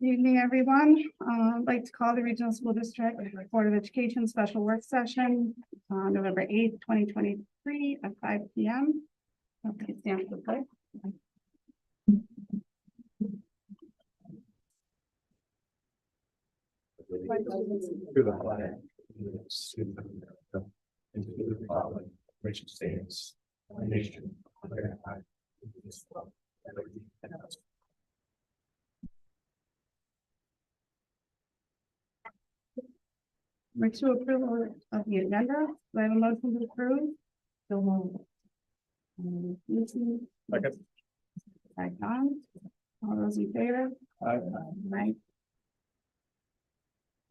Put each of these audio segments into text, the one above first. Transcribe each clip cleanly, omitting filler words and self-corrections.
Good evening, everyone. I'd like to call the Regional School District Board of Education Special Work Session on November 8th, 2023 at 5 p.m. Okay, stand for the pledge. To the flag, and to the republic which stands one nation under God, indivisible, with liberty and justice. We're to approval of the agenda. Do I have a motion to approve? So moved. Lucy, Second. by Don. All those in favor? Right.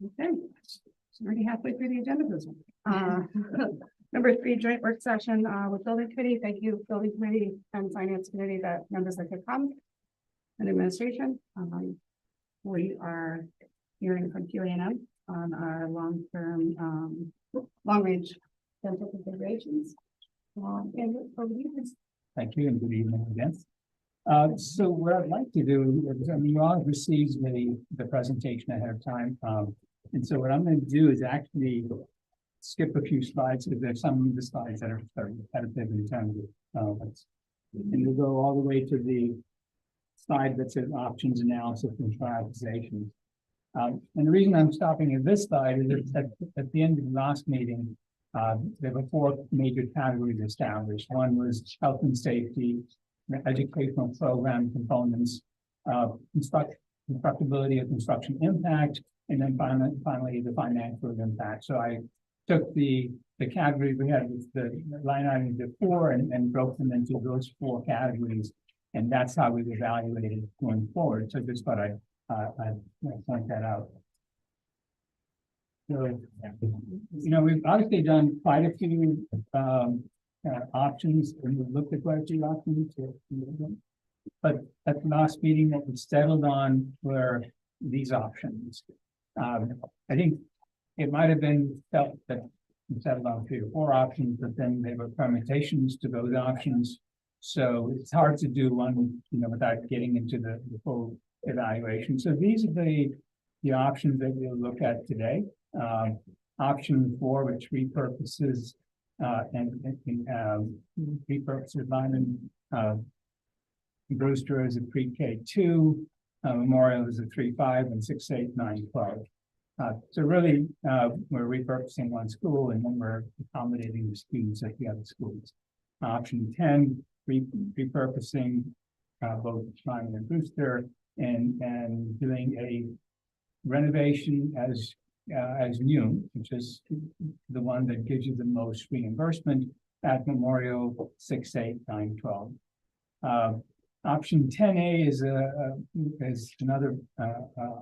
Okay, so already halfway through the agenda this one. Number 3, joint work session with building committee. Thank you, building committee and finance committee, that members that could come, and administration. We are hearing from QA&M on our long-term, long-range dental configurations. And over to you, please. Thank you and good evening again. So what I'd like to do is, you all received the presentation ahead of time. And so what I'm going to do is actually skip a few slides because there's some of the slides that are repetitive in terms of, and we'll go all the way to the slide that says options analysis and prioritization. And the reason I'm stopping at this slide is that at the end of the last meeting, there were 4 major categories established. One was health and safety, educational program components, constructability of construction impact, and then finally the financial impact. So I took the categories we had with the line items before and broke them into those 4 categories, and that's how we evaluated going forward. So just thought I'd point that out. So, we've obviously done quite a few options, and we've looked at quite a few options. But at the last meeting, what we settled on were these options. I think it might have been felt that we settled on 3 or 4 options, but then there were permutations to those options. So it's hard to do one, without getting into the full evaluation. So these are the options that we'll look at today. Option 4, which repurposes repurposes Lyman Brewster as a pre-K2, Memorial is a 3-5, and 6-8, 9-12. So really, we're repurposing one school, and then we're accommodating the students at the other schools. Option 10, repurposing both Lyman and Brewster, and doing a renovation as new, which is the one that gives you the most reimbursement at Memorial 6-8, 9-12. Option 10A is another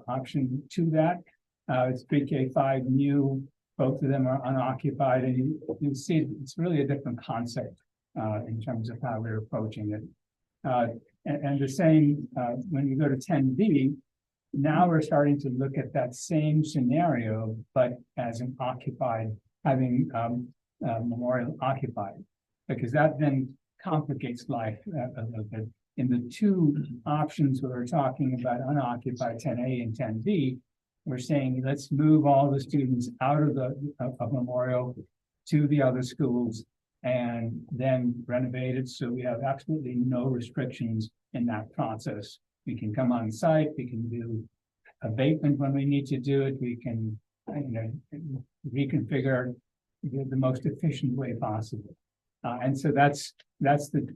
option to that. It's pre-K5 new. Both of them are unoccupied, and you see it's really a different concept in terms of how we're approaching it. And the same when you go to 10B, now we're starting to look at that same scenario, but as an occupied, having Memorial occupied, because that then complicates life a little bit. In the 2 options we're talking about, unoccupied 10A and 10B, we're saying let's move all the students out of Memorial to the other schools and then renovate it, so we have absolutely no restrictions in that process. We can come on site, we can do abatement when we need to do it, we can reconfigure the most efficient way possible. And so that's the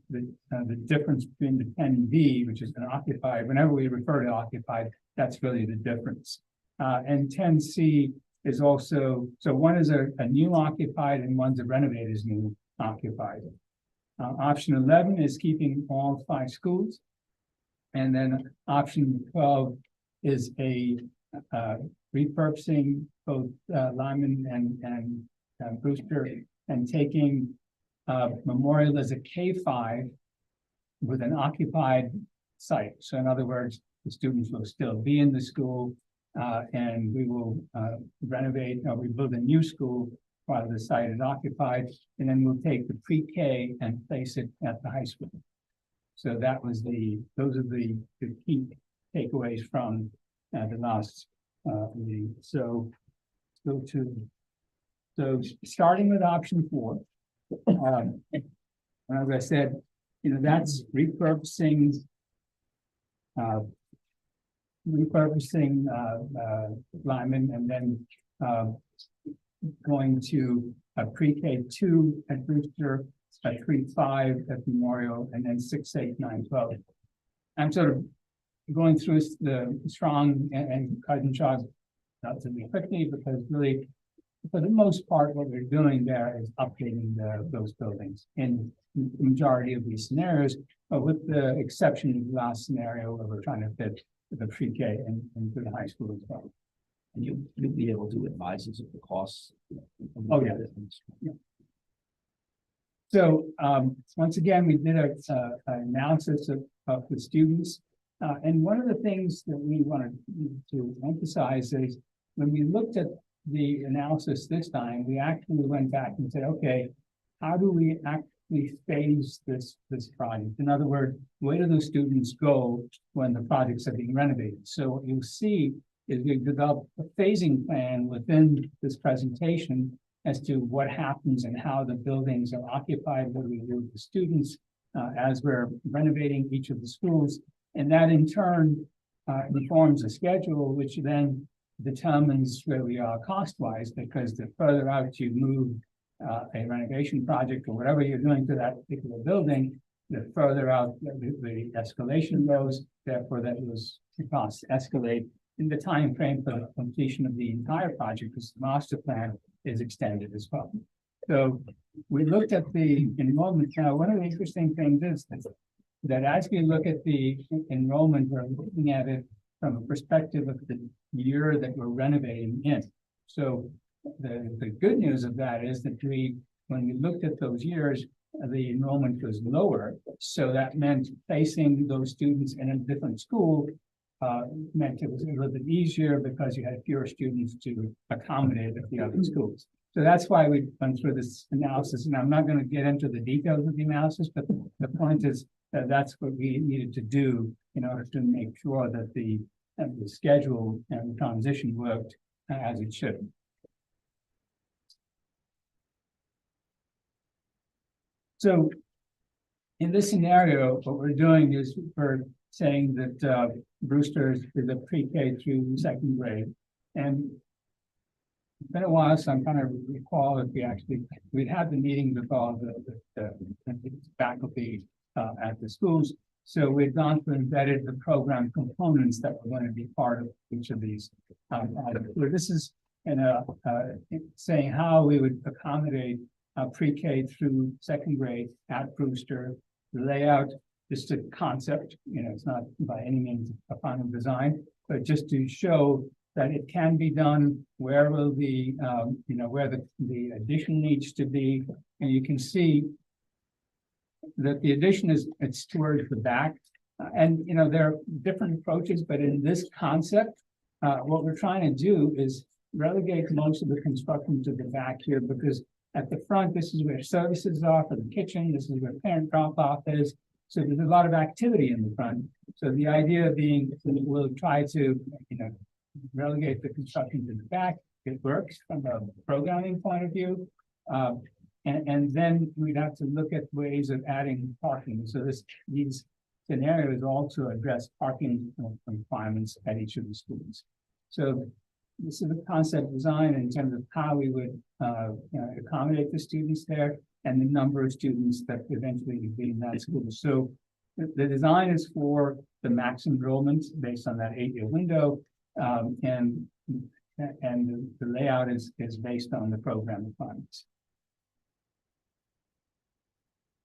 difference between the 10B, which is an occupied. Whenever we refer to occupied, that's really the difference. And 10C is also, so one is a new occupied and one's a renovated new occupied. Option 11 is keeping all 5 schools. And then option 12 is a repurposing both Lyman and Brewster, and taking Memorial as a K5 with an occupied site. So in other words, the students will still be in the school, and we will renovate or we build a new school while the site is occupied, and then we'll take the pre-K and place it at the high school. So that was those are the key takeaways from at the last meeting. So go to, so starting with option 4. And as I said, that's repurposing Lyman, and then going to a pre-K 2 at Brewster, a 3-5 at Memorial, and then 6, 8, 9, 12. I'm sort of going through the strong and cut and jog relatively quickly, because really, for the most part, what we're doing there is updating those buildings in the majority of these scenarios, but with the exception of the last scenario where we're trying to fit the pre-K and to the high school as well. And you'll be able to advise us of the costs. Oh, yeah. So once again, we did an analysis of the students. And one of the things that we wanted to emphasize is when we looked at the analysis this time, we actually went back and said, okay, how do we actually phase this project? In other words, where do those students go when the projects are being renovated? So what you'll see is we've developed a phasing plan within this presentation as to what happens and how the buildings are occupied, what we do with the students as we're renovating each of the schools. And that in turn informs a schedule, which then determines where we are cost-wise, because the further out you move a renovation project or whatever you're doing to that particular building, the further out the escalation goes, therefore that those costs escalate in the time frame for the completion of the entire project, because the master plan is extended as well. So we looked at the enrollment. Now, one of the interesting things is that as we look at the enrollment, we're looking at it from a perspective of the year that we're renovating in. So the good news of that is that when we looked at those years, the enrollment was lower. So that meant placing those students in a different school meant it was a little bit easier because you had fewer students to accommodate at the other schools. So that's why we went through this analysis, and I'm not going to get into the details of the analysis, but the point is that that's what we needed to do in order to make sure that the schedule and the transition worked as it should. So in this scenario, what we're doing is we're saying that Brewster is a pre-K through 2nd grade. And it's been a while, so I'm trying to recall if we'd had the meeting with all the faculty at the schools. So we've gone through and vetted the program components that were going to be part of each of these. This is saying how we would accommodate pre-K through 2nd grade at Brewster. The layout, just a concept, it's not by any means a final design, but just to show that it can be done. Where will the, where the addition needs to be, and you can see that the addition it's towards the back, and there are different approaches, but in this concept, what we're trying to do is relegate most of the construction to the back here, because at the front, this is where services are for the kitchen. This is where parent drop-off is. So there's a lot of activity in the front. So the idea being we'll try to, relegate the construction to the back. It works from a programming point of view. And then we'd have to look at ways of adding parking. So these scenarios also address parking requirements at each of the schools. So this is the concept design in terms of how we would accommodate the students there and the number of students that eventually would be in that school. So the design is for the max enrollment based on that 8-year window, and the layout is based on the program requirements.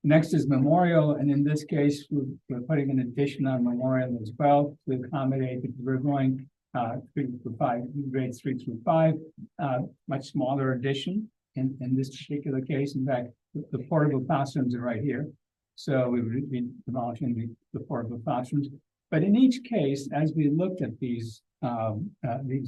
Next is Memorial, and in this case, we're putting an addition on Memorial as well to accommodate. We're going 3 through 5, grades 3 through 5, much smaller addition in this particular case. In fact, the portable classrooms are right here. So we would be demolishing the portable classrooms. But in each case, as we looked at these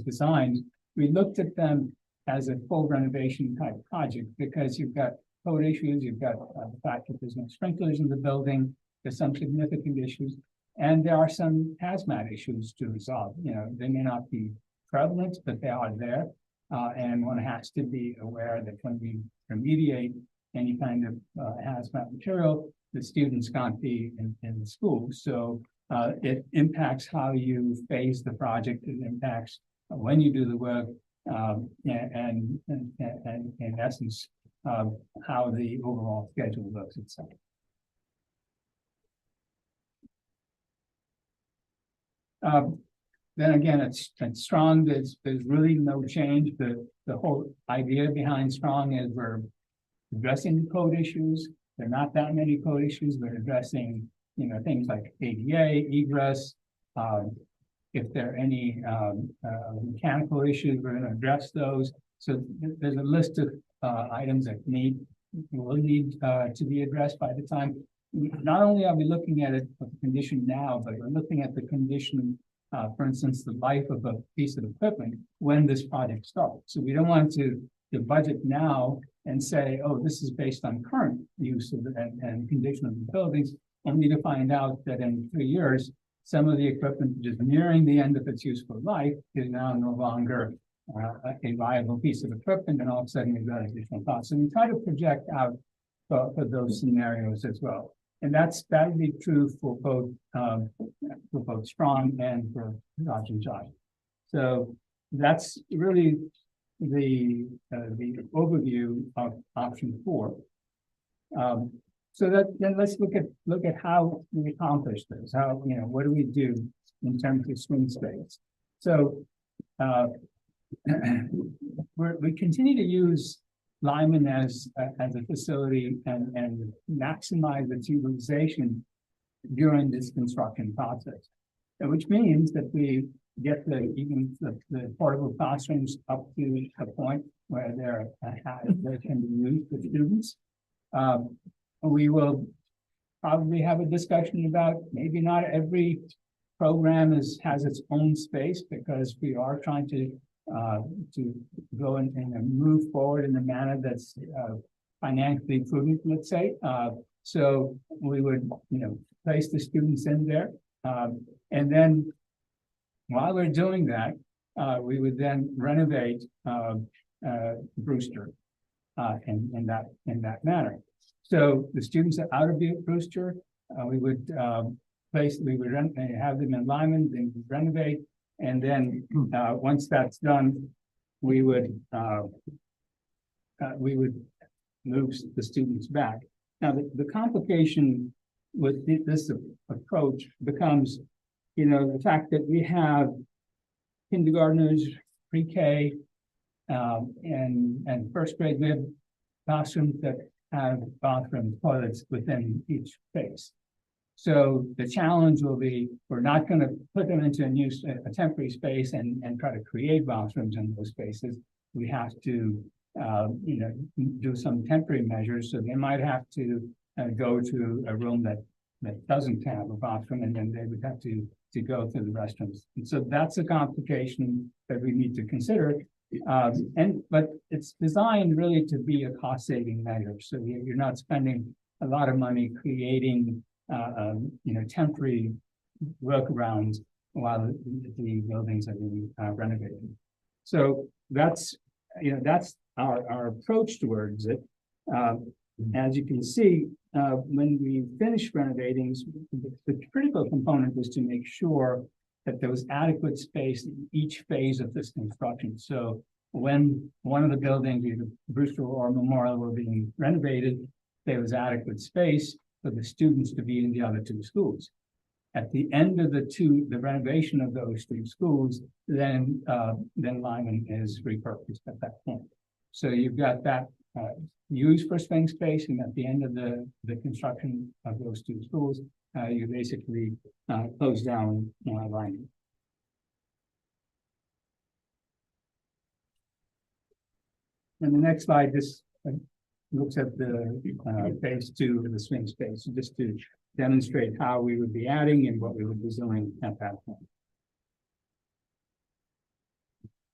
designs, we looked at them as a full renovation type project, because you've got code issues, you've got the fact that there's no sprinklers in the building, there's some significant issues. And there are some hazmat issues to resolve, they may not be prevalent, but they are there. And one has to be aware that when we remediate any kind of hazmat material, the students can't be in the school. So it impacts how you phase the project, it impacts when you do the work, and in essence, how the overall schedule looks itself. Then again, it's strong. There's really no change. The whole idea behind strong is we're addressing the code issues. There are not that many code issues. We're addressing, things like ADA, egress. If there are any mechanical issues, we're going to address those. So there's a list of items that will need to be addressed by the time. Not only are we looking at it for the condition now, but we're looking at the condition, for instance, the life of a piece of equipment when this project starts. So we don't want to budget now and say, oh, this is based on current use of and condition of the buildings, only to find out that in 3 years, some of the equipment which is nearing the end of its useful life is now no longer a viable piece of equipment, and all of a sudden we've got additional costs. And we try to project out for those scenarios as well. And that'll be true for both Strong and for Dodge and Josh. So that's really the overview of option 4. So then let's look at how we accomplish this. How, what do we do in terms of swing space? So we continue to use Lyman as a facility and maximize its utilization during this construction process, which means that we get even the portable classrooms up to a point where they can be used for students. We will probably have a discussion about maybe not every program has its own space, because we are trying to go and move forward in a manner that's financially prudent, let's say. So we would, place the students in there. And then while we're doing that, we would then renovate Brewster in that manner. So the students that are out of Brewster, we would have them in Lyman, then renovate, and then once that's done, we would move the students back. Now the complication with this approach becomes, the fact that we have kindergartners, pre-K, and first grade. We have classrooms that have bathroom toilets within each space. So the challenge will be, we're not going to put them into a temporary space and try to create bathrooms in those spaces. We have to, do some temporary measures. So they might have to go to a room that doesn't have a bathroom, and then they would have to go to the restrooms. And so that's a complication that we need to consider. But it's designed really to be a cost-saving measure. So you're not spending a lot of money creating temporary workarounds while the buildings are being renovated. So that's our approach towards it. As you can see, when we finish renovating, the critical component was to make sure that there was adequate space in each phase of this construction. So when one of the buildings, either Brewster or Memorial, were being renovated, there was adequate space for the students to be in the other 2 schools. At the end of the renovation of those 2 schools, then Lyman is repurposed at that point. So you've got that used for swing space, and at the end of the construction of those 2 schools, you basically close down Lyman. And the next slide just looks at the phase 2 of the swing space, just to demonstrate how we would be adding and what we would be doing at that point.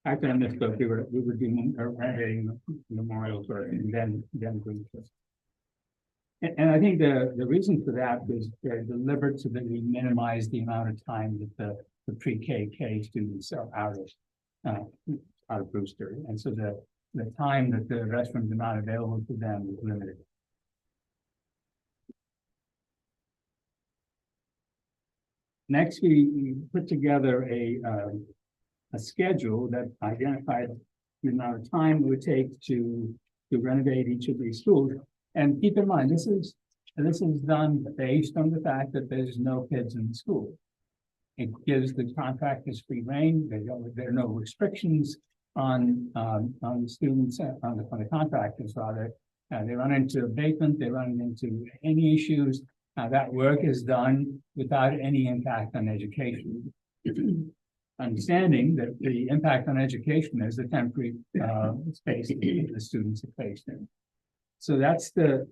After I misspoke, we would be renovating Memorial first, and then Brewster. And I think the reason for that was very deliberate so that we minimize the amount of time that the pre-K, K students are out of Brewster. And so the time that the restrooms are not available to them is limited. Next, we put together a schedule that identified the amount of time it would take to renovate each of these schools. And keep in mind, this is done based on the fact that there's no kids in the school. It gives the contractors free rein. There are no restrictions on the students, on the contractors rather. They run into abatement, they run into any issues. That work is done without any impact on education. Understanding that the impact on education is the temporary space that the students are placed in. So that's the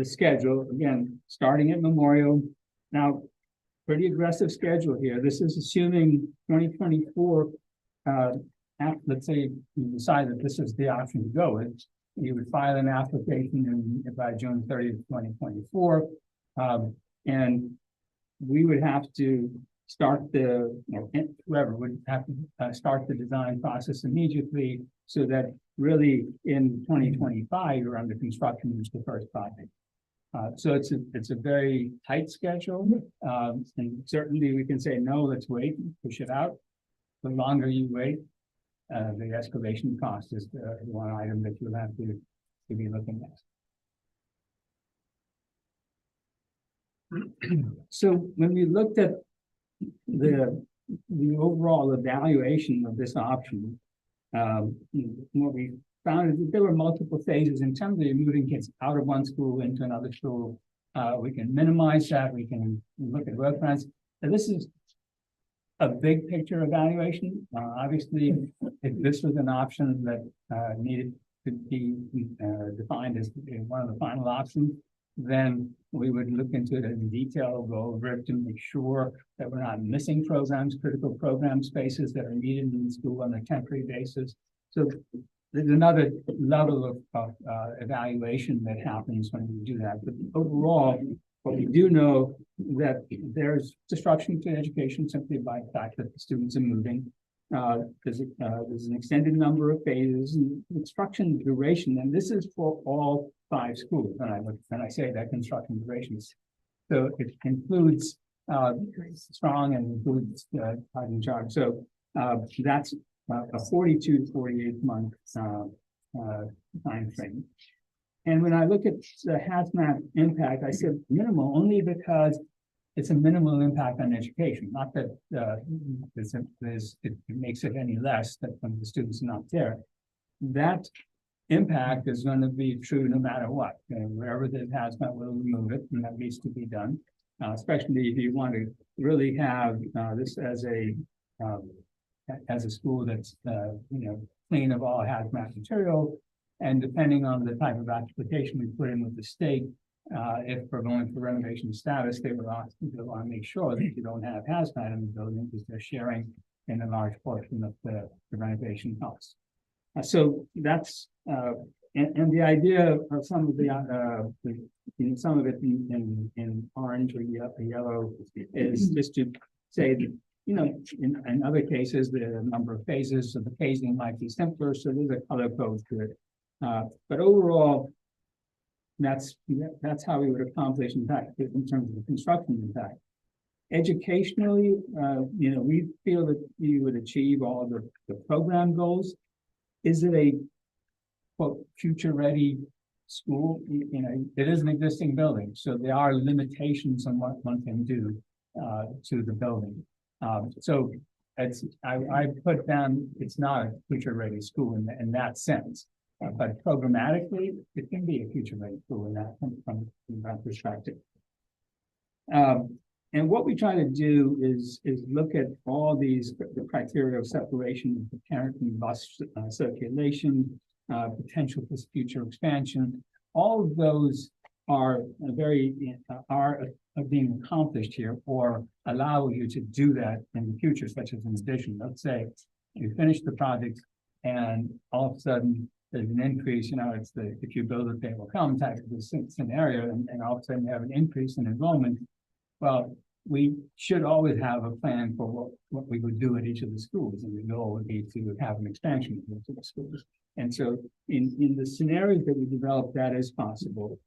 schedule, again, starting at Memorial. Now, pretty aggressive schedule here. This is assuming 2024, let's say you decide that this is the option to go with, you would file an application by June 30th, 2024. And we would have to start whoever would have to start the design process immediately so that really in 2025, you're under construction is the first project. So it's a very tight schedule. And certainly we can say, no, let's wait, push it out. The longer you wait, the escalation cost is the one item that you'll have to be looking at. So when we looked at the overall evaluation of this option, what we found is that there were multiple phases in terms of moving kids out of one school into another school. We can minimize that. We can look at work plans. And this is a big picture evaluation. Obviously, if this was an option that needed to be defined as one of the final options, then we would look into it in detail, go over it to make sure that we're not missing programs, critical program spaces that are needed in the school on a temporary basis. So there's another level of evaluation that happens when we do that. But overall, what we do know that there's disruption to education simply by the fact that the students are moving. There's an extended number of phases and instruction duration, and this is for all 5 schools. And I say that construction durations, so it includes strong and includes in charge. So that's a 42 to 48 month time frame. And when I look at the hazmat impact, I said minimal only because it's a minimal impact on education, not that it makes it any less that when the students are not there. That impact is going to be true no matter what. Wherever the hazmat, will remove it, and that needs to be done. Especially if you want to really have this as a school that's clean of all hazmat material, and depending on the type of application we put in with the state. If we're going for renovation status, they want to make sure that you don't have hazmat in the building because they're sharing in a large portion of the renovation costs. So that's and the idea of some of some of it in orange or yellow is just to say that in other cases the number of phases, so the phasing might be simpler, so there's a color code to it. But overall, that's how we would accomplish impact in terms of the construction impact. Educationally, we feel that you would achieve all of the program goals. Is it a quote future ready school? It is an existing building, so there are limitations on what one can do to the building. So I put down it's not a future ready school in that sense. But programmatically, it can be a future-ready school in that from that perspective. And what we try to do is look at all the criteria of separation of parent and bus circulation, potential for future expansion. All of those are being accomplished here, or allow you to do that in the future, such as in addition. Let's say you finish the project, and all of a sudden there's an increase, it's the, if you build it, they will come type of a scenario, and all of a sudden you have an increase in enrollment. Well, we should always have a plan for what we would do at each of the schools, and the goal would be to have an expansion of each of the schools. And so in the scenarios that we develop, that is possible.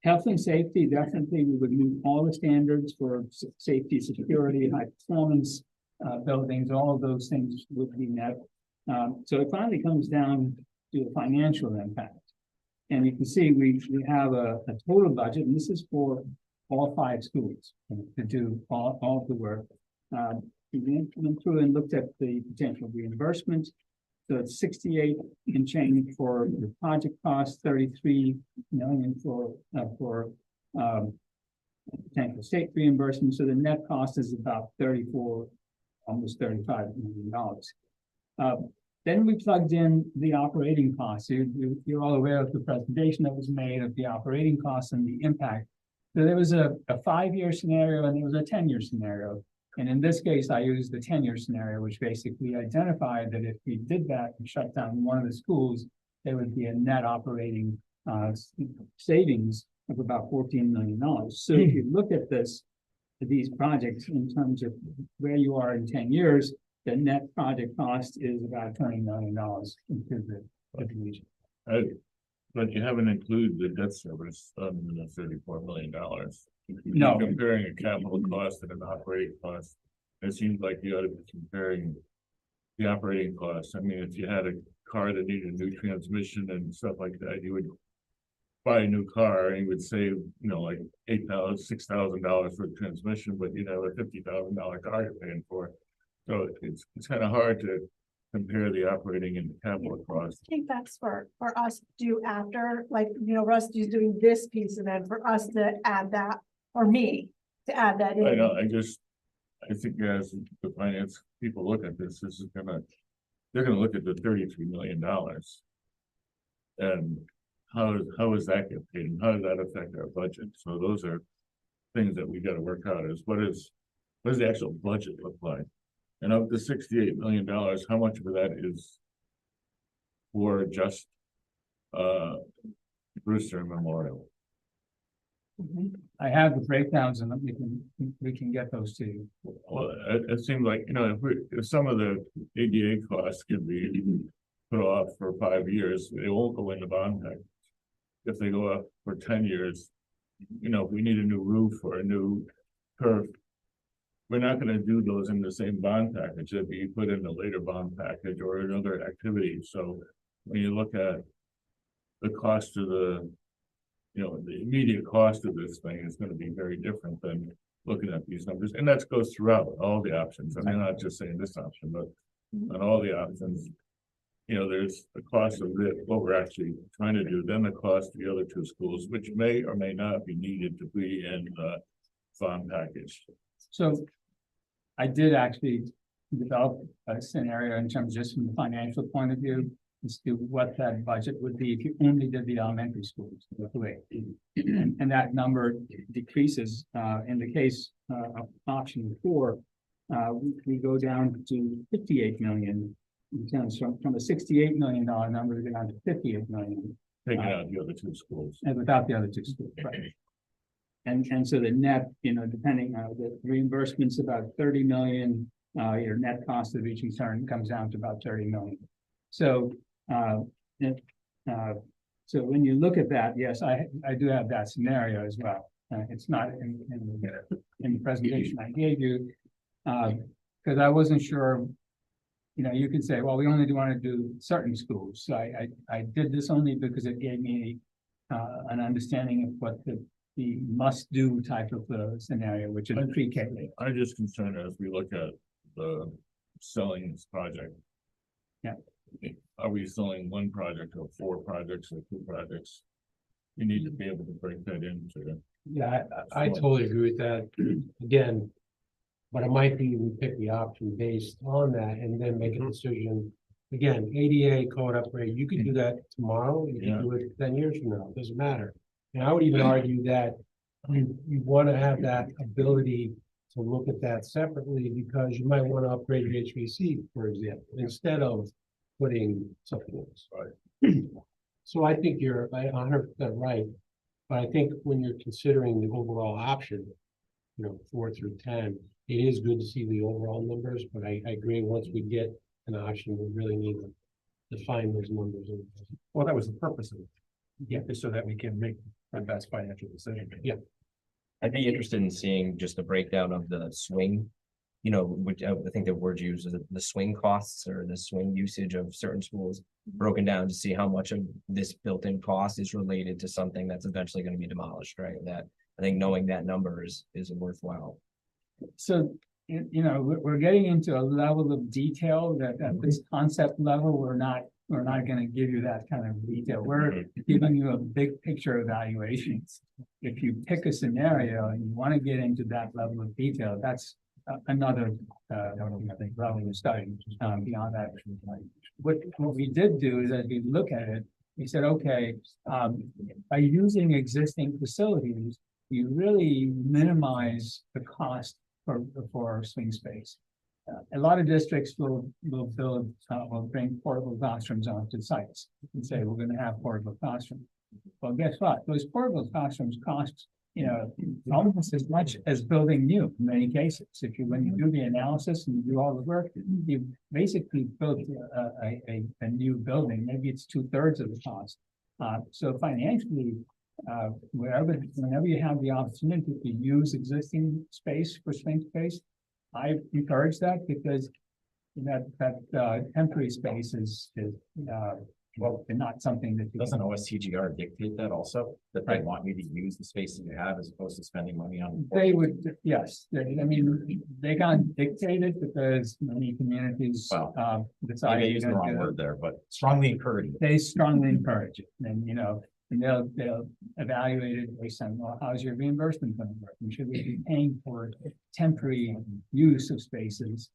Health and safety, definitely, we would meet all the standards for safety, security, high performance buildings, all of those things would be met. So it finally comes down to a financial impact. And you can see we have a total budget, and this is for all 5 schools to do all of the work. We went through and looked at the potential reimbursement. So it's 68 and change for the project cost, 33 million for potential state reimbursement. So the net cost is about 34, almost $35 million. Then we plugged in the operating costs. You're all aware of the presentation that was made of the operating costs and the impact. So there was a 5-year scenario and there was a 10-year scenario. And in this case, I used the 10-year scenario, which basically identified that if we did that and shut down one of the schools, there would be a net operating savings of about $14 million. So if you look at these projects in terms of where you are in 10 years, the net project cost is about $20 million into the region. But you haven't included the debt service on the $34 million. No. Comparing a capital cost and an operating cost, it seems like you ought to be comparing the operating costs. I mean, if you had a car that needed a new transmission and stuff like that, you would buy a new car and you would save, like $6,000 for the transmission, but you'd have a $50,000 car you're paying for. So it's kind of hard to compare the operating and the capital costs. I think that's for us to do after, Rusty's doing this piece, and then for us to add that, or me to add that in. I know, I think as the finance people look at this, they're gonna look at the $33 million. And how does that get paid, and how does that affect our budget? So those are things that we gotta work out, is what does the actual budget look like? And of the $68 million, how much of that is for just Brewster Memorial? I have the breakdowns, and we can get those to you. Well, it seems like, if some of the ADA costs can be put off for 5 years, they won't go in the bond package. If they go up for 10 years, if we need a new roof or a new turf, we're not going to do those in the same bond package. It'd be put in a later bond package or another activity. So when you look at the cost of the immediate cost of this thing is going to be very different than looking at these numbers. And that goes throughout all the options. I mean, not just saying this option, but on all the options, there's the cost of what we're actually trying to do, then the cost of the other 2 schools, which may or may not be needed to be in the bond package. So I did actually develop a scenario in terms just from the financial point of view as to what that budget would be if you only did the elementary schools. And that number decreases in the case of option 4. We go down to 58 million. From a $68 million number, we go down to 58 million. Taking out the other 2 schools. And without the other 2 schools, right? And so the net, depending on the reimbursements, about 30 million, your net cost of each concern comes down to about 30 million. So, so when you look at that, yes, I do have that scenario as well. It's not in the presentation I gave you, because I wasn't sure. You could say, well, we only want to do certain schools. So I did this only because it gave me an understanding of what the must-do type of scenario, which is pre-K. I'm just concerned as we look at the selling this project. Yeah. Are we selling 1 project or 4 projects or 2 projects? You need to be able to break that into. Yeah, I totally agree with that. Again, but it might be we pick the option based on that and then make a decision. Again, ADA code upgrade, you could do that tomorrow, you can do it 10 years from now, it doesn't matter. And I would even argue that you want to have that ability to look at that separately, because you might want to upgrade your HVAC, for example, instead of putting something else. Right. So I think you're 100% right, but I think when you're considering the overall option, 4 through 10, it is good to see the overall numbers, but I agree, once we get an option, we really need to define those numbers. Well, that was the purpose of it. Yeah. Is so that we can make the best financial decision. Yeah. I'd be interested in seeing just a breakdown of the swing. Which I think the word used is the swing costs or the swing usage of certain schools broken down to see how much of this built-in cost is related to something that's eventually going to be demolished, right? That I think knowing that number is worthwhile. So, we're getting into a level of detail that at this concept level, we're not gonna give you that kind of detail. We're giving you a big picture evaluations. If you pick a scenario and you want to get into that level of detail, that's another, I think, level of study, beyond that. What we did do is, as we look at it, we said, okay, by using existing facilities, you really minimize the cost for swing space. A lot of districts will bring portable classrooms onto sites and say, we're gonna have portable classrooms. Well, guess what? Those portable classrooms cost, almost as much as building new in many cases. When you do the analysis and you do all the work, you basically built a new building. Maybe it's 2/3 of the cost. So financially, whenever you have the opportunity to use existing space for swing space, I encourage that, because that temporary space is not something that. Doesn't OSTGR dictate that also, that they want you to use the space that you have as opposed to spending money on? They would, yes, they can't dictate it because many communities. Well, Decide. Maybe I used the wrong word there, but strongly encourage it. They strongly encourage it, and and they'll evaluate it based on, well, how's your reimbursement going to work? And should we be paying for temporary use of spaces?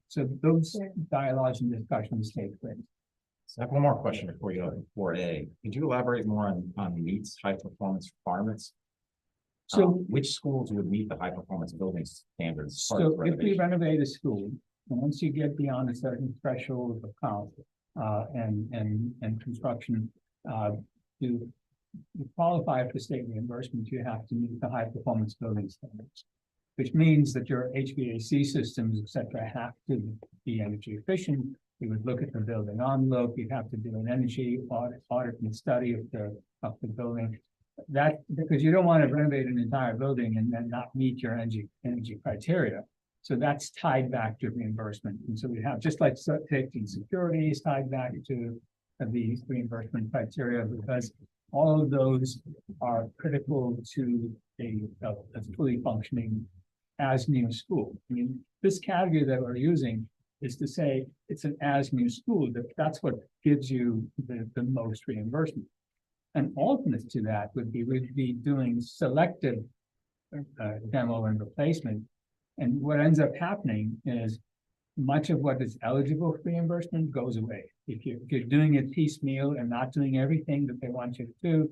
So those dialogues and discussions take place. So I have one more question before you go to 4A. Could you elaborate more on meets high performance requirements? So, Which schools would meet the high performance building standards? as part of so if we renovation? renovate a school, and once you get beyond a certain threshold of cost, and construction, to qualify for state reimbursement, you have to meet the high performance building standards, which means that your HVAC systems, et cetera, have to be energy efficient. You would look at the building envelope, you'd have to do an energy audit and study of the building. That, because you don't want to renovate an entire building and then not meet your energy criteria. So that's tied back to reimbursement. And so we have, just like safety and security is tied back to the reimbursement criteria, because all of those are critical to a fully functioning as new school. This category that we're using is to say it's an as new school, that's what gives you the most reimbursement. An alternate to that would be, we'd be doing selective demo and replacement. And what ends up happening is much of what is eligible for reimbursement goes away. If you're doing it piecemeal and not doing everything that they want you to do,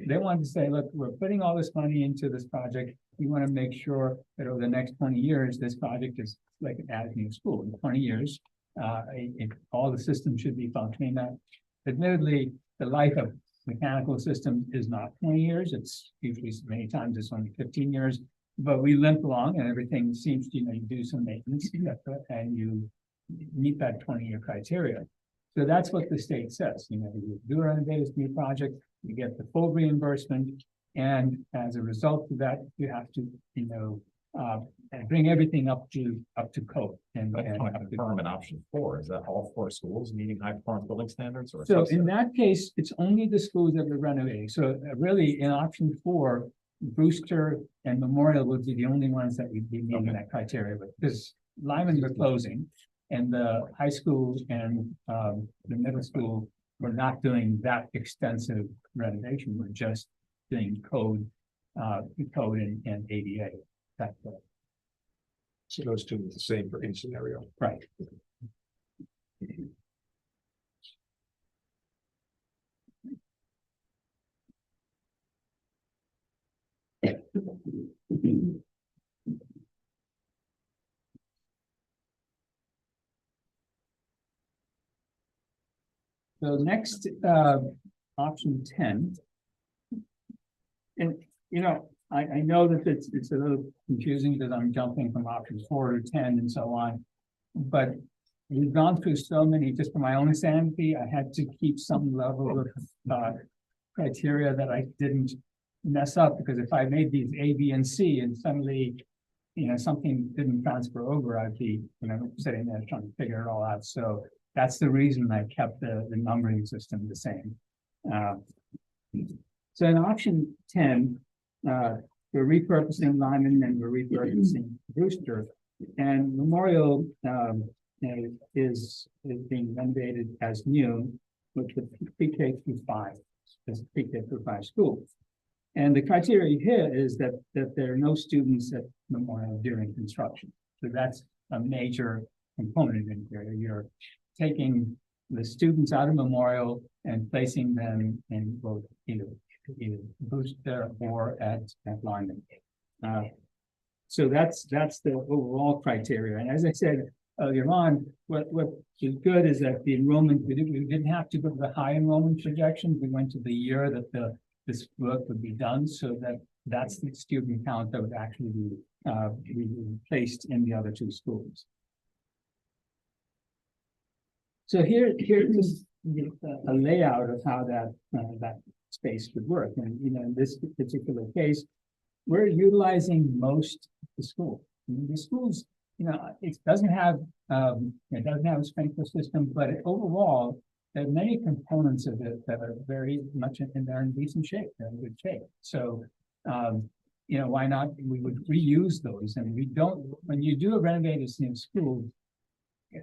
they want to say, look, we're putting all this money into this project. We want to make sure that over the next 20 years, this project is like an as-new school. In 20 years, all the systems should be functioning. That, admittedly, the life of mechanical system is not 20 years. It's usually, many times it's only 15 years. But we limp along and everything seems to, you do some maintenance and you meet that 20-year criteria. So that's what the state says. You do a renovated new project, you get the full reimbursement, and as a result of that, you have to, bring everything up to code. And Confirm in option 4. Is that all 4 schools meeting high performance building standards? Or so subset? in that case, it's only the schools that we're renovating. So really, in option 4, Brewster and Memorial would be the only ones that would be meeting that criteria with, because Lyman were closing, and the high school and the middle school were not doing that extensive renovation. We're just doing code and ADA. So those two are the same for each scenario. Right. So next, option 10. And, I know that it's a little confusing because I'm jumping from options 4 to 10 and so on. But we've gone through so many, just for my own sanity, I had to keep some level of, criteria that I didn't mess up, because if I made these A, B, and C and suddenly, something didn't transfer over, I'd be, sitting there trying to figure it all out. So that's the reason I kept the numbering system the same. So in option 10, we're repurposing Lyman and we're repurposing Brewster. And Memorial is being renovated as new with the pre-K through 5, as pre-K through 5 school. And the criteria here is that there are no students at Memorial during construction. So that's a major component in here. You're taking the students out of Memorial and placing them in both either Brewster or at Lyman. So that's the overall criteria. And as I said earlier on, what is good is that the enrollment, we didn't have to go to the high enrollment projections. We went to the year that this work would be done, so that's the student count that would actually be placed in the other 2 schools. So here's just a layout of how that space would work. And in this particular case, we're utilizing most of the school. The schools, it doesn't have a sprinkler system, but overall, there are many components of it that are very much in decent shape. They're in good shape. So, why not? We would reuse those, and we don't. When you do a renovated new school,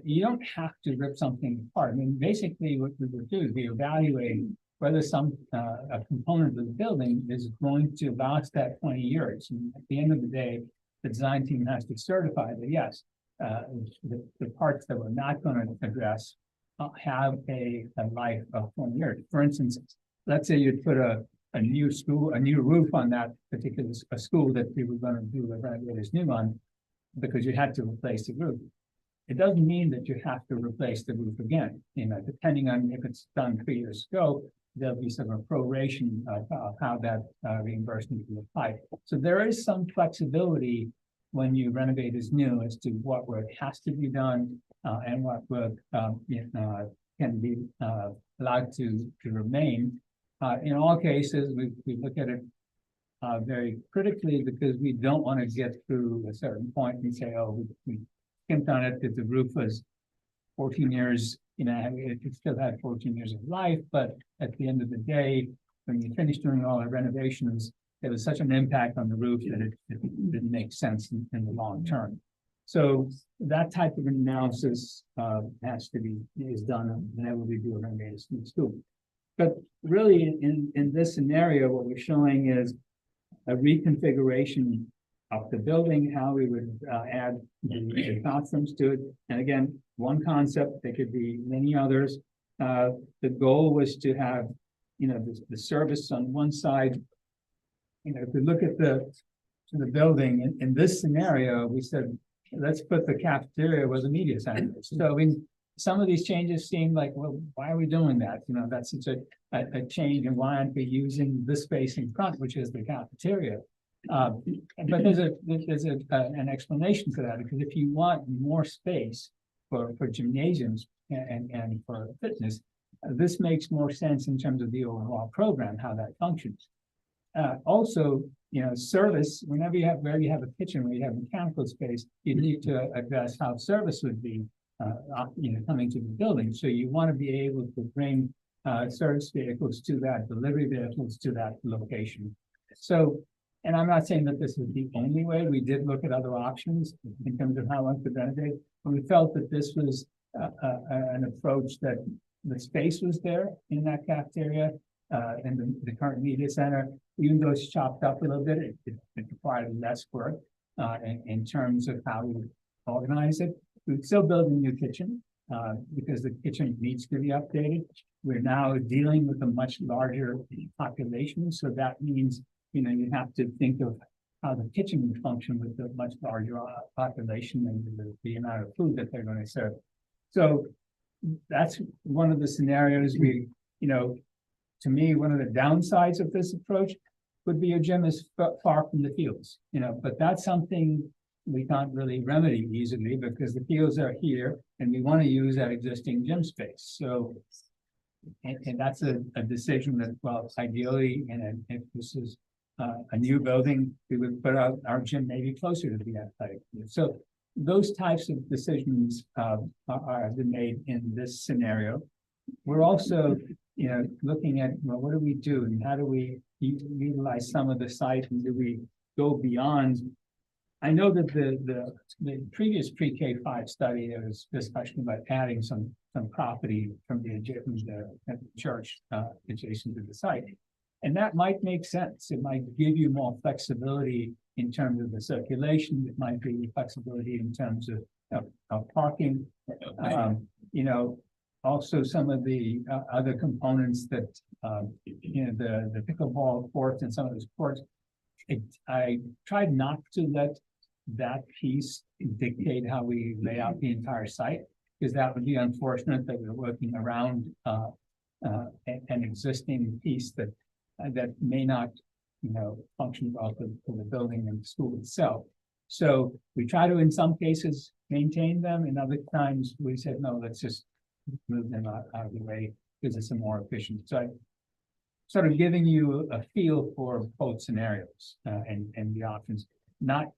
you don't have to rip something apart. I mean, basically, what we would do is we evaluate whether a component of the building is going to last that 20 years. And at the end of the day, the design team has to certify that yes, the parts that we're not going to address have a life of 20 years. For instance, let's say you put a new roof on that particular school that we were going to do the renovators new on, because you had to replace the roof. It doesn't mean that you have to replace the roof again. Depending on if it's done 3 years ago, there'll be some proration of how that reimbursement will apply. So there is some flexibility when you renovate as new as to what work has to be done and what work can be allowed to remain. In all cases, we look at it very critically, because we don't want to get through a certain point and say, oh, we skimped on it because the roof was 14 years, it still had 14 years of life, but at the end of the day, when you finish doing all the renovations, there was such an impact on the roof that it didn't make sense in the long term. So that type of analysis is done whenever we do a renovated school. But really, in this scenario, what we're showing is a reconfiguration of the building, how we would add the classrooms to it. And again, one concept, there could be many others. The goal was to have, the service on one side. If we look at the building in this scenario, we said, let's put the cafeteria where the media center is. So some of these changes seem like, well, why are we doing that? That's such a change, and why aren't we using this space in front, which is the cafeteria? But there's an explanation for that, because if you want more space for gymnasiums and for fitness, this makes more sense in terms of the overall program, how that functions. Also, service, whenever you have a kitchen where you have mechanical space, you need to address how service would be coming to the building. So you want to be able to bring service vehicles to that, delivery vehicles to that location. So, and I'm not saying that this is the only way. We did look at other options in terms of how one could renovate, but we felt that this was an approach that the space was there in that cafeteria and the current media center. Even though it's chopped up a little bit, it required less work in terms of how we would organize it. We'd still build a new kitchen because the kitchen needs to be updated. We're now dealing with a much larger population, so that means you have to think of how the kitchen would function with a much larger population and the amount of food that they're going to serve. So that's one of the scenarios to me, one of the downsides of this approach would be a gym is far from the fields, but that's something we can't really remedy easily because the fields are here and we want to use that existing gym space. So, and that's a decision that, well, ideally, and if this is a new building, we would put our gym maybe closer to the athletic field. So those types of decisions are been made in this scenario. We're also, looking at, well, what do we do and how do we utilize some of the site and do we go beyond? I know that the previous pre-K 5 study, there was discussion about adding some property from the church adjacent to the site. And that might make sense. It might give you more flexibility in terms of the circulation. It might be flexibility in terms of parking. Also some of the other components that, the pickleball courts and some of those courts. I tried not to let that piece dictate how we lay out the entire site, because that would be unfortunate that we're working around an existing piece that may not, function well for the building and the school itself. So we try to, in some cases, maintain them, and other times we said, no, let's just move them out of the way because it's a more efficient. So I sort of giving you a feel for both scenarios and the options. Not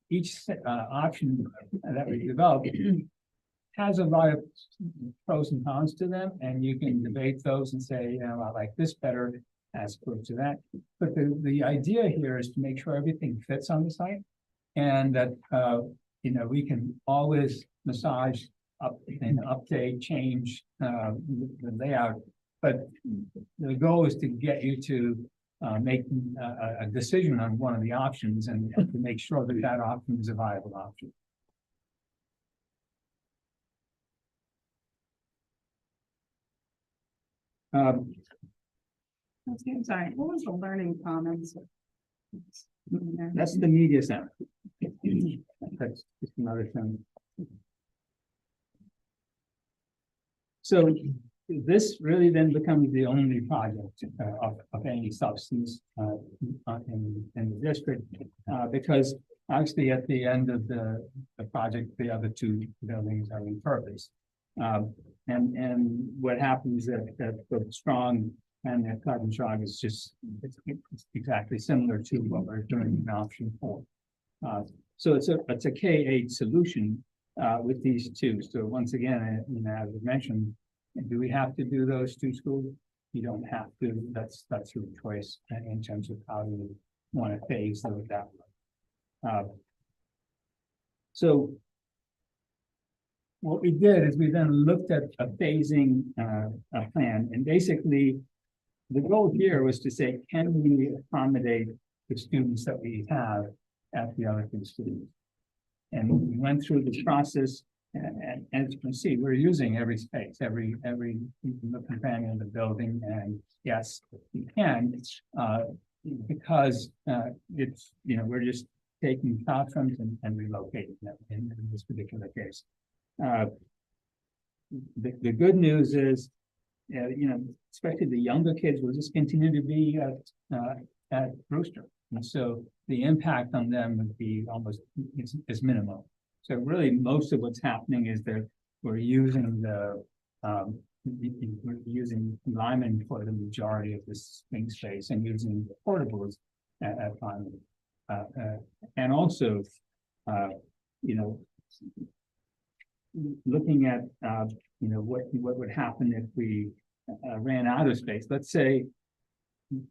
each option that we develop has a lot of pros and cons to them, and you can debate those and say, I like this better as opposed to that. But the idea here is to make sure everything fits on the site, and that we can always massage up and update, change the layout. But the goal is to get you to make a decision on one of the options and to make sure that that option is a viable option. I'm sorry, what was the learning commons? That's the media center. That's just another thing. So this really then becomes the only project of any substance in the district, because actually at the end of the project, the other two buildings are repurposed. And what happens that the Strong and the Carbon Jog is just it's exactly similar to what we're doing in option 4. So it's a K8 solution with these two. So once again, as I mentioned, do we have to do those two schools? You don't have to. That's your choice in terms of how you want to phase those out. So what we did is we then looked at a phasing plan, and basically the goal here was to say, can we accommodate the students that we have at the other two schools? And we went through this process, and as you can see, we're using every space, every companion of the building, and yes, we can, because it's we're just taking classrooms and relocating them in this particular case. The good news is, especially the younger kids will just continue to be at Brewster. And so the impact on them would be almost is minimal. So really most of what's happening is that we're using Lyman for the majority of this swing space and using the portables at Lyman. And also, looking at what would happen if we ran out of space. Let's say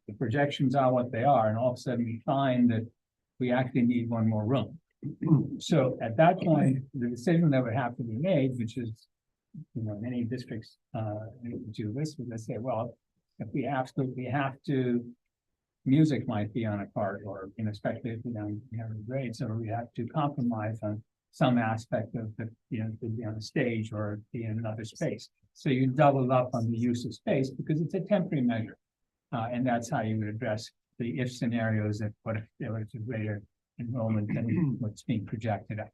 the projections are what they are, and all of a sudden we find that we actually need one more room. So at that point, the decision that would have to be made, which is, many districts do this, would they say, well, if we absolutely have to, music might be on a part, or especially if we don't have a grade, so we have to compromise on some aspect of the, could be on a stage or be in another space. So you double up on the use of space because it's a temporary measure. And that's how you would address the if scenarios that what if there was a greater enrollment than what's being projected at.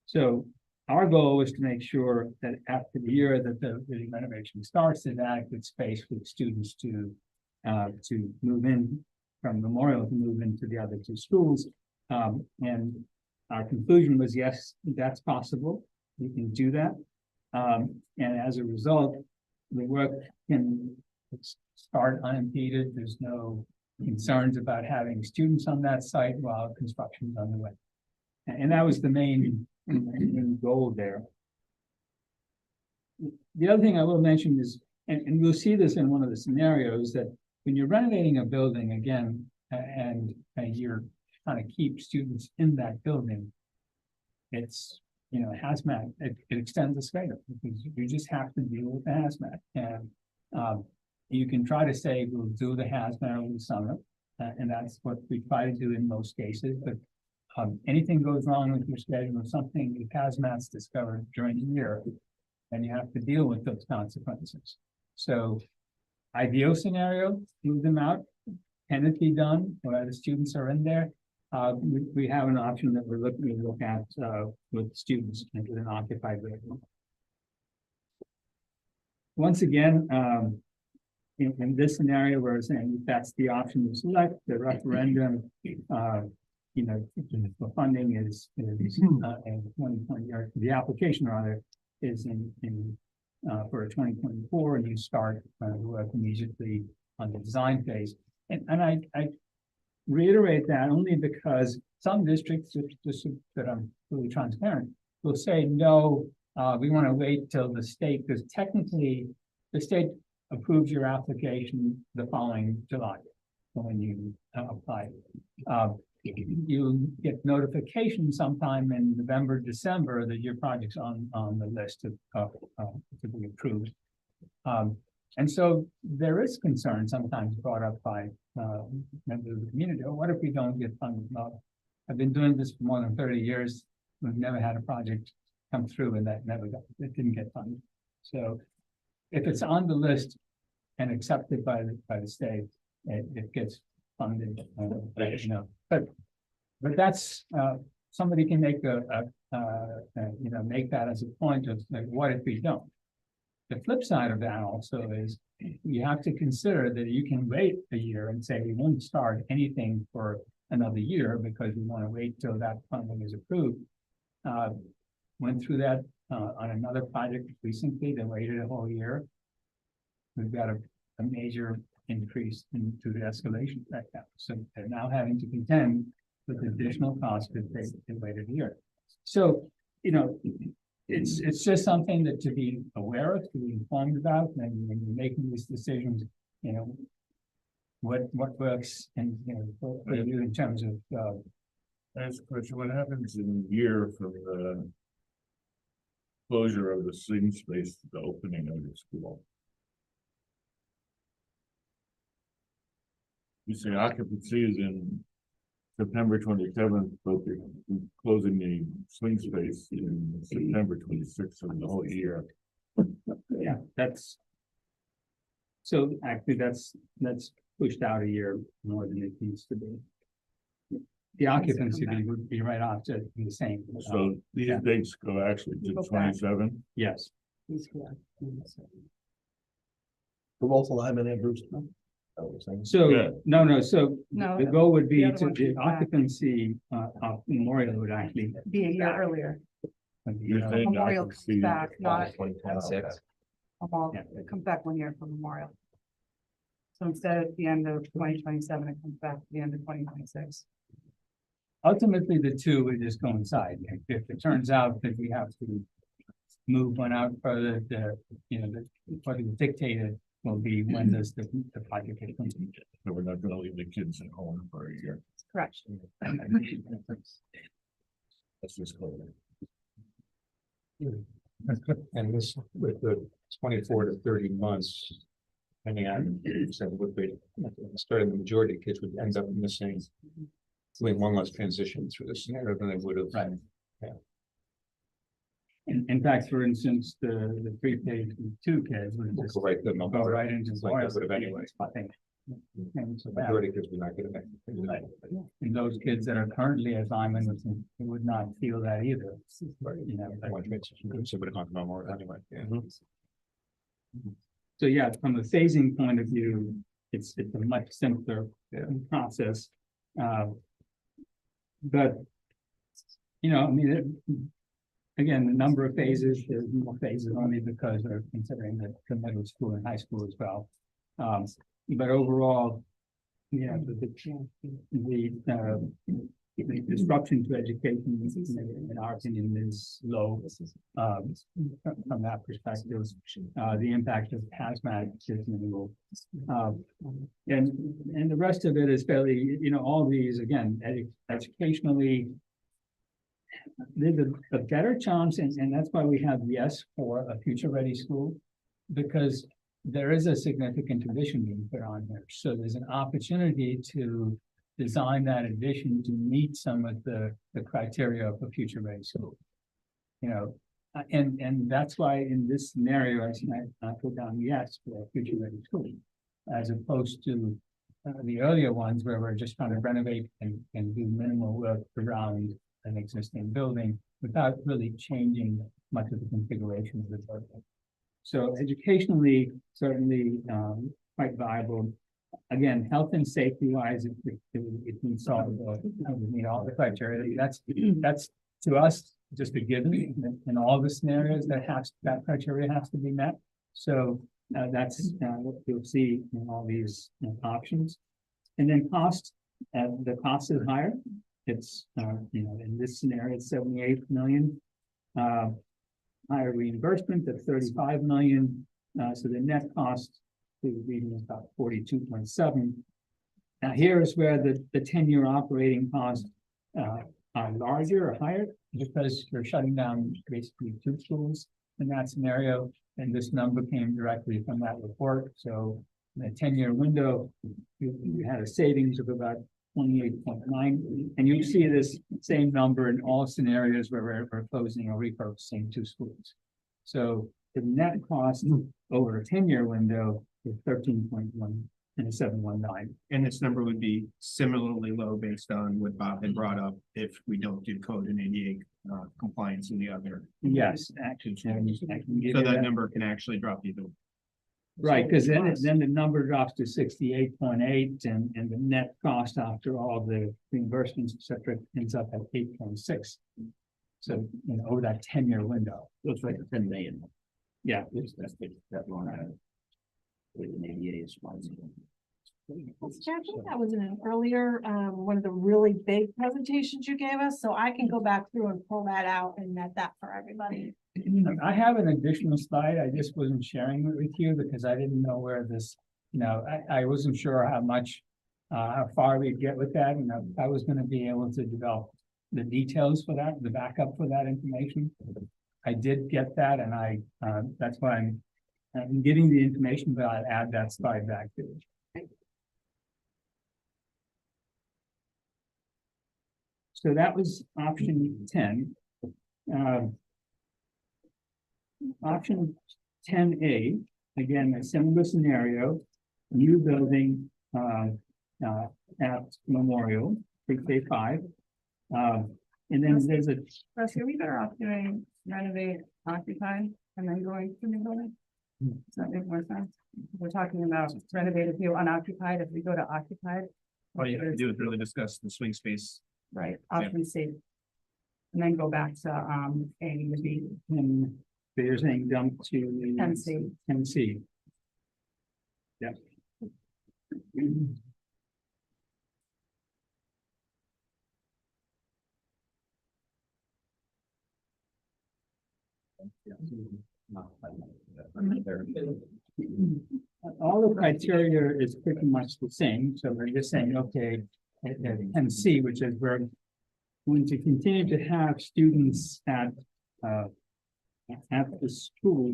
So our goal was to make sure that after the year that the renovation starts, there's adequate space for the students to move in from Memorial to move into the other two schools. And our conclusion was, yes, that's possible. We can do that. And as a result, the work can start unimpeded. There's no concerns about having students on that site while construction is underway. And that was the main goal there. The other thing I will mention is, and we'll see this in one of the scenarios, that when you're renovating a building again, and you're trying to keep students in that building, it's, you know, hazmat, it extends the scale, because you just have to deal with the hazmat. And you can try to say, we'll do the hazmat over the summer, and that's what we try to do in most cases, but anything goes wrong with your schedule or something, the hazmat's discovered during the year, and you have to deal with those consequences. So ideal scenario, move them out. Can it be done while the students are in there? We have an option that we're looking to look at with students into an occupied building. Once again, in this scenario, we're saying that's the option to select. The referendum, you know, the funding is in 2020, or the application rather is in for 2024, and you start work immediately on the design phase. And I reiterate that only because some districts, just that I'm really transparent, will say, no, we want to wait till the state, because technically the state approves your application the following July when you apply. You get notification sometime in November, December that your project's on the list to be approved. And so there is concern sometimes brought up by members of the community. Oh, what if we don't get funded? Well, I've been doing this for more than 30 years. We've never had a project come through and that it didn't get funded. So if it's on the list and accepted by the state, it gets funded. You know, but that's somebody can make you know, make that as a point of like, what if we don't? The flip side of that also is you have to consider that you can wait a year and say we won't start anything for another year because we want to wait till that funding is approved. Went through that on another project recently. They waited a whole year. We've got a major increase into the escalation right now. So they're now having to contend with additional costs because they waited a year. So, you know, it's just something that to be aware of, to be informed about, and when you're making these decisions, you know, what works, and you know, for you in terms of That's a question. What happens in a year from the closure of the swing space to the opening of the school? You say occupancy is in September 27th, but we're closing the swing space in September 26th of the whole year. yeah, that's. So actually, that's pushed out a year more than it needs to be. The occupancy would be right off to the same. So these yeah. dates go actually to Go back. 27. Yes. For both alignment and Bruce. So, Yeah. no, so No, the goal would be the other to one the goes back. occupancy of Memorial would actually. be a year earlier. You're saying Memorial comes occupancy- back, not 2026. Memorial, Yeah. it comes back 1 year from Memorial. So instead of the end of 2027, it comes back to the end of 2026. Ultimately, the two would just coincide. If it turns out that we have to move one out further, you know, what is dictated will be when does the project get completed. So we're not gonna leave the kids at home for a year. Correct. That's just clear. And this, with the 24 to 30 months. Depending on, so would be, starting the majority of kids would end up missing. Doing one less transition through the scenario than they would have. Right. In fact, for instance, the pre-K to 2 kids would just Go right to go Memorial. right into Like that Memorial. would have anyway. I think And so that, Majority of kids would not get it. and those kids that are currently at Lyman would not feel that either. You know, So would have gone to Memorial anyway, yeah. so yeah, from a phasing point of view, it's a much simpler process. But, you know, I mean, again, the number of phases, there's more phases only because they're considering the middle school and high school as well. But overall, yeah, the disruption to education, in our opinion, is low. From that perspective, the impact of hazmat is minimal. And the rest of it is fairly, you know, all these, again, educationally, there's a better chance, and that's why we have yes for a future-ready school, because there is a significant addition being put on here. So there's an opportunity to design that addition to meet some of the criteria of a future-ready school. You know, and that's why in this scenario, I put down yes for a future-ready school, as opposed to the earlier ones where we're just trying to renovate and do minimal work around an existing building without really changing much of the configuration of the building. So educationally, certainly quite viable. Again, health and safety wise, it meets all meet all the criteria. That's to us just a given in all the scenarios that criteria has to be met. So that's what you'll see in all these options. And then cost, the cost is higher. It's you know, in this scenario, it's 78 million. Higher reimbursement of 35 million. So the net cost to the region is about 42.7. Now here is where the 10-year operating costs are larger or higher, because you're shutting down basically 2 schools in that scenario. And this number came directly from that report. So in a 10-year window, you had a savings of about 28.9, and you see this same number in all scenarios where we're closing or repurposing 2 schools. So the net cost over a 10-year window is 13.1 and 719. And this number would be similarly low based on what Bob had brought up if we don't do code and ADA compliance in the other. Yes, actually, I can give So you that that. number can actually drop even. Right, because then the number drops to 68.8, and the net cost after all the reimbursements, et cetera, ends up at 8.6. So, you know, over that 10-year window. Looks like 10 million. Yeah. That's that long. With an ADA is fine. Chair, I think that was in an earlier, one of the really big presentations you gave us, so I can go back through and pull that out and net that for everybody. I have an additional slide. I just wasn't sharing it with you because I didn't know where this, you know, I wasn't sure how far we'd get with that. And I was going to be able to develop the details for that, the backup for that information. I did get that, and that's why I'm getting the information, but I'll add that slide back to it. So that was option 10. Option 10A, again, a similar scenario, new building at Memorial, pre-K5. And then there's a, Russ, are we better off doing renovate, occupy, and then going to new building? Does that make more sense? We're talking about renovate if you're unoccupied, if we go to occupied, All you have to do is really discuss the swing space. right, option C. And then go back to A and B. and you're saying dump to 10C. 10C. Yeah. All the criteria is pretty much the same, so we're just saying, okay, at 10C, which is we're going to continue to have students at the school.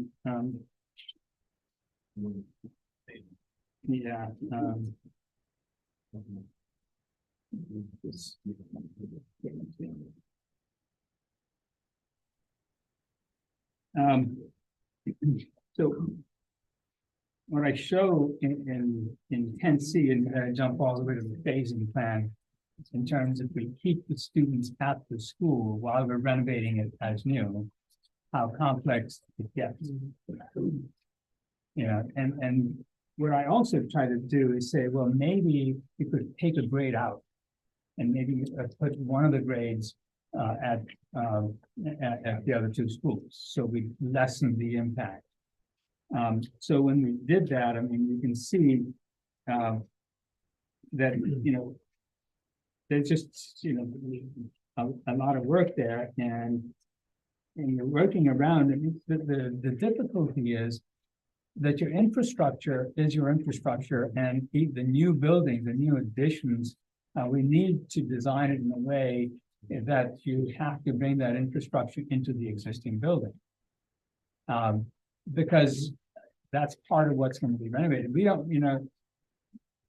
Yeah. So what I show in 10C, and I jump all the way to the phasing plan. In terms of we keep the students at the school while we're renovating it as new, how complex it gets. And what I also try to do is say, well, maybe we could take a grade out. And maybe put one of the grades at the other two schools, so we lessen the impact. So when we did that, I mean, you can see that, there's just, a lot of work there, and you're working around, and the difficulty is that your infrastructure is your infrastructure, and the new buildings, the new additions, we need to design it in a way that you have to bring that infrastructure into the existing building. Because that's part of what's going to be renovated. We don't,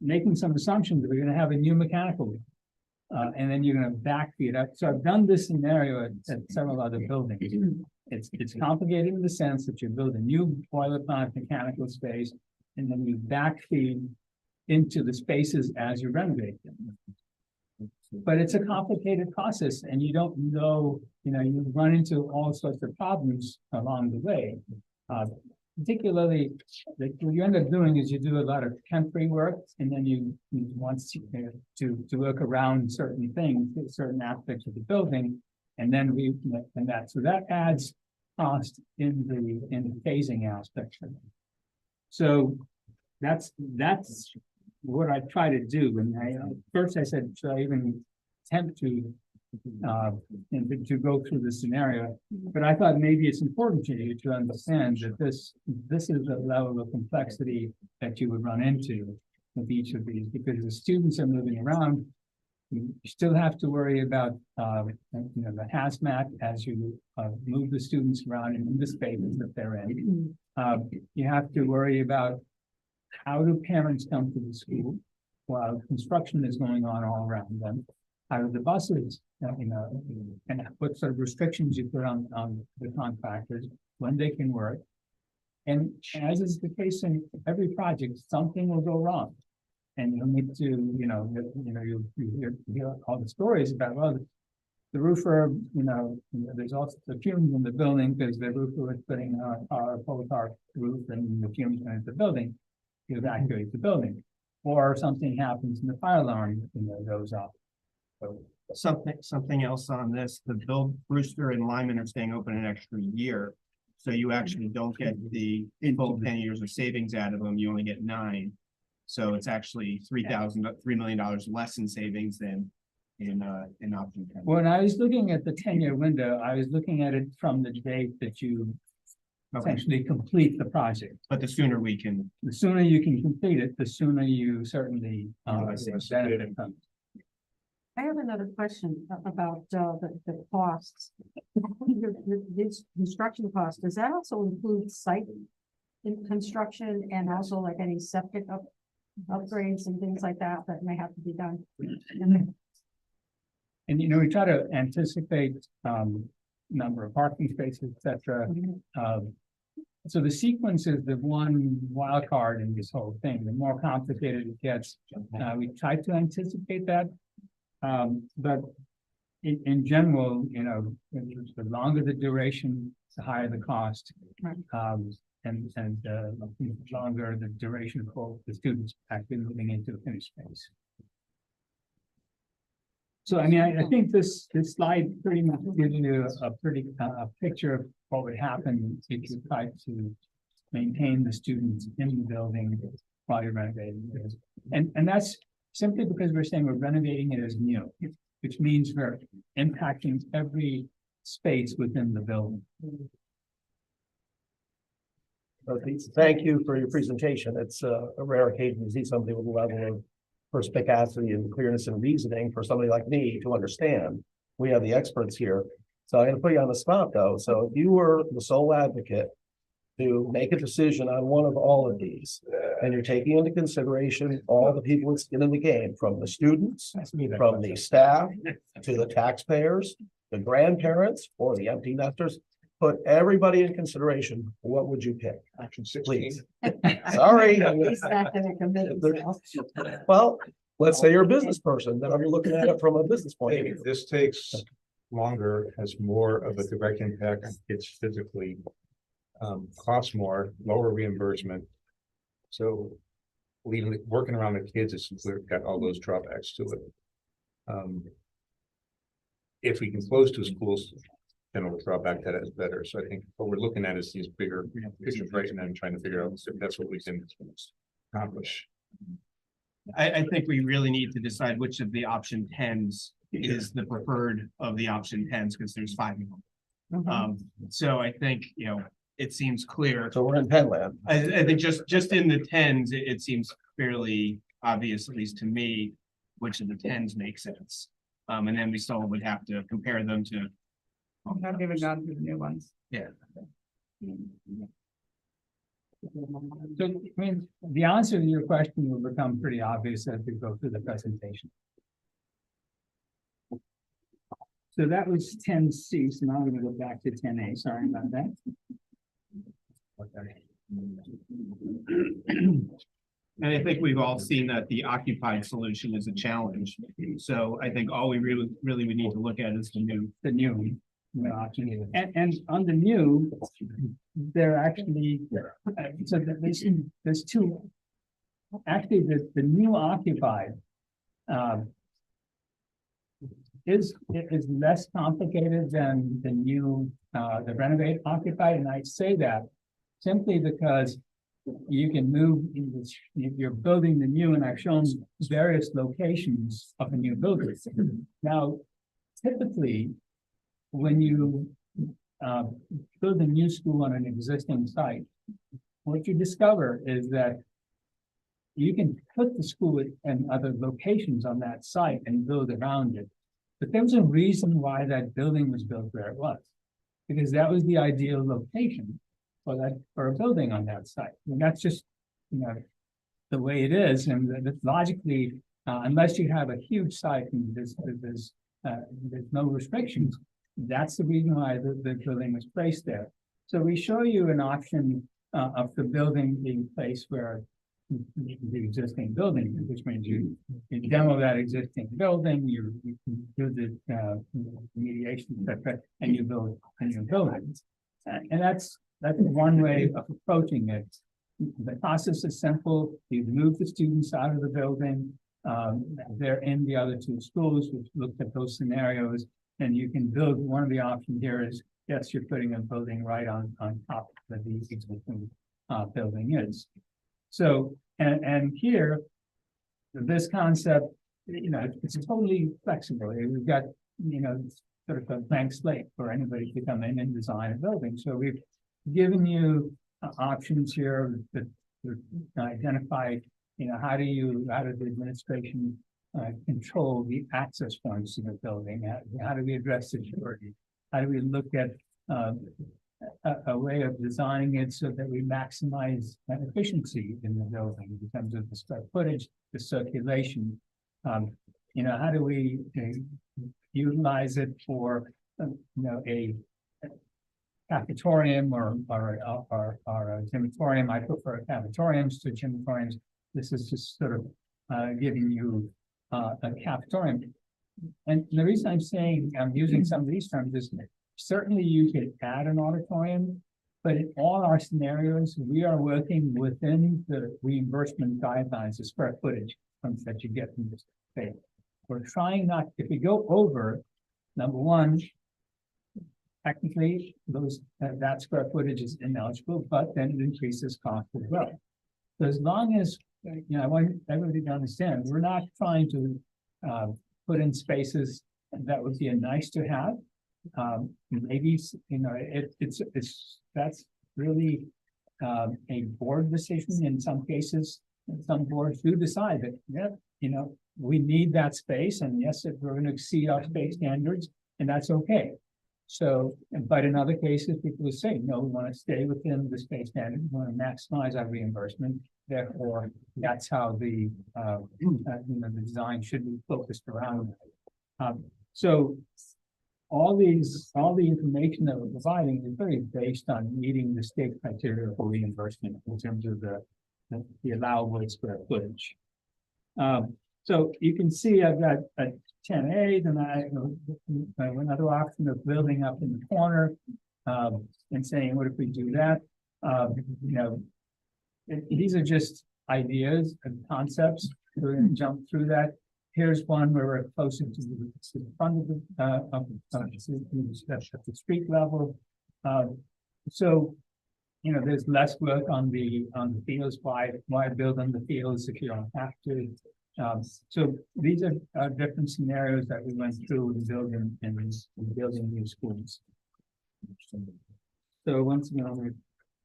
making some assumptions that we're going to have a new mechanical room. And then you're going to backfeed up. So I've done this scenario at several other buildings. It's complicated in the sense that you build a new boiler plant mechanical space, and then you backfeed into the spaces as you renovate them. But it's a complicated process, and you don't know, you run into all sorts of problems along the way. Particularly, what you end up doing is you do a lot of temporary work, and then you want to work around certain things, certain aspects of the building, and then so that adds cost in the phasing aspect of it. So that's what I try to do. And first I said, should I even attempt to go through the scenario? But I thought maybe it's important to you to understand that this is the level of complexity that you would run into with each of these, because the students are moving around. You still have to worry about the hazmat as you move the students around in the spaces that they're in. You have to worry about how do parents come to the school while construction is going on all around them. How do the buses, and what sort of restrictions you put on the contractors, when they can work. And as is the case in every project, something will go wrong. And you'll need to, you hear all the stories about, well, the roofer, there's also the fumes in the building because the roofer was putting our pole car roof, and the fumes went into the building to evacuate the building. Or something happens and the fire alarm, goes off. So Something else on this, the Bill Brewster and Lyman are staying open an extra year. So you actually don't get the full 10 years of savings out of them, you only get 9. So it's actually $3 million less in savings than in option 10. When I was looking at the 10-year window, I was looking at it from the date that you essentially complete the project. But the sooner we can. The sooner you can complete it, the sooner you certainly benefit from it. I have another question about the costs. This construction cost, does that also include site in construction and also like any septic upgrades and things like that may have to be done? And we try to anticipate number of parking spaces, etc. So the sequence is the one wild card in this whole thing. The more complicated it gets, we try to anticipate that. But in general, the longer the duration, the higher the cost. And longer the duration for the students actually moving into the finished space. So, I mean, I think this slide pretty much gives you a pretty picture of what would happen if you tried to maintain the students in the building while you're renovating it. And that's simply because we're saying we're renovating it as new, which means we're impacting every space within the building. Thank you for your presentation. It's a rare occasion to see somebody with a level of perspicacity and clearness and reasoning for somebody like me to understand. We have the experts here. So I'm going to put you on the spot though. So if you were the sole advocate to make a decision on one of all of these, and you're taking into consideration all the people with skin in the game, from the students, from the staff, to the taxpayers, the grandparents, or the empty nesters, put everybody in consideration, what would you pick? Option 16. Please. Sorry. He's not gonna commit himself. Well, let's say you're a business person, then I'm looking at it from a business point of Maybe view. this takes longer, has more of a direct impact on kids physically. Costs more, lower reimbursement. So working around the kids is got all those drawbacks to it. If we can close two schools, then we'll draw back that is better. So I think what we're looking at is these bigger pictures right now and trying to figure out if that's what we can accomplish. I think we really need to decide which of the option tens is the preferred of the option tens, because there's 5 of them. So I think, it seems clear. So we're in Penland. I think just in the tens, it seems fairly obvious, at least to me, which of the tens make sense. And then we still would have to compare them to. I've not even gone through the new ones. Yeah. So, I mean, the answer to your question will become pretty obvious as we go through the presentation. So that was 10C, so now I'm gonna go back to 10A, sorry about that. And I think we've all seen that the occupied solution is a challenge. So I think all we really would need to look at is the new. Option. And on the new, they're actually, so there's two. Actually, the new occupied is less complicated than the new, the renovate occupied, and I say that simply because you can move, if you're building the new, and I've shown various locations of the new building. Now, typically, when you build a new school on an existing site, what you discover is that you can put the school in other locations on that site and build around it. But there was a reason why that building was built where it was, because that was the ideal location for a building on that site. And that's just, the way it is, and that logically, unless you have a huge site and there's no restrictions, that's the reason why the building was placed there. So we show you an option of the building being placed where the existing building, which means you demo that existing building, you do the mediation, etc., and you build a new building. And that's one way of approaching it. The process is simple. You move the students out of the building. They're in the other two schools. We've looked at those scenarios, and you can build. One of the options here is, yes, you're putting a building right on top of the existing building is. So, and here, this concept, it's totally flexible. We've got, sort of a blank slate for anybody to come in and design a building. So we've given you options here that identify, how does the administration control the access points to the building? How do we address security? How do we look at a way of designing it so that we maximize efficiency in the building in terms of the square footage, the circulation? How do we utilize it for, a cafetorium or a gymatorium? I prefer cafetoriums to gymatoriums. This is just sort of giving you a cafetorium. And the reason I'm using some of these terms is certainly you could add an auditorium, but in all our scenarios, we are working within the reimbursement guidelines, the square footage that you get from this space. We're trying not, if we go over, number one, technically that square footage is ineligible, but then it increases cost as well. So as long as, I want everybody to understand, we're not trying to put in spaces that would be a nice to have. Maybe, that's really a board decision in some cases. Some boards do decide that, we need that space, and yes, if we're going to exceed our space standards, and that's okay. So, but in other cases, people will say, no, we want to stay within the space standard. We want to maximize our reimbursement. Therefore, that's how the the design should be focused around. So all the information that we're providing is very based on meeting the state criteria for reimbursement in terms of the allowable square footage. So you can see I've got a 10A, then I have another option of building up in the corner, and saying, what if we do that? You know, these are just ideas and concepts. We're going to jump through that. Here's one where we're closer to the front of the street level. So, you know, there's less work on the fields. Why build on the fields if you don't have to? So these are different scenarios that we went through in building new schools. So once again, I'm going to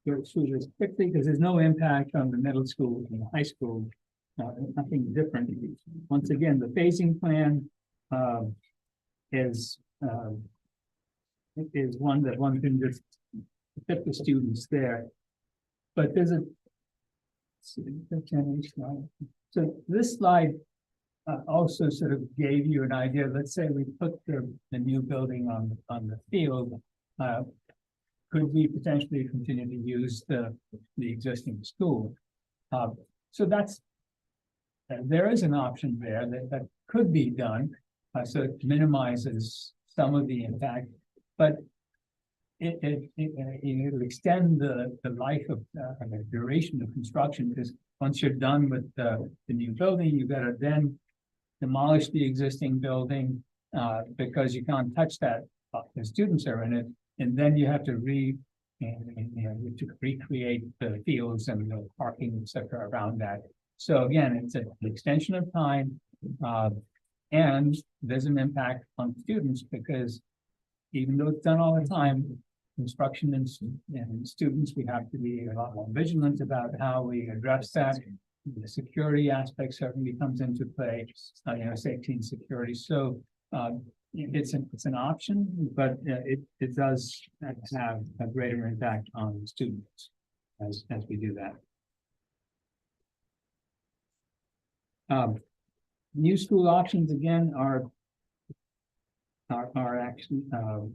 go through this quickly because there's no impact on the middle school and the high school. Nothing different. Once again, the phasing plan is one that one can just fit the students there. But there's so this slide also sort of gave you an idea. Let's say we put the new building on the field. Could we potentially continue to use the existing school? So that's there is an option there that could be done, so it minimizes some of the impact, but it'll extend the life of the duration of construction, because once you're done with the new building, you've got to then demolish the existing building because you can't touch that. The students are in it, and then you have to recreate the fields and the parking, etc., around that. So again, it's an extension of time, and there's an impact on students because even though it's done all the time, instruction and students, we have to be a lot more vigilant about how we address that. The security aspect certainly comes into play, safety and security. So it's an option, but it does have a greater impact on students as we do that. New school options again are actually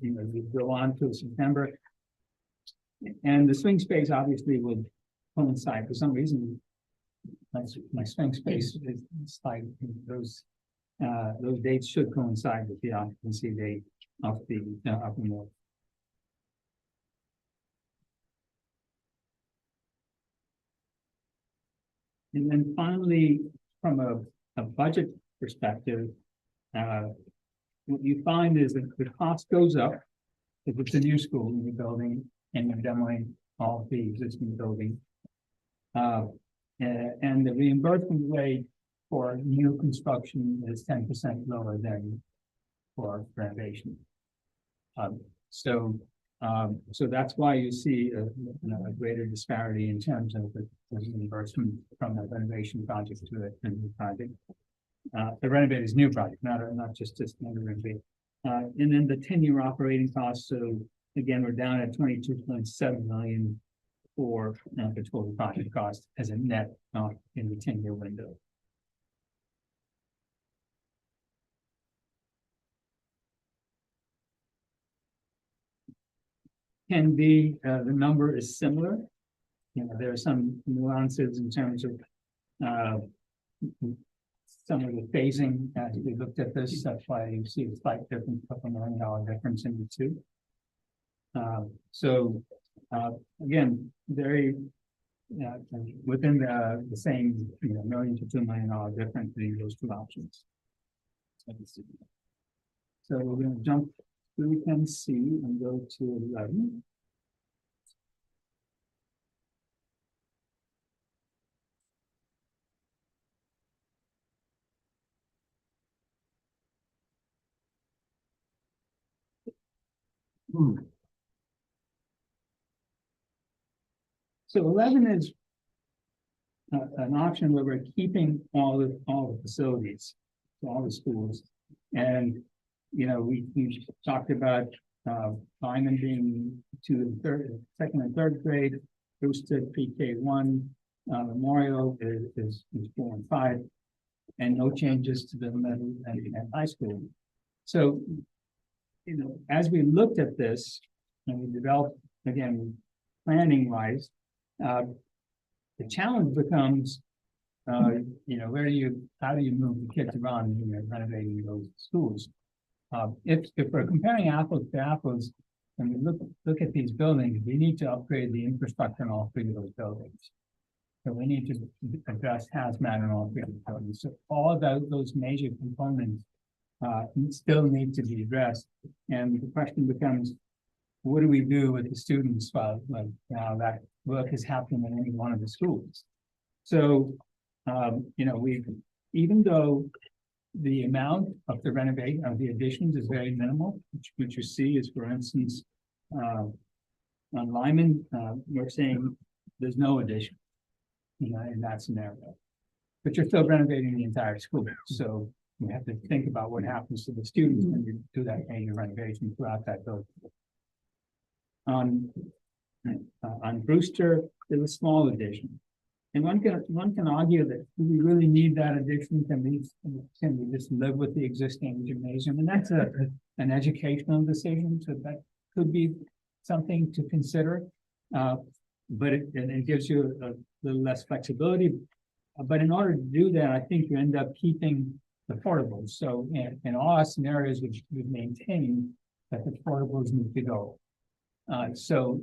we go on to September, and the swing space obviously would coincide. For some reason my swing space is like those dates should coincide with the occupancy date of the up north. And then finally, from a budget perspective, what you find is that the cost goes up if it's a new school in the building and you're demoing all the existing building. And the reimbursement rate for new construction is 10% lower than for renovation. So that's why you see a greater disparity in terms of the reimbursement from the renovation project to a new project. The renovate is new project, not just another renovate. And then the 10-year operating costs. So again, we're down at 22.7 million for the total project cost as a net in the 10-year window. Can be the number is similar. There are some nuances in terms of some of the phasing as we looked at this. That's why you see a slight difference, $2 million difference in the two. So again, very within the same $1 million to $2 million difference between those two options. So we're going to jump through 10C and go to 11. So 11 is an option where we're keeping all the facilities, all the schools, and we talked about Lyman being second and third grade, boosted pre-K1, Memorial is 4 and 5, and no changes to the middle and high school. So you know, as we looked at this and we developed, again, planning wise, the challenge becomes, you know, how do you move the kids around when you're renovating those schools? If we're comparing apples to apples, and we look at these buildings, we need to upgrade the infrastructure in all three of those buildings. So we need to address hazmat in all three of the buildings. So all of those major components still need to be addressed. And the question becomes, what do we do with the students while now that work is happening in any one of the schools? So, you know, even though the amount of the renovation of the additions is very minimal, which you see is, for instance, on Lyman, we're saying there's no addition, you know, in that scenario. But you're still renovating the entire school, so we have to think about what happens to the students when you do that major renovation throughout that building. On Brewster, there's a small addition. And one can argue that do we really need that addition? Can we just live with the existing gymnasium? And that's an educational decision, so that could be something to consider. But it gives you a little less flexibility. But in order to do that, I think you end up keeping the portables. So in all our scenarios, which we maintain that the portables need to go. So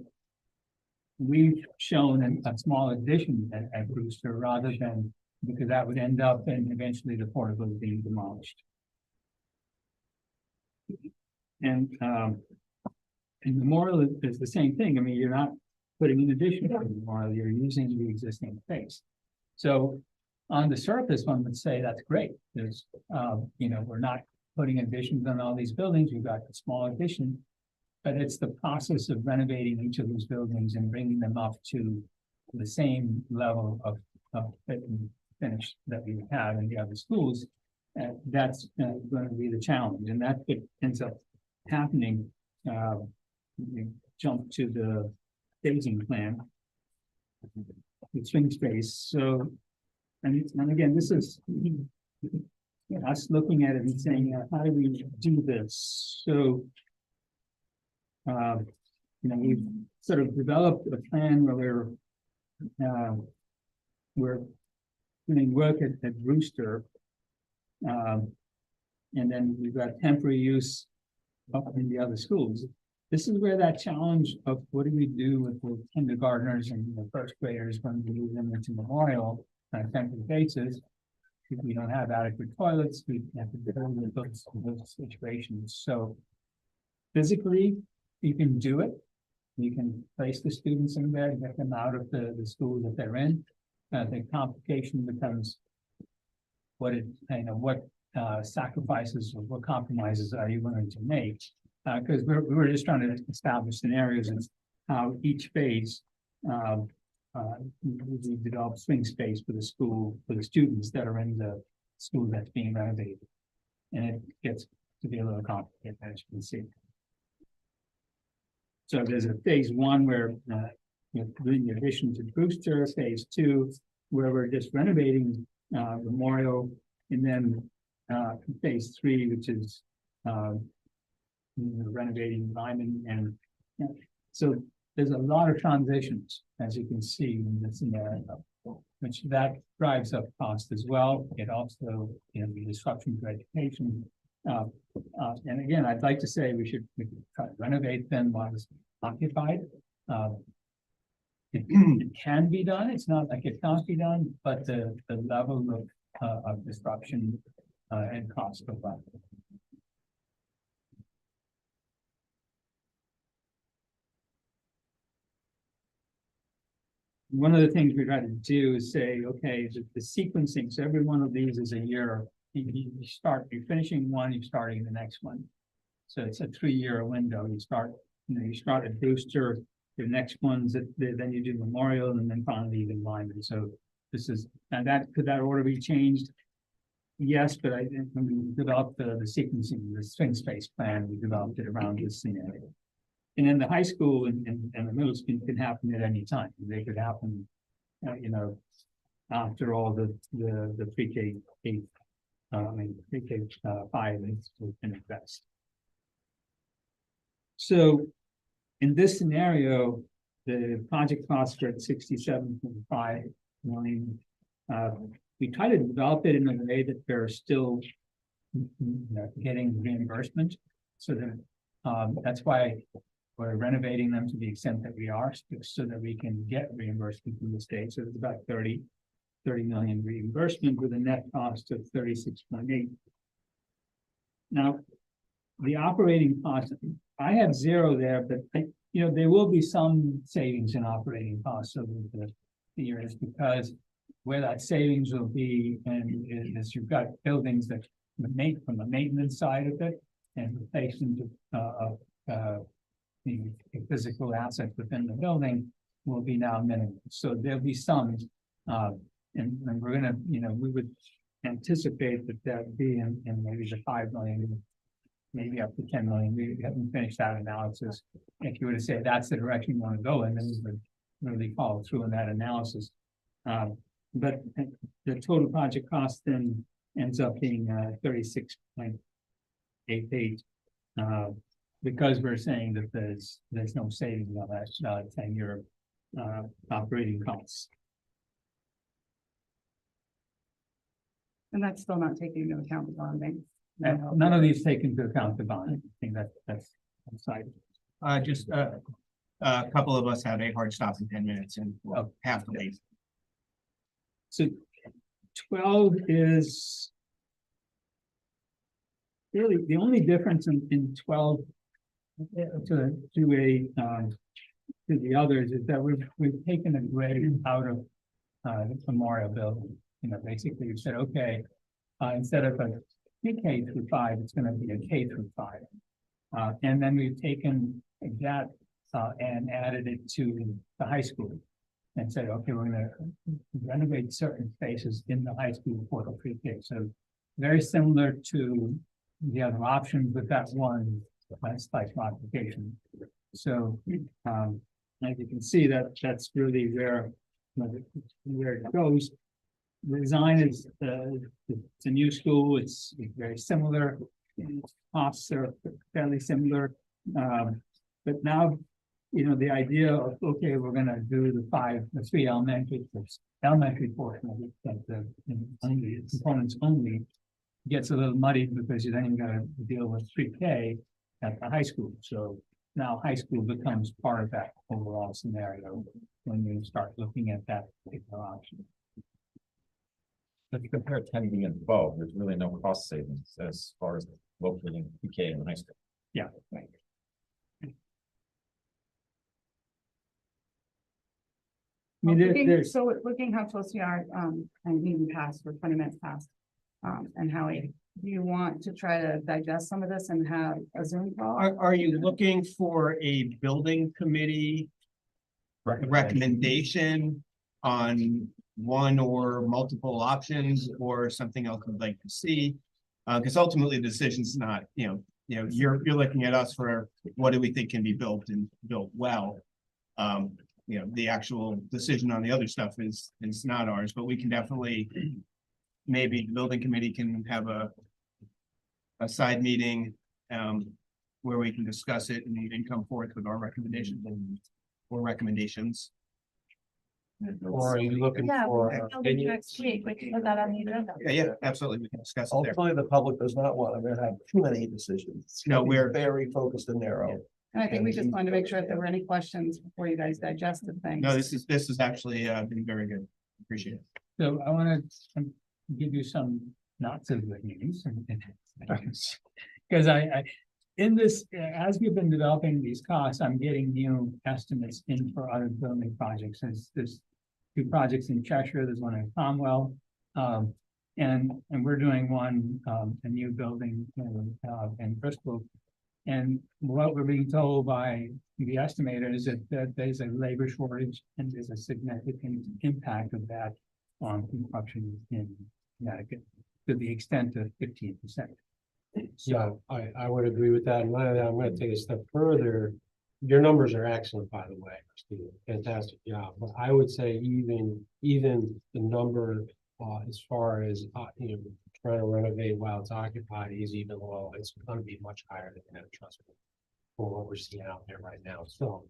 we've shown a small addition at Brewster rather than, because that would end up in eventually the portables being demolished. And Memorial is the same thing. I mean, you're not putting in addition to Memorial, you're using the existing space. So on the surface, one would say that's great. There's, you know, we're not putting additions on all these buildings. We've got a small addition. But it's the process of renovating each of those buildings and bringing them up to the same level of fit and finish that we have in the other schools. That's going to be the challenge, and that it ends up happening. You jump to the phasing plan, the swing space. So, and again, this is us looking at it and saying, how do we do this? So. You know, we've sort of developed a plan where we're doing work at Brewster. And then we've got temporary use up in the other schools. This is where that challenge of what do we do with the kindergartners and the first graders when we move them into Memorial on a temporary basis. If we don't have adequate toilets, we have to deal with those situations. So physically, you can do it. You can place the students in there, get them out of the school that they're in. The complication becomes what sacrifices or what compromises are you willing to make? Because we were just trying to establish scenarios and how each phase we develop swing space for the school, for the students that are in the school that's being renovated. And it gets to be a little complicated, as you can see. So there's a phase one where doing the addition to Brewster, phase two, where we're just renovating Memorial, and then phase three, which is renovating Lyman, and so there's a lot of transitions, as you can see in this scenario, which that drives up cost as well. It also, the disruption to education. And again, I'd like to say we should try to renovate them while it's occupied. It can be done. It's not like it can't be done, but the level of disruption and cost of that. One of the things we try to do is say, okay, the sequencing, so every one of these is a year. You're finishing one, you're starting the next one. So it's a 3-year window. You start at Brewster, the next one's then you do Memorial, and then finally even Lyman. So this is, and could that order be changed? Yes, but when we developed the sequencing, the swing space plan, we developed it around this scenario. And in the high school and the middle school can happen at any time. They could happen, after all the pre-K 8, pre-K 5 is in best. So in this scenario, the project costs are at 67.5 million. We try to develop it in a way that they're still getting reimbursement. So that that's why we're renovating them to the extent that we are, so that we can get reimbursement from the state. So it's about 30 million reimbursement with a net cost of 36.8. Now, the operating cost, I have zero there, but there will be some savings in operating costs over the years, because where that savings will be, and is you've got buildings that make from the maintenance side of it and replacement of the physical assets within the building will be now minimal. So there'll be some, and we're gonna, we would anticipate that would be in maybe the 5 million, maybe up to 10 million. We haven't finished that analysis. If you were to say that's the direction you want to go in, then we would really follow through in that analysis. But the total project cost then ends up being 36.88, because we're saying that there's no savings on that 10-year operating costs. And that's still not taking into account the bonding. And none of these take into account the bond. I think that's outside. Just a couple of us have a hard stop in 10 minutes and we'll have to leave. So 12 is really the only difference in 12 to the others is that we've taken a grade out of the Memorial Building. Basically we've said, okay, instead of a K through 5, it's going to be a K through 5. And then we've taken that and added it to the high school and said, okay, we're going to renovate certain spaces in the high school for the pre-K. So very similar to the other options, with that one slight modification. So as you can see, that's really where it goes. The design is it's a new school. It's very similar. Costs are fairly similar, but now the idea of, okay, we're going to do the 3 elementary portion of it, that the components only gets a little muddy, because you then got to deal with pre-K at the high school. So now high school becomes part of that overall scenario when you start looking at that particular option. If you compare 10 and 12, there's really no cost savings as far as locating PK in high school. Yeah, right. I mean, Looking how close we are, and being past, we're 20 minutes past. And Howie, do you want to try to digest some of this and have a Zoom call? Are you looking for a building committee recommendation on one or multiple options, or something else you'd like to see? Because ultimately the decision's not, you're looking at us for what do we think can be built and built well. The actual decision on the other stuff is not ours, but we can definitely, maybe the building committee can have a side meeting where we can discuss it and come forth with our recommendations or recommendations. Or are you looking for? Next week, we can put that on the agenda. Yeah, absolutely. We can discuss it there. Ultimately, the public does not want to have too many decisions. It's No, gonna be we're- very focused and narrow. And I think we just wanted to make sure if there were any questions before you guys digested things. No, this is actually been very good. Appreciate it. So I want to give you some not so good news. Because in this, as we've been developing these costs, I'm getting new estimates in for other building projects. There's 2 projects in Cheshire, there's one in Cromwell. And we're doing one, a new building in Bristol. And what we're being told by the estimator is that there's a labor shortage and there's a significant impact of that on construction in Connecticut to the extent of 15%. Yeah, I would agree with that. And I'm going to take a step further. Your numbers are excellent, by the way, Steve. Fantastic job. But I would say even the number as far as trying to renovate while it's occupied is even low. It's going to be much higher than that, trust me. for what we're seeing out there right now, so.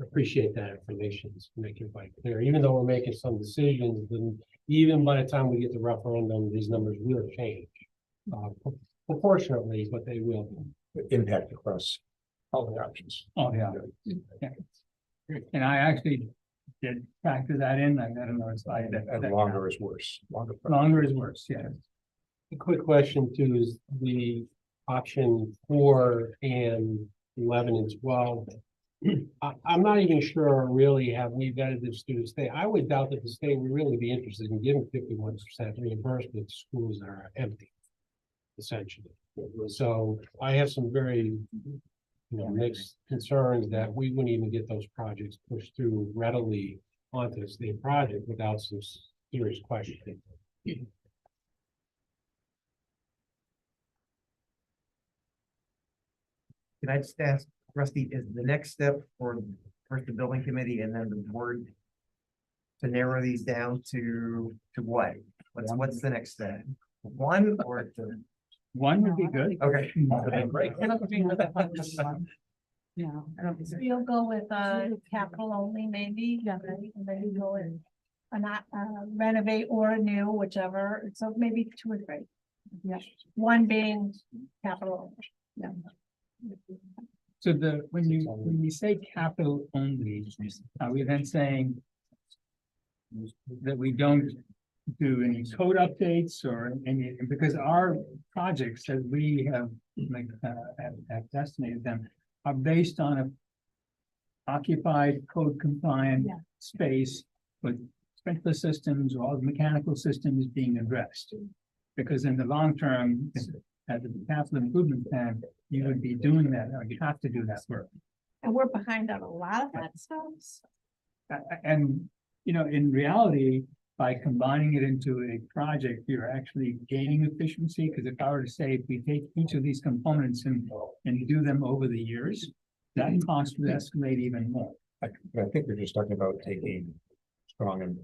Appreciate that information, to make it quite clear, even though we're making some decisions, then even by the time we get to referendum, these numbers will change. Proportionately, but they will. Impact across all the options. Oh, yeah. Yeah. And I actually did factor that in. I got another slide And that longer is worse, longer. longer is worse, yeah. A quick question too is the option 4 and 11 and 12. I'm not even sure really have we vetted this through the state. I would doubt that the state would really be interested in giving 51% reimbursement to schools that are empty. Essentially, so I have some very, mixed concerns that we wouldn't even get those projects pushed through readily onto the state project without some serious questioning. Can I just ask, Rusty, is the next step for first the building committee and then the board to narrow these down to what? What's the next step? One or two? One would be good. Okay. Yeah, I don't think so. You'll go with capital only maybe, yeah, and then you go with not renovate or new, whichever, so maybe 2 or 3. Yeah. One being capital. So when you say capital only, are we then saying that we don't do any code updates or any, because our projects as we have estimated them are based on a occupied code compliant Yeah. space with sprinkler systems, all the mechanical systems being addressed. Because in the long term, at the capital improvement plan, you would be doing that, or you have to do that work. And we're behind on a lot of that stuff. And, in reality, by combining it into a project, you're actually gaining efficiency, because if I were to say, if we take each of these components and do them over the years, that cost would escalate even more. I think we're just talking about taking Strong and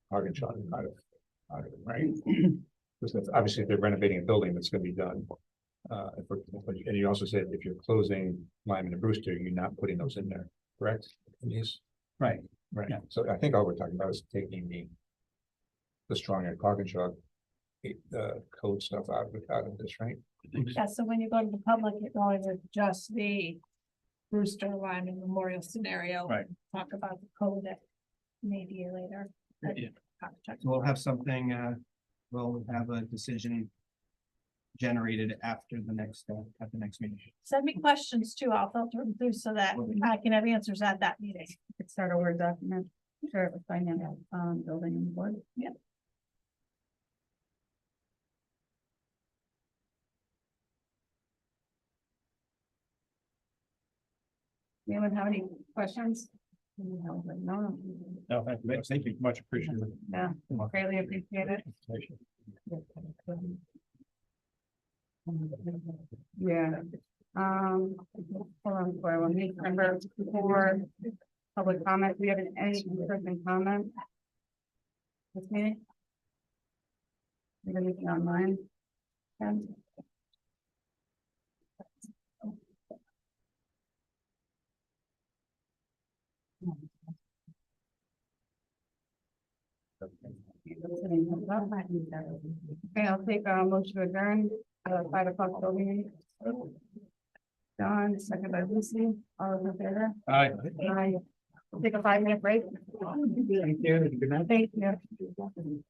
Arkansas out of it, right? Because that's obviously if they're renovating a building that's gonna be done. And you also said if you're closing Lyman and Brewster, you're not putting those in there, correct? Yes. Right. Right, Yeah. so I think all we're talking about is taking the Strong and Arkansas code stuff out of this, right? Yeah, so when you go to the public, it always is just the Brewster Lyman Memorial scenario. Right. Talk about the code that maybe later. Yeah. So we'll have something, we'll have a decision generated after the next, at the next meeting. Send me questions too. I'll filter them through so that I can have answers at that meeting. Could start a Word document, share it with finance, building and board. Yeah. Anyone have any questions? No. No, thank you, much appreciated. Yeah, greatly appreciate it. Yeah. Hold on, for one week, remember before public comment, do you have any person comment? This meeting? You have anything online? Ken? Okay, I'll take a motion to adjourn, 5 o'clock building. John, second by Lucy, all those in favor? Aye. Aye. Take a 5-minute break. Thank you. Good night. Thank you.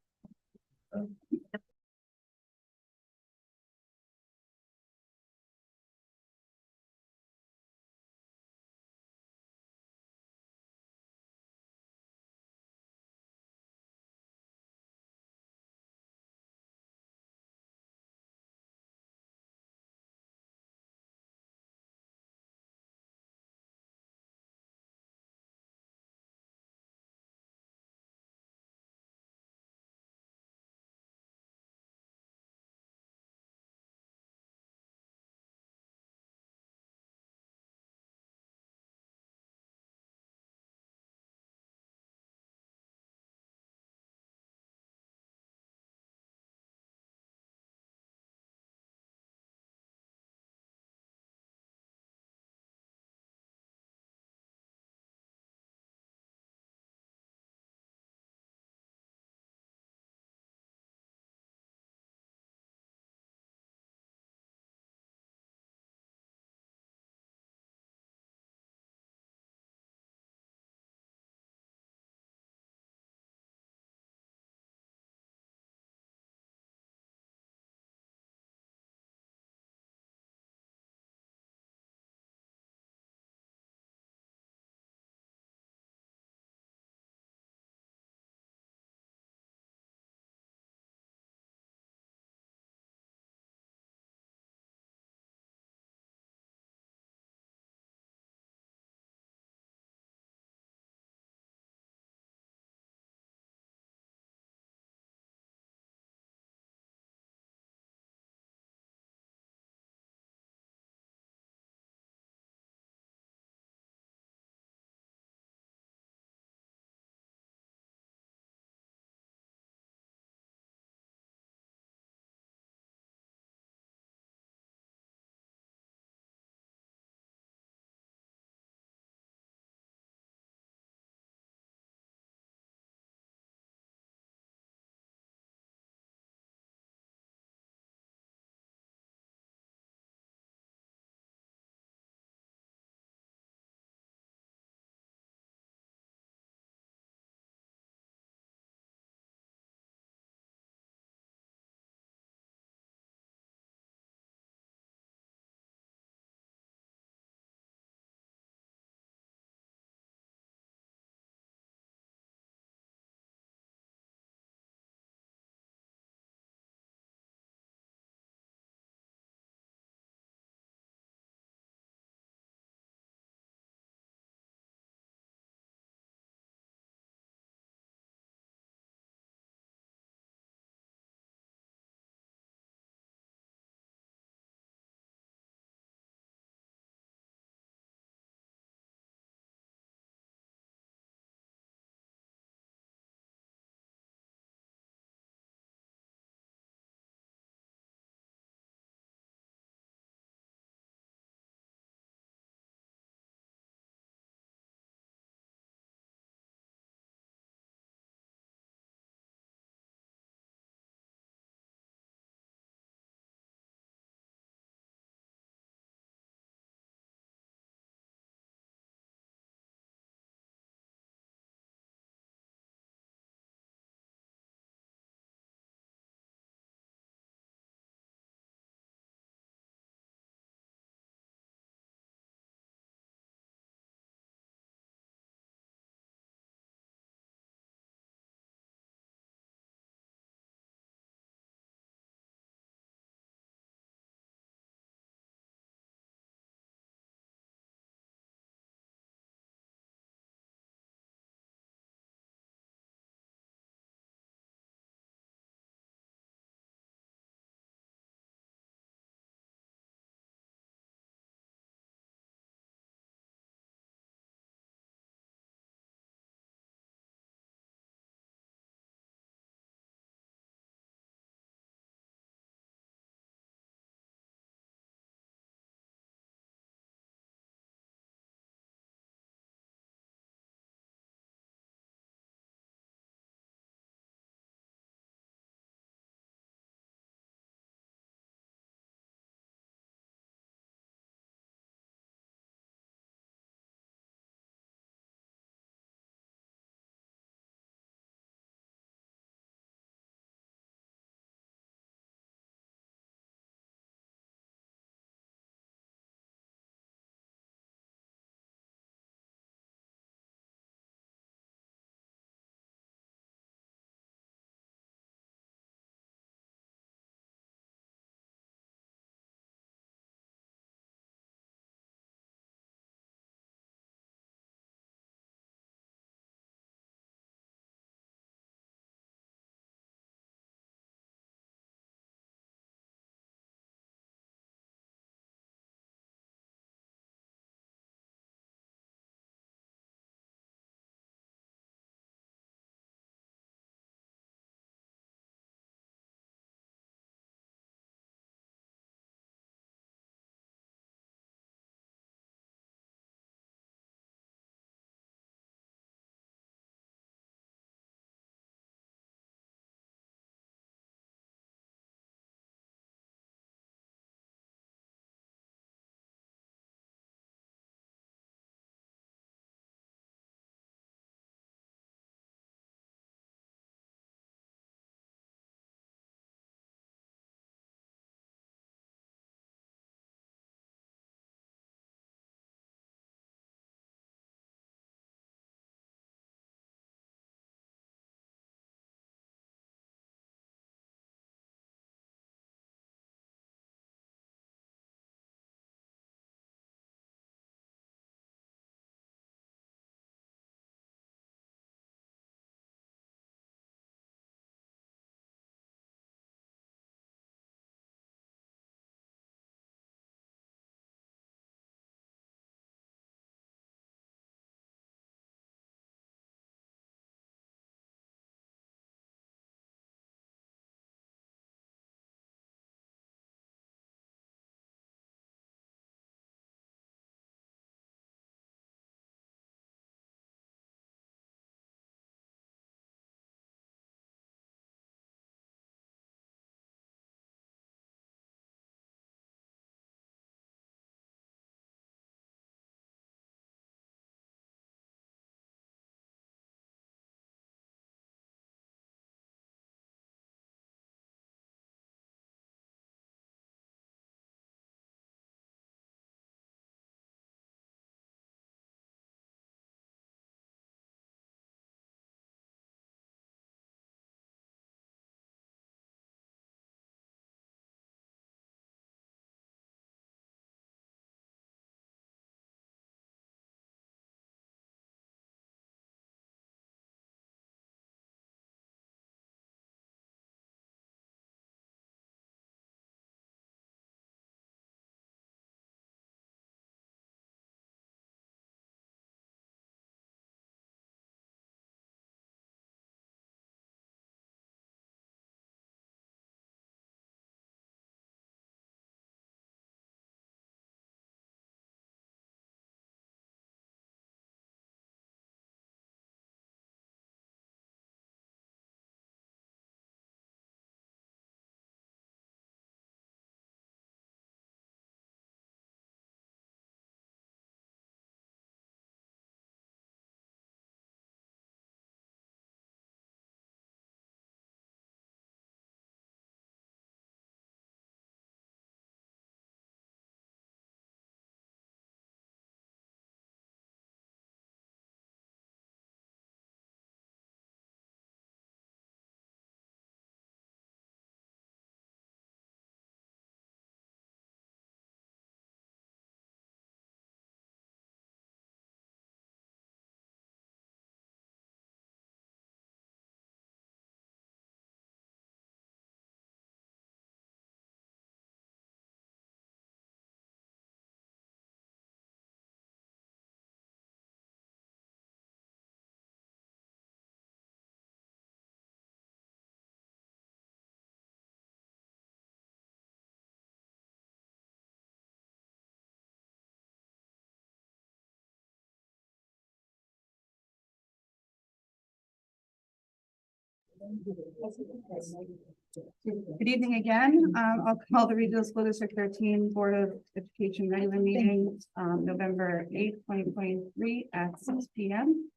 Good evening again. I'll call the Regional School District 13 Board of Education regular meeting, November 8th, 2023 at 6 p.m.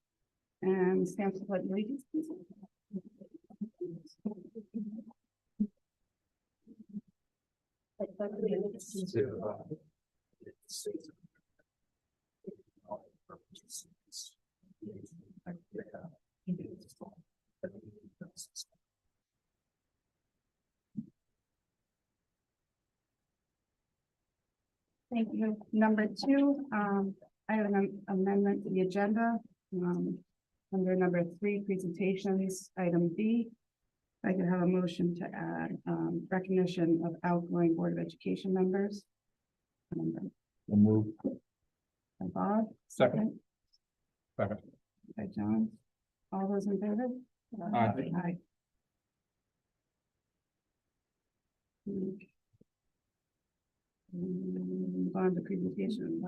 And stand for pledge of allegiance, please. Thank you. Number two, I have an amendment to the agenda. Under number 3, presentations, item B. I could have a motion to add recognition of outgoing Board of Education members. We'll move. By Bob. Second. By John. All those in favor? Aye. Aye. On the presentation.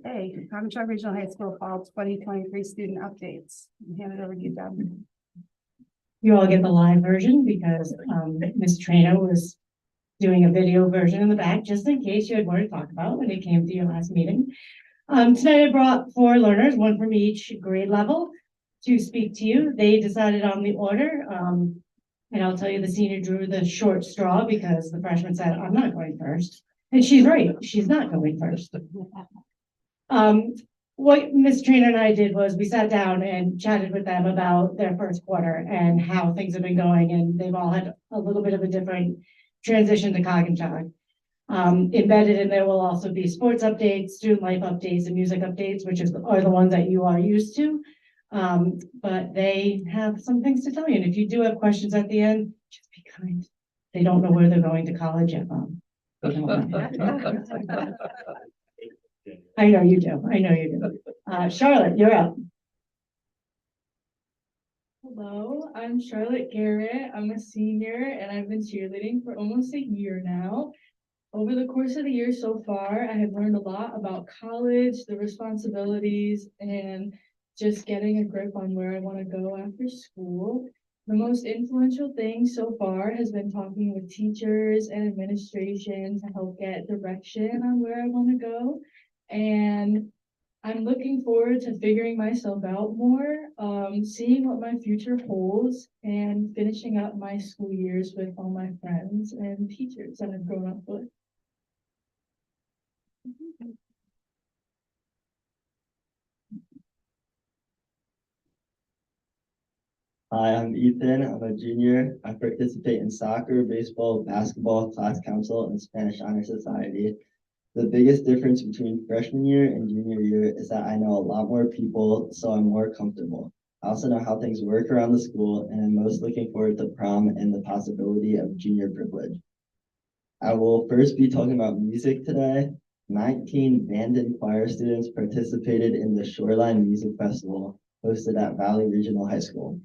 A, Cognac Regional High School Fall 2023 student updates. Hand it over to you, Deb. You all get the live version because Ms. Trainer was doing a video version in the back, just in case you had more to talk about when it came to your last meeting. Tonight I brought 4 learners, 1 from each grade level, to speak to you. They decided on the order. And I'll tell you, the senior drew the short straw because the freshman said, I'm not going first. And she's right, she's not going first. What Ms. Trainer and I did was we sat down and chatted with them about their first quarter and how things have been going. And they've all had a little bit of a different transition to Cognac. Embedded in there will also be sports updates, student life updates, and music updates, which are the ones that you are used to. But they have some things to tell you. And if you do have questions at the end, just be kind. They don't know where they're going to college yet, Mom. They don't know. I know you do. I know you do. Charlotte, you're up. Hello, I'm Charlotte Garrett. I'm a senior and I've been cheerleading for almost a year now. Over the course of the year so far, I have learned a lot about college, the responsibilities, and just getting a grip on where I want to go after school. The most influential thing so far has been talking with teachers and administration to help get direction on where I want to go. And I'm looking forward to figuring myself out more, seeing what my future holds, and finishing up my school years with all my friends and teachers that I've grown up with. Hi, I'm Ethan. I'm a junior. I participate in soccer, baseball, basketball, class council, and Spanish Honor Society. The biggest difference between freshman year and junior year is that I know a lot more people, so I'm more comfortable. I also know how things work around the school, and I'm most looking forward to prom and the possibility of junior privilege. I will first be talking about music today. 19 band and choir students participated in the Shoreline Music Festival hosted at Valley Regional High School.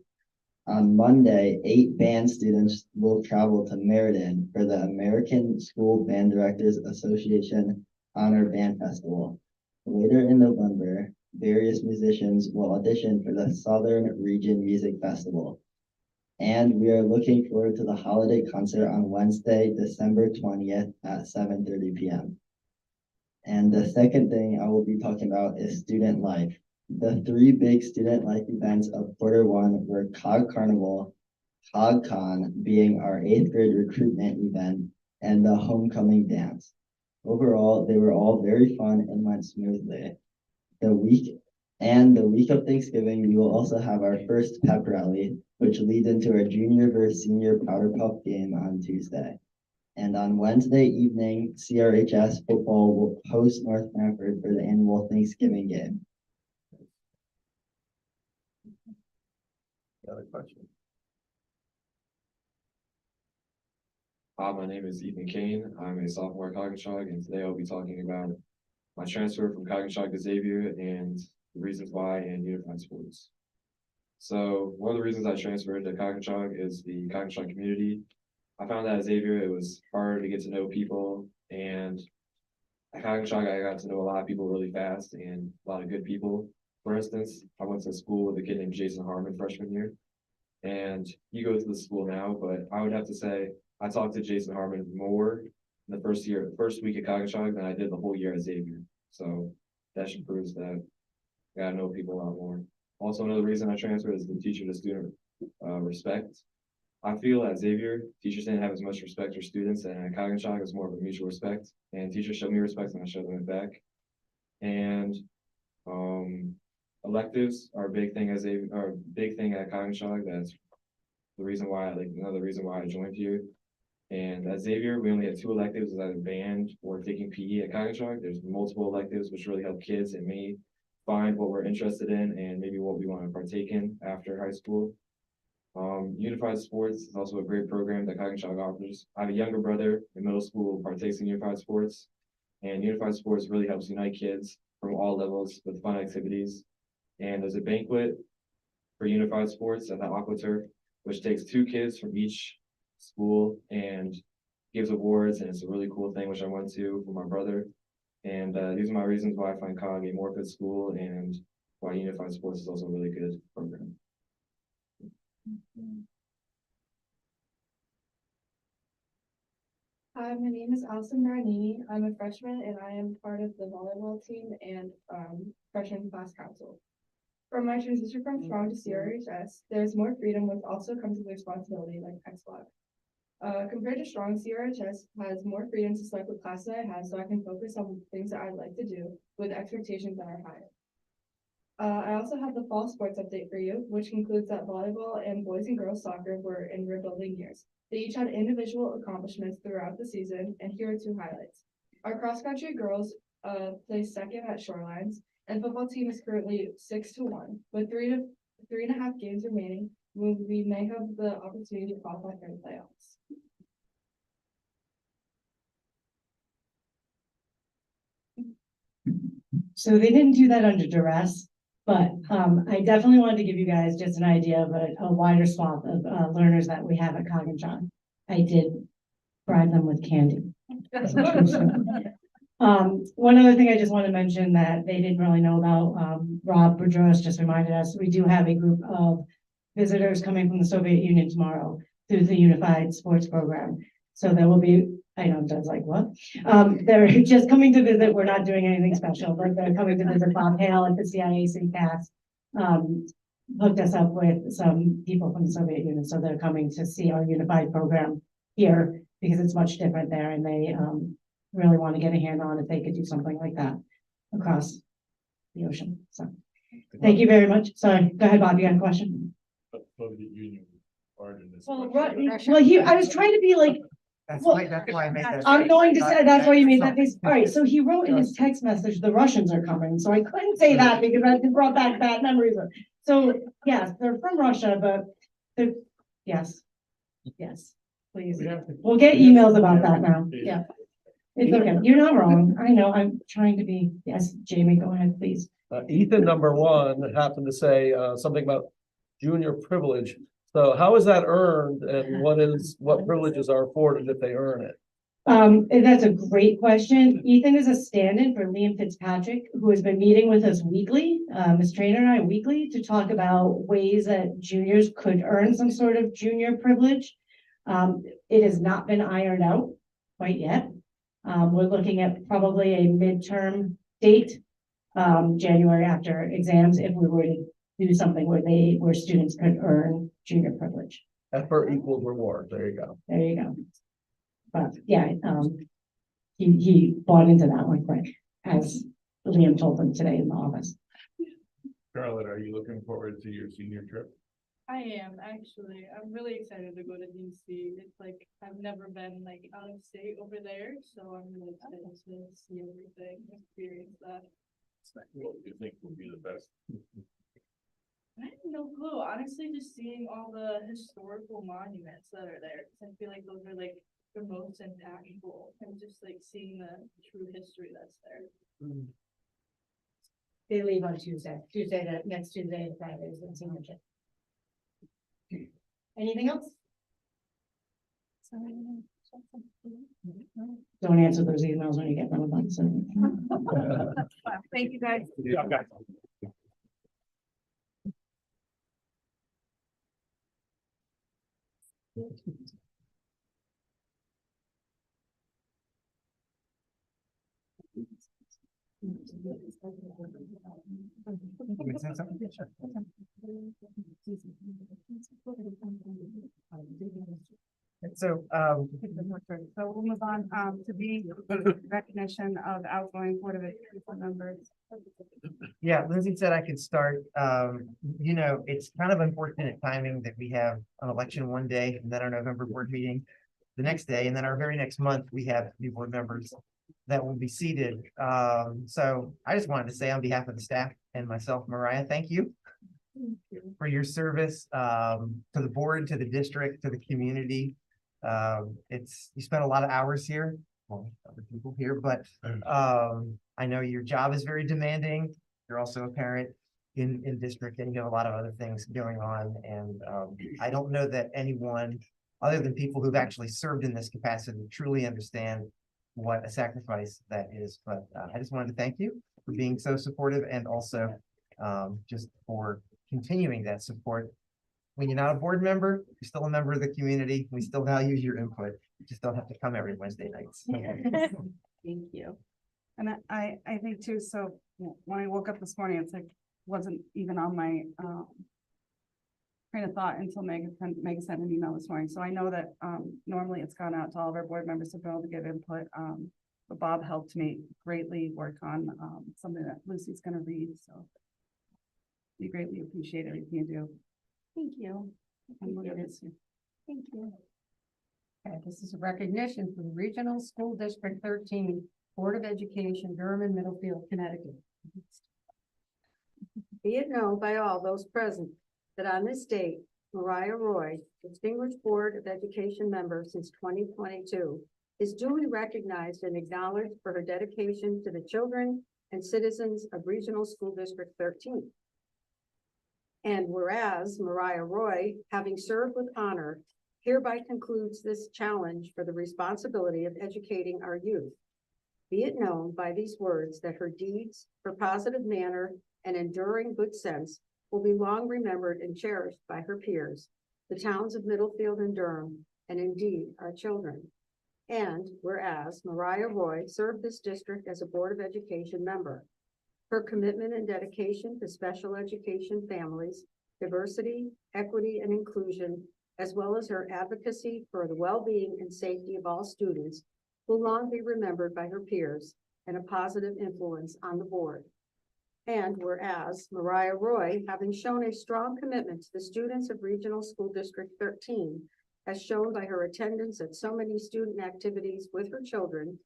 On Monday, 8 band students will travel to Meriden for the American School Band Directors Association Honor Band Festival. Later in November, various musicians will audition for the Southern Region Music Festival. And we are looking forward to the holiday concert on Wednesday, December 20th at 7:30 p.m. And the second thing I will be talking about is student life. The 3 big student life events of quarter 1 were COG Carnival, COG-Con being our 8th grade recruitment event, and the homecoming dance. Overall, they were all very fun and went smoothly. The week of Thanksgiving, we will also have our first pep rally, which leads into our junior versus senior Powder Puff game on Tuesday. And on Wednesday evening, CRHS football will host North Branford for the annual Thanksgiving game. Other question? Hi, my name is Ethan Kane. I'm a sophomore at Cognac, and today I'll be talking about my transfer from Cognac to Xavier and the reasons why in unified sports. So one of the reasons I transferred to Cognac is the Cognac community. I found that at Xavier it was hard to get to know people, and at Cognac I got to know a lot of people really fast and a lot of good people. For instance, I went to school with a kid named Jason Harmon freshman year. And he goes to the school now, but I would have to say, I talked to Jason Harmon more in the first week at Coggeshall than I did the whole year at Xavier. So that should prove that I gotta know people a lot more. Also, another reason I transferred is the teacher to student respect. I feel at Xavier, teachers didn't have as much respect for students, and at Coggeshall, it was more of a mutual respect. And teachers showed me respect, and I showed them it back. And electives are a big thing at Coggeshall. That's the reason why, another reason why I joined here. And at Xavier, we only had 2 electives, either band or taking PE. At Coggeshall, there's multiple electives, which really help kids and me find what we're interested in and maybe what we want to partake in after high school. Unified Sports is also a great program that Coggeshall offers. I have a younger brother in middle school who partakes in Unified Sports, and Unified Sports really helps unite kids from all levels with fun activities. And there's a banquet for Unified Sports at the AquaTurf, which takes 2 kids from each school and gives awards, and it's a really cool thing, which I went to for my brother. And these are my reasons why I find COG a more good school and why Unified Sports is also a really good program. Hi, my name is Allison Maranini. I'm a freshman and I am part of the volleyball team and freshman class council. From my transition from Strong to CRHS, there's more freedom, which also comes with responsibility, like XLOC. Compared to Strong, CRHS has more freedom to select what classes I have, so I can focus on things that I'd like to do with expectations that are higher. I also have the fall sports update for you, which concludes that volleyball and boys and girls soccer were in rebuilding years. They each had individual accomplishments throughout the season, and here are 2 highlights. Our cross-country girls placed second at Shorelines, and football team is currently 6-1. With 3.5 games remaining, we may have the opportunity to qualify for the playoffs. So they didn't do that under duress, but I definitely wanted to give you guys just an idea of a wider swath of learners that we have at Coggeshall. I did bribe them with candy. One other thing I just want to mention that they didn't really know about, Rob Boudreaux just reminded us, we do have a group of visitors coming from the Soviet Union tomorrow through the Unified Sports Program. So there will be, I know Doug's like, what? They're just coming to visit. We're not doing anything special, but they're coming to visit Bob Hale at the CIAC cast. Hooked us up with some people from the Soviet Union. So they're coming to see our unified program here because it's much different there. And they really want to get a hand on if they could do something like that across the ocean. So thank you very much. Sorry, go ahead, Bob, you got a question? Soviet Union part in this. Well, I was trying to be like, That's well, why I made that. I'm going to say, that's why you made that face. All right, so he wrote in his text message, the Russians are coming. So I couldn't say that because that brought back bad memories. So yes, they're from Russia, but they're, yes, please. We'll get emails about that now. Yeah. It's okay. You're not wrong. I know. I'm trying to be, yes, Jamie, go ahead, please. Ethan, number 1, happened to say something about junior privilege. So how is that earned and what privileges are afforded if they earn it? And that's a great question. Ethan is a stand-in for Liam Fitzpatrick, who has been meeting with us weekly, Ms. Trainer and I weekly, to talk about ways that juniors could earn some sort of junior privilege. It has not been ironed out quite yet. We're looking at probably a midterm date, January after exams, if we were to do something where students could earn junior privilege. Effort equals reward. There you go. There you go. But yeah, he bought into that one quick, as Liam told him today in the office. Charlotte, are you looking forward to your senior trip? I am actually. I'm really excited to go to DC. It's like I've never been like out of state over there, so I'm really excited to see everything, experience that. What do you think will be the best? I have no clue. Honestly, just seeing all the historical monuments that are there, 'cause I feel like those are like the most impactful, and just like seeing the true history that's there. They leave on Tuesday, next Tuesday and Friday is the senior trip. Anything else? Don't answer those emails when you get them. So. Thank you, guys. So, So we'll move on, to the recognition of outgoing Board of Education members. yeah, Lindsay said I could start. You know, it's kind of unfortunate timing that we have an election one day and then our November board meeting the next day, and then our very next month, we have new board members that will be seated. So I just wanted to say on behalf of the staff and myself, Mariah, thank you for your service, to the board, to the district, to the community. You spent a lot of hours here, well, other people here, but, I know your job is very demanding. You're also a parent in district and you have a lot of other things going on. And, I don't know that anyone, other than people who've actually served in this capacity, truly understand what a sacrifice that is. But, I just wanted to thank you for being so supportive and also, just for continuing that support. When you're not a board member, you're still a member of the community. We still value your input. You just don't have to come every Wednesday nights. Thank you. And I think too, so when I woke up this morning, it's like, wasn't even on my, train of thought until Megan sent an email this morning. So I know that, normally it's gone out to all of our board members to be able to give input. But Bob helped me greatly work on, something that Lucy's gonna read, so. We greatly appreciate everything you do. Thank you. And what it is. Thank you. Okay, this is a recognition for the Regional School District 13 Board of Education, Durham and Middlefield, Connecticut. Be it known by all those present that on this date, Mariah Roy, Distinguished Board of Education member since 2022, is duly recognized and acknowledged for her dedication to the children and citizens of Regional School District 13. And whereas Mariah Roy, having served with honor, hereby concludes this challenge for the responsibility of educating our youth. Be it known by these words that her deeds, her positive manner, and enduring good sense will be long remembered and cherished by her peers, the towns of Middlefield and Durham, and indeed our children. And whereas Mariah Roy served this district as a Board of Education member, her commitment and dedication to special education families, diversity, equity, and inclusion, as well as her advocacy for the well-being and safety of all students, will long be remembered by her peers and a positive influence on the board. And whereas Mariah Roy, having shown a strong commitment to the students of Regional School District 13, as shown by her attendance at so many student activities with her children,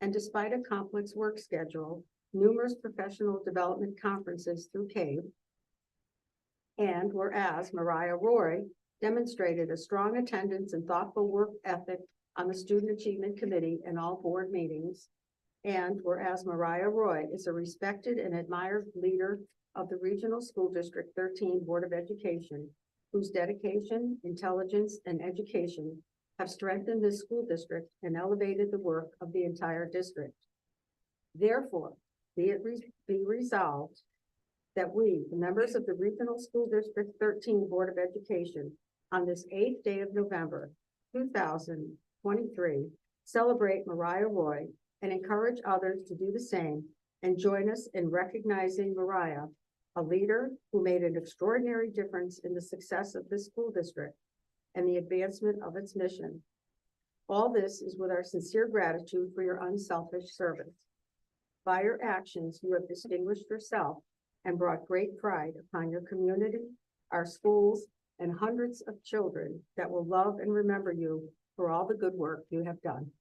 and despite a complex work schedule, numerous professional development conferences through CAVE. And whereas Mariah Roy demonstrated a strong attendance and thoughtful work ethic on the Student Achievement Committee and all board meetings. And whereas Mariah Roy is a respected and admired leader of the Regional School District 13 Board of Education, whose dedication, intelligence, and education have strengthened this school district and elevated the work of the entire district. Therefore, be resolved that we, the members of the Regional School District 13 Board of Education, on this 8th day of November, 2023, celebrate Mariah Roy and encourage others to do the same and join us in recognizing Mariah, a leader who made an extraordinary difference in the success of this school district and the advancement of its mission. All this is with our sincere gratitude for your unselfish service. By your actions, you have distinguished yourself and brought great pride upon your community, our schools, and hundreds of children that will love and remember you for all the good work you have done.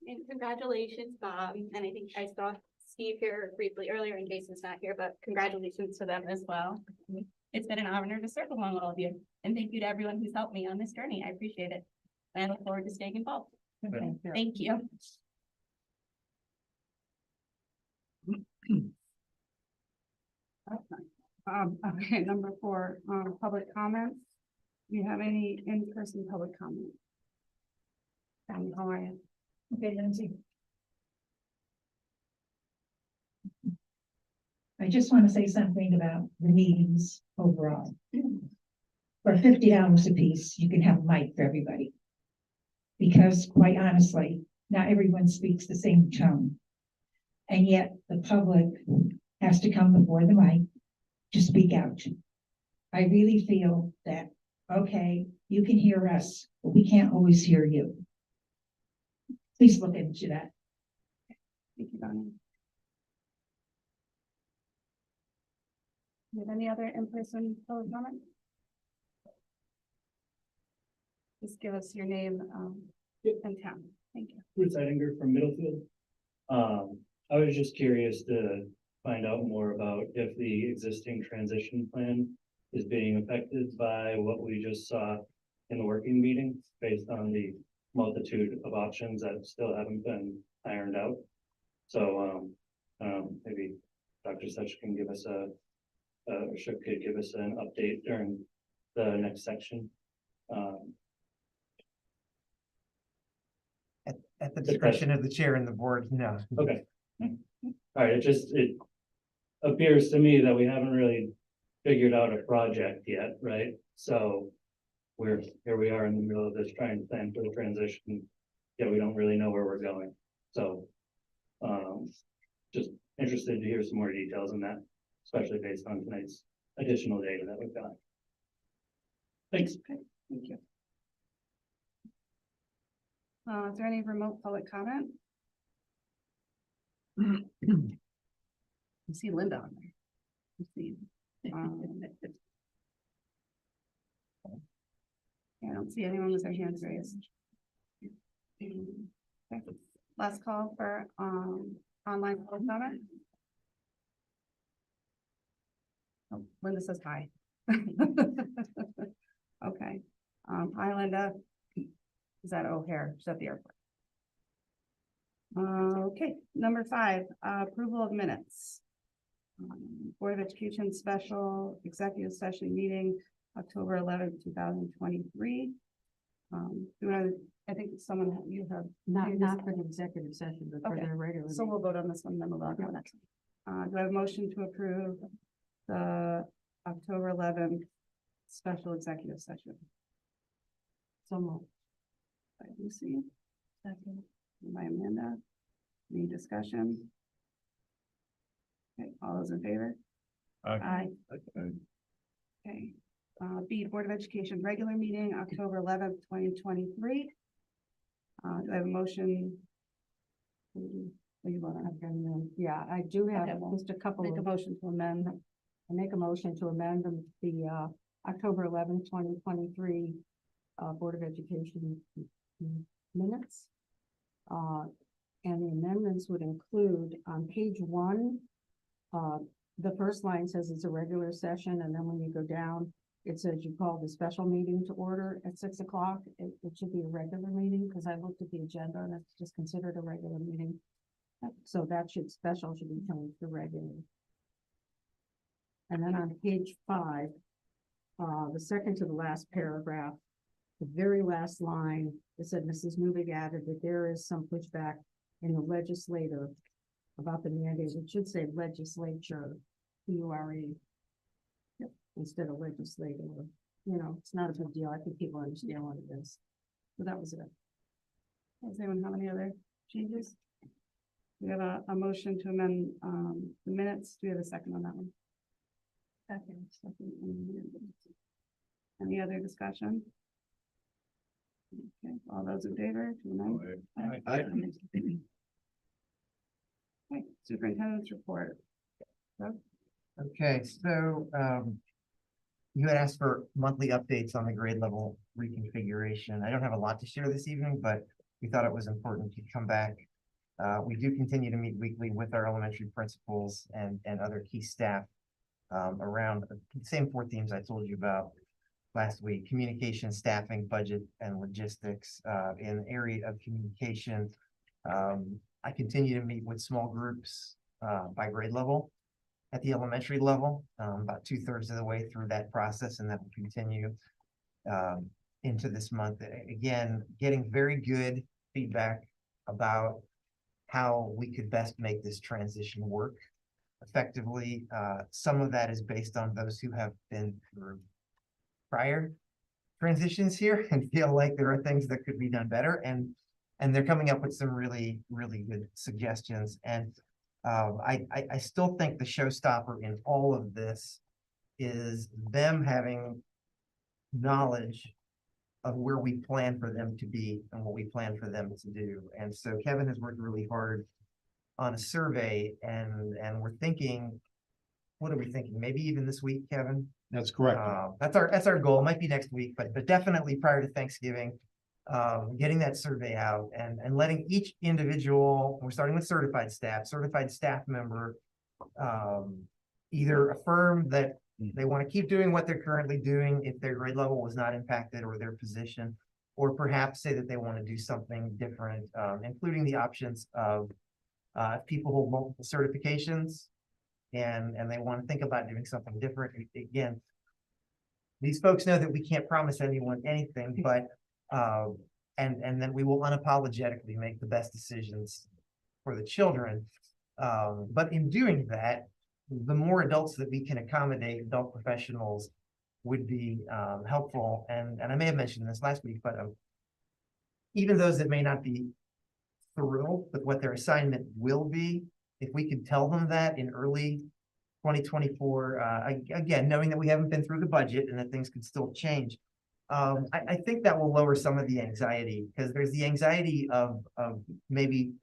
And congratulations, Bob. And I think I saw Steve here briefly earlier and Jason's not here, but congratulations to them as well. It's been an honor to serve along with all of you. And thank you to everyone who's helped me on this journey. I appreciate it. And I look forward to staying involved. Thank you. Okay, number 4, public comments. Do you have any in-person public comment? How are you? Okay, Lindsay. I just want to say something about the meetings overall. For $50 a piece, you can have a mic for everybody. Because quite honestly, not everyone speaks the same tone. And yet the public has to come before the mic to speak out. I really feel that, okay, you can hear us, but we can't always hear you. Please look into that. Thank you, Donnie. Do you have any other in-person public comment? Just give us your name, and town. Thank you. Bruce Eidinger from Middlefield. I was just curious to find out more about if the existing transition plan is being affected by what we just saw in the working meeting, based on the multitude of options that still haven't been ironed out. So, maybe Dr. Such can give us could give us an update during the next section. At the discretion of the chair and the board, no. Okay. All right, it appears to me that we haven't really figured out a project yet, right? So here we are in the middle of this, trying to plan for the transition, yet we don't really know where we're going. So just interested to hear some more details on that, especially based on tonight's additional data that we've got. Thanks. Okay, thank you. Is there any remote public comment? I see Linda on there. I see. I don't see anyone with their hands raised. Okay. Last call for online public comment. Oh, Linda says hi. Okay. Hi, Linda. Is that O'Hare? She's at the airport. Okay, number 5, approval of minutes. Board of Education special executive session meeting, October 11th, 2023. I think someone you have Not for the executive session, but for Okay. the regular. So we'll vote on this one, then we'll vote on the next one. Do I have a motion to approve the October 11th special executive session? So moved. By Lucy, second by Amanda. Any discussion? Okay, all those in favor? Aye. Okay. B, Board of Education regular meeting, October 11th, 2023. Do I have a motion? Yeah, I do have Okay, just a couple Make a of, motion to amend. I make a motion to amend the October 11th, 2023 Board of Education minutes. And the amendments would include on page 1, the first line says it's a regular session, and then when you go down, it says you call the special meeting to order at 6 o'clock. It should be a regular meeting, because I looked at the agenda and it's just considered a regular meeting. So that special should be changed to regular. And then on page 5, the second to the last paragraph, the very last line, it said Mrs. Newbig added that there is some pushback in the legislator about the mandate. It should say legislature, P-U-R-E, instead of legislator. You know, it's not a big deal. I think people understand what it is. So that was it. Does anyone have any other changes? We have a motion to amend the minutes. Do we have a second on that one? Second. Any other discussion? Okay, all those in favor to amend? Aye. Okay, superintendent's report. Okay, so, you had asked for monthly updates on the grade level reconfiguration. I don't have a lot to share this evening, but we thought it was important to come back. We do continue to meet weekly with our elementary principals and other key staff around the same 4 themes I told you about last week: communication, staffing, budget, and logistics. In the area of communication, I continue to meet with small groups by grade level at the elementary level, about 2/3 of the way through that process, and that will continue into this month. Again, getting very good feedback about how we could best make this transition work effectively. Some of that is based on those who have been through prior transitions here and feel like there are things that could be done better, and they're coming up with some really, really good suggestions. And I still think the showstopper in all of this is them having knowledge of where we plan for them to be and what we plan for them to do. And so Kevin has worked really hard on a survey, and we're thinking, what are we thinking? Maybe even this week, Kevin? That's correct. That's our goal. It might be next week, but definitely prior to Thanksgiving, getting that survey out and letting each individual, we're starting with certified staff member, either affirm that they want to keep doing what they're currently doing if their grade level was not impacted or their position, or perhaps say that they want to do something different, including the options of if people hold multiple certifications and they want to think about doing something different. Again, these folks know that we can't promise anyone anything, but and then we will unapologetically make the best decisions for the children. But in doing that, the more adults that we can accommodate, adult professionals, would be helpful. And I may have mentioned this last week, but even those that may not be thrilled with what their assignment will be, if we could tell them that in early 2024, again, knowing that we haven't been through the budget and that things could still change, I think that will lower some of the anxiety, because there's the anxiety of maybe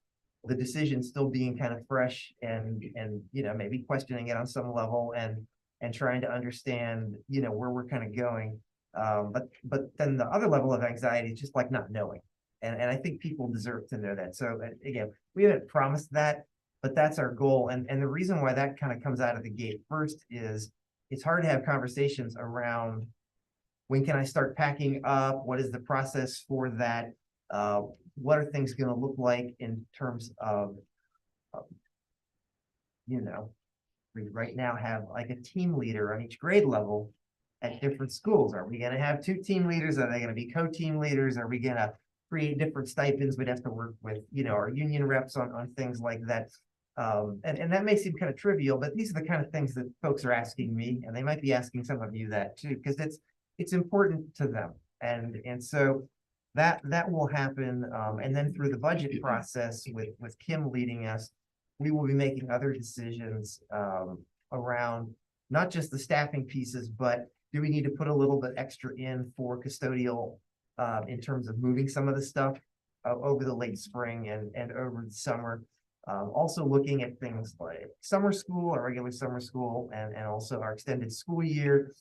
the decision still being kind of fresh and you know, maybe questioning it on some level and trying to understand, you know, where we're kind of going. But then the other level of anxiety is just like not knowing. And I think people deserve to know that. So again, we haven't promised that, but that's our goal. And the reason why that kind of comes out of the gate first is it's hard to have conversations around when can I start packing up? What is the process for that? What are things going to look like in terms of, you know, we right now have like a team leader on each grade level at different schools. Are we going to have 2 team leaders? Are they going to be co-team leaders? Are we going to create different stipends? We'd have to work with, you know, our union reps on things like that. And that may seem kind of trivial, but these are the kind of things that folks are asking me, and they might be asking some of you that too, because it's important to them. And so that will happen. And then through the budget process with Kim leading us, we will be making other decisions around not just the staffing pieces, but do we need to put a little bit extra in for custodial in terms of moving some of the stuff over the late spring and over the summer. Also looking at things like summer school, our regular summer school, and also our extended school year.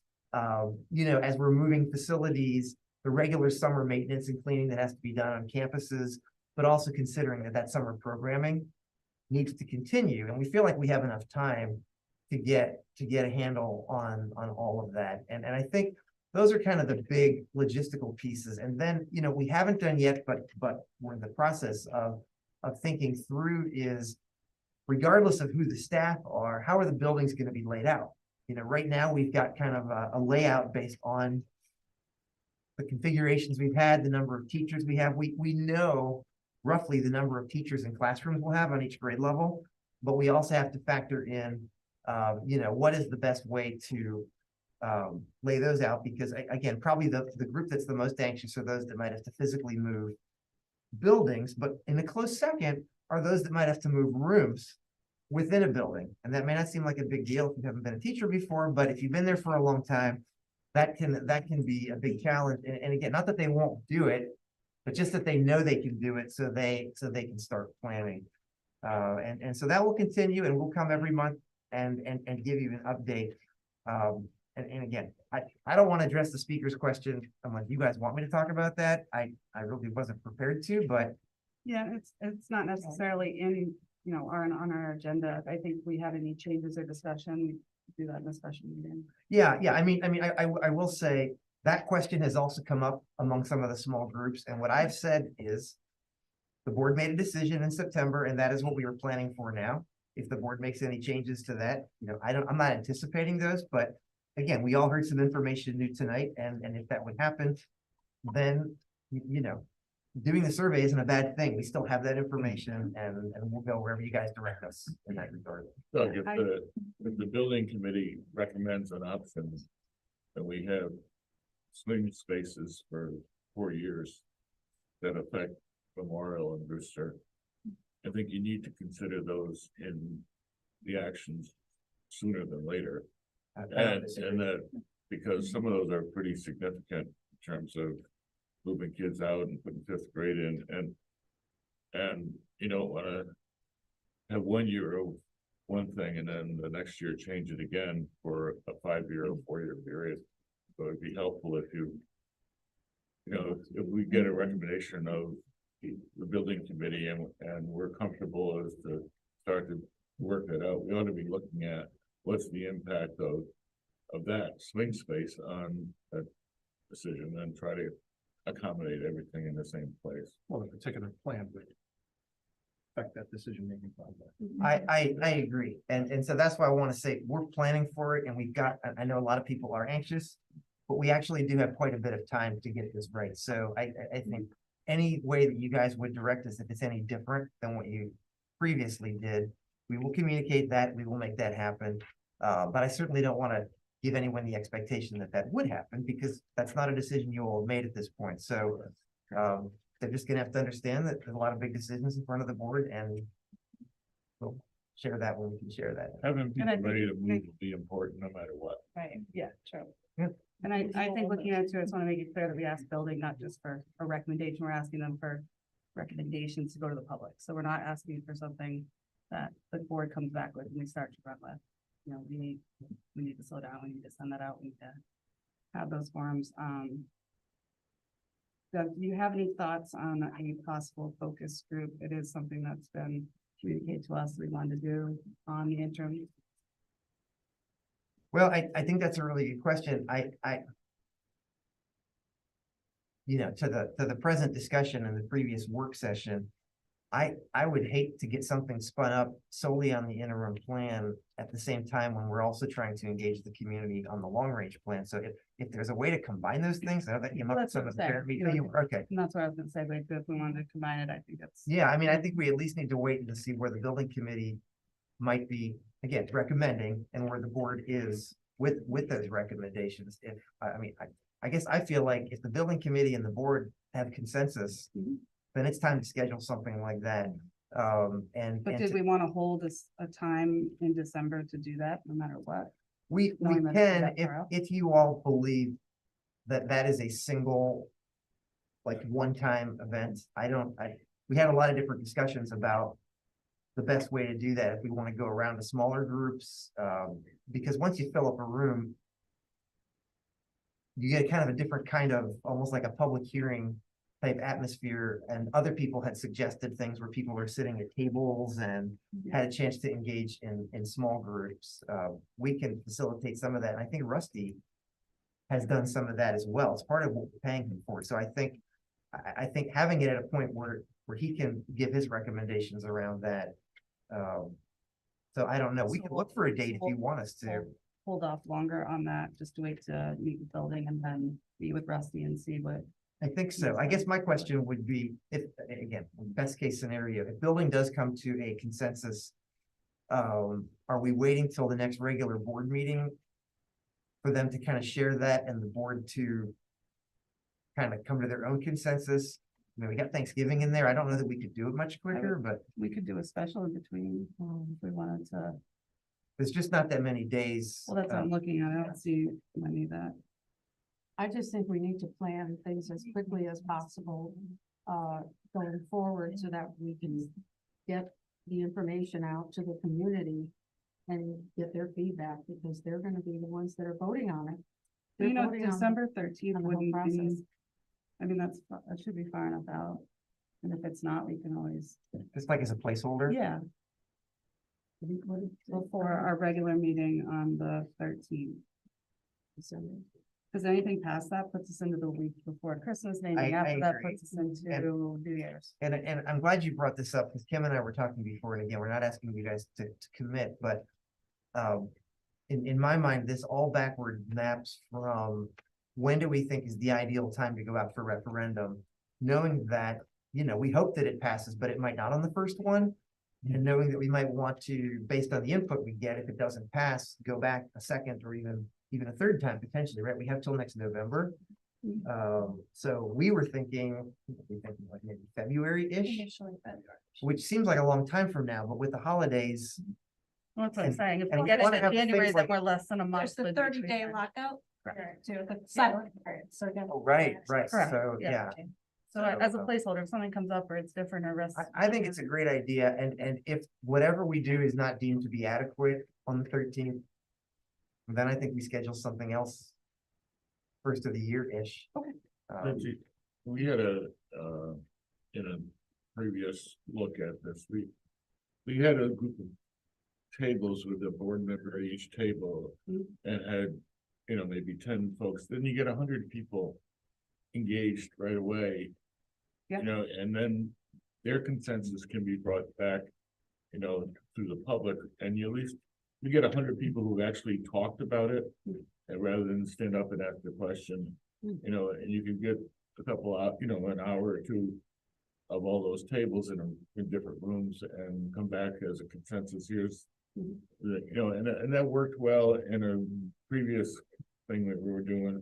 You know, as we're moving facilities, the regular summer maintenance and cleaning that has to be done on campuses, but also considering that summer programming needs to continue. And we feel like we have enough time to get a handle on all of that. And I think those are kind of the big logistical pieces. And then, you know, we haven't done yet, but we're in the process of thinking through is, regardless of who the staff are, how are the buildings going to be laid out? You know, right now we've got kind of a layout based on the configurations we've had, the number of teachers we have. We know roughly the number of teachers and classrooms we'll have on each grade level, but we also have to factor in, you know, what is the best way to lay those out, because again, probably the group that's the most anxious are those that might have to physically move buildings, but in a close second are those that might have to move rooms within a building. And that may not seem like a big deal if you haven't been a teacher before, but if you've been there for a long time, that can be a big challenge. And again, not that they won't do it, but just that they know they can do it, so they can start planning. And so that will continue, and we'll come every month and give you an update. And again, I don't want to address the speaker's question unless you guys want me to talk about that. I really wasn't prepared to, but Yeah, it's not necessarily in, you know, on our agenda. If I think we have any changes or discussion, do that in a special meeting. yeah. I mean, I will say that question has also come up among some of the small groups. And what I've said is the board made a decision in September, and that is what we were planning for now. If the board makes any changes to that, you know, I'm not anticipating those, but again, we all heard some information new tonight, and if that would happen, then, you know, doing the survey isn't a bad thing. We still have that information and we'll go wherever you guys direct us in that regard. So if the building committee recommends an option, then we have swing spaces for 4 years that affect Memorial and Brewster. I think you need to consider those in the actions sooner than later. And that, because some of those are pretty significant in terms of moving kids out and putting 5th grade in, and you don't wanna have 1 year of one thing and then the next year change it again for a 5-year or 4-year period. So it'd be helpful if you know, if we get a recommendation of the building committee and we're comfortable as to start to work it out, we ought to be looking at what's the impact of that swing space on that decision and try to accommodate everything in the same place. Well, the particular plan would affect that decision-making process. I agree. And so that's why I want to say we're planning for it and we've got, I know a lot of people are anxious, but we actually do have quite a bit of time to get this right. So I think any way that you guys would direct us, if it's any different than what you previously did, we will communicate that, we will make that happen. But I certainly don't want to give anyone the expectation that that would happen because that's not a decision you all have made at this point. So they're just gonna have to understand that there's a lot of big decisions in front of the board and we'll share that when we can share that. Having people ready to move will be important no matter what. Right, yeah, true. Yeah. And I think looking into it, I just want to make it clear that we ask building not just for a recommendation, we're asking them for recommendations to go to the public. So we're not asking for something that the board comes back with and we start to run with. You know, we need to slow down, we need to send that out, we need to have those forums. Doug, do you have any thoughts on a possible focus group? It is something that's been communicated to us we want to do on the interim. Well, I think that's a really good question. You know, to the present discussion and the previous work session, I would hate to get something spun up solely on the interim plan at the same time when we're also trying to engage the community on the long range plan. So if there's a way to combine those things, I know that came up with some of the parent meeting. Okay. And that's what I was gonna say, but if we wanted to combine it, I think that's. Yeah, I mean, I think we at least need to wait and see where the building committee might be, again, recommending and where the board is with those recommendations. If, I mean, I guess I feel like if the building committee and the board have consensus, then it's time to schedule something like that. But did we want to hold a time in December to do that, no matter what? We knowing that's can, that far out? if you all believe that that is a single, like, one-time event. We had a lot of different discussions about the best way to do that, if we want to go around to smaller groups, because once you fill up a room, you get kind of a different kind of, almost like a public hearing type atmosphere, and other people had suggested things where people were sitting at tables and had a chance to engage in small groups. We can facilitate some of that, and I think Rusty has done some of that as well. It's part of what we're paying him for. So I think having it at a point where he can give his recommendations around that. So I don't know, we can look for a date if you want us to. Hold off longer on that, just to wait to meet the building and then meet with Rusty and see what. I think so. I guess my question would be, if, again, best case scenario, if building does come to a consensus, are we waiting till the next regular board meeting for them to kind of share that and the board to kind of come to their own consensus? I mean, we got Thanksgiving in there. I don't know that we could do it much quicker, but We could do a special in between, if we wanted to. there's just not that many days. Well, that's what I'm looking at. I don't see any of that. I just think we need to plan things as quickly as possible, going forward so that we can get the information out to the community and get their feedback, because they're gonna be the ones that are voting on it. They're You know, voting on December 13th on the whole wouldn't process. be, I mean, that should be far enough out. And if it's not, we can always, Just like as a placeholder. yeah, before our regular meeting on the 13th. Because anything past that puts us into the week before Christmas, anything I after that agree. puts us into New Year's. And I'm glad you brought this up, because Kim and I were talking before, and again, we're not asking you guys to commit, but in my mind, this all backward maps from when do we think is the ideal time to go out for referendum? knowing that, we hope that it passes, but it might not on the first one. And knowing that we might want to, based on the input we get, if it doesn't pass, go back a second or even a third time potentially, right? We have till next November. So we were thinking like maybe February-ish, Initially, but which seems like a long time from now, but with the holidays, Well, that's what I'm And- saying. If and we we get it wanna in have January, things then like- we're less than a month. There's the in between 30-day there. lockout. Correct. To the silent period, so again. right, Correct, so, yeah. yeah. So as a placeholder, if something comes up or it's different or risk. I think it's a great idea, and if whatever we do is not deemed to be adequate on the 13th, then I think we schedule something else first of the year-ish. Okay. Lindsay, we had in a previous look at this, we had a group of tables with a board member at each table and had, maybe 10 folks, then you get 100 people engaged right away. Yeah. And then their consensus can be brought back, through the public, and you at least, you get 100 people who actually talked about it, and rather than stand up and ask the question, and you can get a couple out, an hour or two of all those tables in different rooms and come back as a consensus. Here's, and that worked well in a previous thing that we were doing.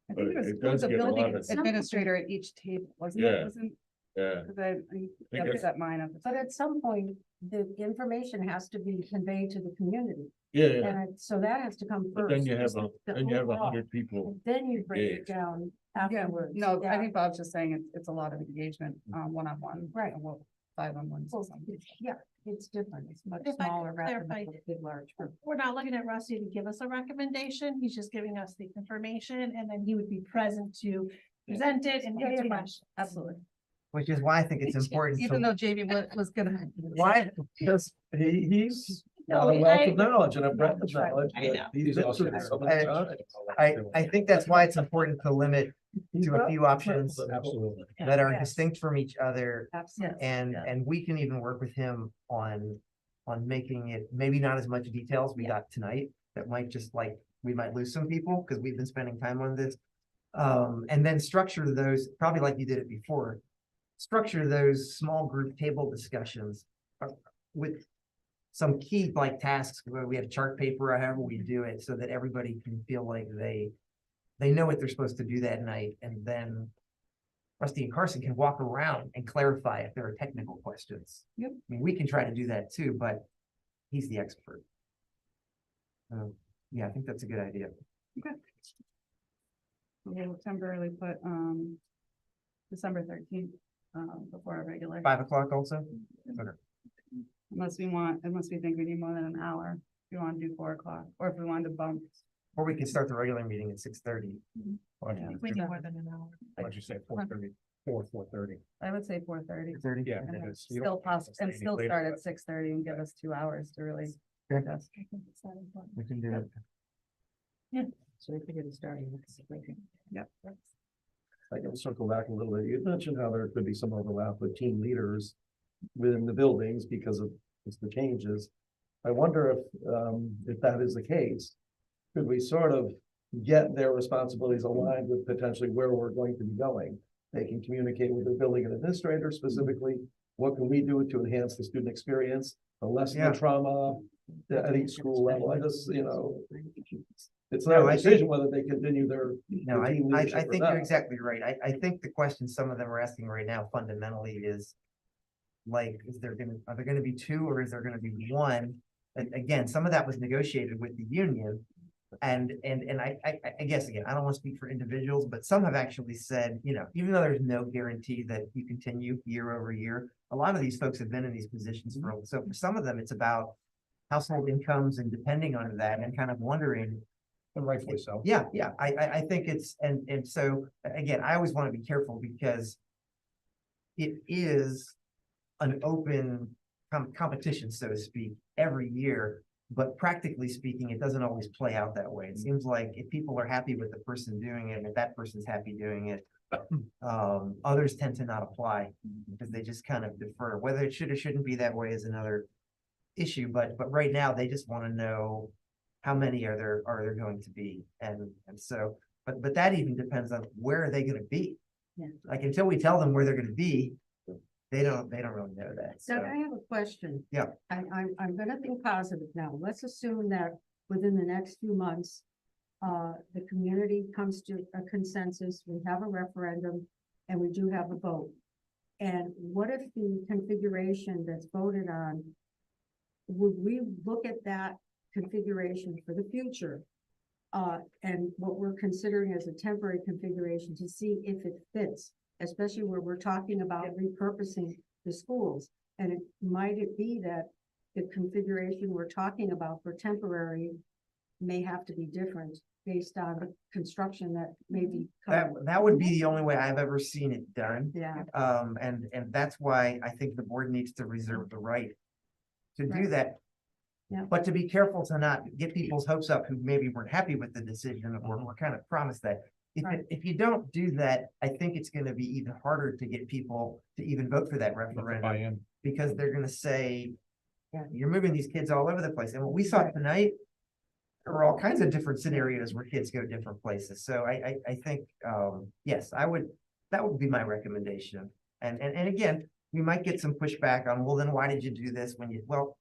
I But think it it was does the get a lot building of, administrator at each table, wasn't it? Yeah. Wasn't, yeah, because I think have it's- that mine up. But at some point, the information has to be conveyed to the community. yeah, So that has to come but first. then you have just the then you have overall, 100 people. and Then you break it engaged. down Yeah, afterwards. no, I Yeah. think Bob's just saying it's a lot of engagement, one-on-one. Right. Well, 5-on-1. Well, yeah, it's different. It's much If I could smaller rather than clarify- a big, large group. We're not looking at Rusty to give us a recommendation. He's just giving us the information and then he would be present to present it and answer questions. Absolutely. Which is why I think it's important Even to, though JV was gonna. why, Because he's No, got a wealth I- of knowledge and a breadth of knowledge. I know. He's also. I think that's why it's important to limit to a few options Absolutely. that are Yes. distinct from each other. Absolutely. And we can even work with him on making it, maybe not as much details we got tonight, that might just we might lose some people, because we've been spending time on this. And then structure those, probably like you did it before, structure those small group table discussions with some key tasks, where we have chart paper or however we do it, so that everybody can feel like they know what they're supposed to do that night, and then Rusty and Carson can walk around and clarify if there are technical questions. Yep. I mean, we can try to do that too, but he's the expert. Yeah, I think that's a good idea. We'll temporarily put, December 13th, before our regular. 5 o'clock also? Unless we think we need more than an hour, if you want to do 4 o'clock, or if we want to bump. Or we can start the regular meeting at 6:30. Why don't you- We need more than an hour. why don't you say 4:30? 4:30. I would say 4:30. 30? Yeah. And then because you still don't- possible, and any still later, start but- at 6:30 and give us 2 hours to really. Okay. digest. We can do it. So we figured it starting next week. Yep. I can circle back a little bit. You mentioned how there could be some overlap with team leaders within the buildings because of just the changes. I wonder if that is the case, could we sort of get their responsibilities aligned with potentially where we're going to be going? They can communicate with the building administrator specifically. What can we do to enhance the student experience, the lessen Yeah. the trauma at each school level? I just, it's No, not I a think- decision whether they continue their. No, their team I leadership or think not. you're exactly right. I think the question some of them are asking right now fundamentally is are there gonna be 2 or is there gonna be 1? And again, some of that was negotiated with the union. And I guess, again, I don't want to speak for individuals, but some have actually said, even though there's no guarantee that you continue year over year, a lot of these folks have been in these positions so for some of them, it's about household incomes and depending on that and kind of wondering. And rightfully so. Yeah, I think it's, and so, again, I always want to be careful because it is an open competition, so to speak, every year. But practically speaking, it doesn't always play out that way. It seems like if people are happy with the person doing it, and if that person's happy doing it, others tend to not apply because they just kind of defer. Whether it should or shouldn't be that way is another issue, but right now they just want to know how many are there going to be, and so, but that even depends on where are they going to be. Yeah. Like, until we tell them where they're gonna be, they don't really know that, So so. I have a question. Yeah. I'm gonna think positive now. Let's assume that within the next few months, the community comes to a consensus, we have a referendum, and we do have a vote. And what if the configuration that's voted on, would we look at that configuration for the future? And what we're considering as a temporary configuration to see if it fits, especially where we're talking about repurposing the schools. And might it be that the configuration we're talking about for temporary may have to be different based on the construction that may be. That would be the only way I've ever seen it done. Yeah. And that's why I think the board needs to reserve the right to do Right. that. Yeah. But to be careful to not get people's hopes up who maybe weren't happy with the decision or were kind of promised that. If you don't do that, I think it's gonna be even harder to get people to even vote for that referendum. Because they're gonna say, yeah, you're moving these kids all over the place. And what we saw tonight, there were all kinds of different scenarios where kids go different places. So I think, yes, that would be my recommendation. And again, we might get some pushback on, well, then why did you do this when well,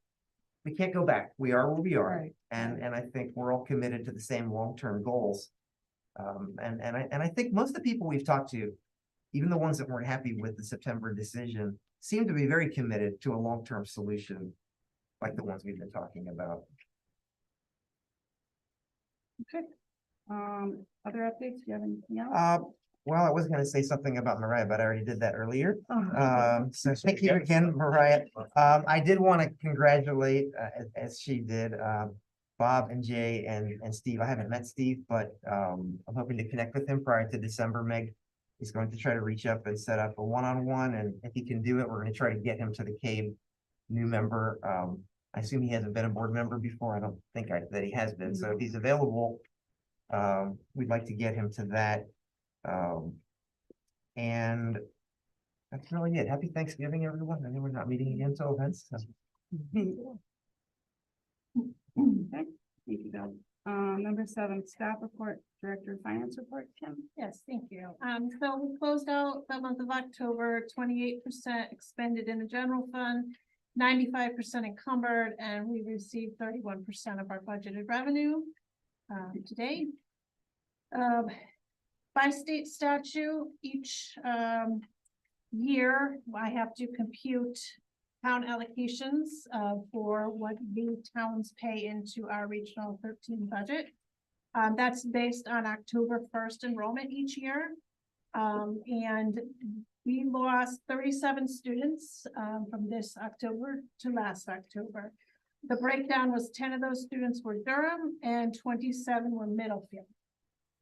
we can't go back. We are where we are. Right. And I think we're all committed to the same long-term goals. And I think most of the people we've talked to, even the ones that weren't happy with the September decision, seem to be very committed to a long-term solution like the ones we've been talking about. Okay. Other updates? Do you have anything else? Well, I was gonna say something about Mariah, but I already did that earlier. Oh. So thank you again, Mariah. I did want to congratulate, as she did, Bob and Jay and Steve. I haven't met Steve, but I'm hoping to connect with him prior to December. Meg is going to try to reach up and set up a one-on-one, and if he can do it, we're gonna try to get him to the CAVE new member. I assume he hasn't been a board member before. I don't think that he has been, so if he's available, we'd like to get him to that. And that's really it. Happy Thanksgiving, everyone. I know we're not meeting again until events. So. Okay, thank you, Bill. Number 7, staff report, director of finance report, Kim. Yes, thank you. So we closed out the month of October, 28% expended in the general fund, 95% encumbered, and we received 31% of our budgeted revenue today. By state statute, each year, I have to compute town allocations for what the towns pay into our Regional 13 budget. That's based on October 1st enrollment each year. And we lost 37 students from this October to last October. The breakdown was 10 of those students were Durham and 27 were Middlefield.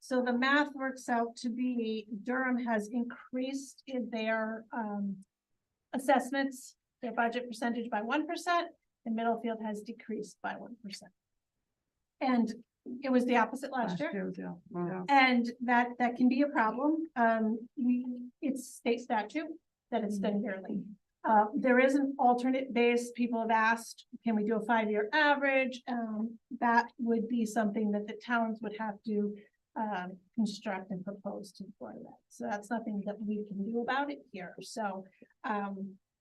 So the math works out to be Durham has increased in their assessments, their budget percentage by 1%, and Middlefield has decreased by 1%. And it was the opposite last year. Yeah. And that can be a problem. It's state statute that it's done yearly. There is an alternate base. People have asked, can we do a 5-year average? That would be something that the towns would have to construct and propose to the board of that. So that's nothing that we can do about it here. So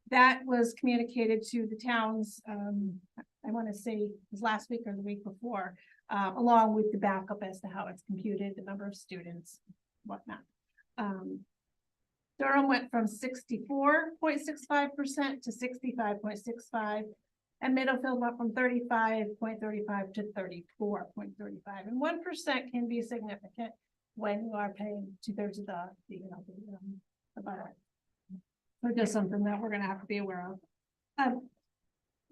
that was communicated to the towns. I want to say it was last week or the week before, along with the backup as to how it's computed, the number of students, whatnot. Durham went from 64.65% to 65.65%. And Middlefield went from 35.35 to 34.35. And 1% can be significant when you are paying 2/3 of the budget. So just something that we're gonna have to be aware of.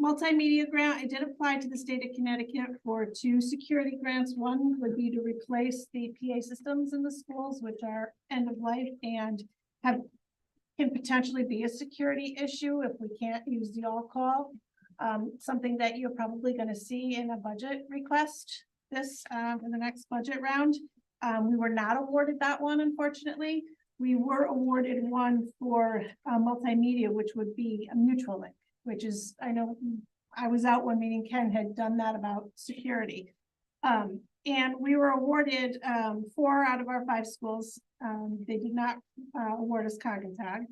Multimedia grant, it did apply to the state of Connecticut for 2 security grants. One would be to replace the PA systems in the schools, which are end of life and can potentially be a security issue if we can't use the all-call. Something that you're probably going to see in a budget request in the next budget round. We were not awarded that one, unfortunately. We were awarded one for multimedia, which would be a Mutual Link, which is, I know I was out one meeting, Ken had done that about security. And we were awarded 4 out of our 5 schools. They did not award us Cogitag.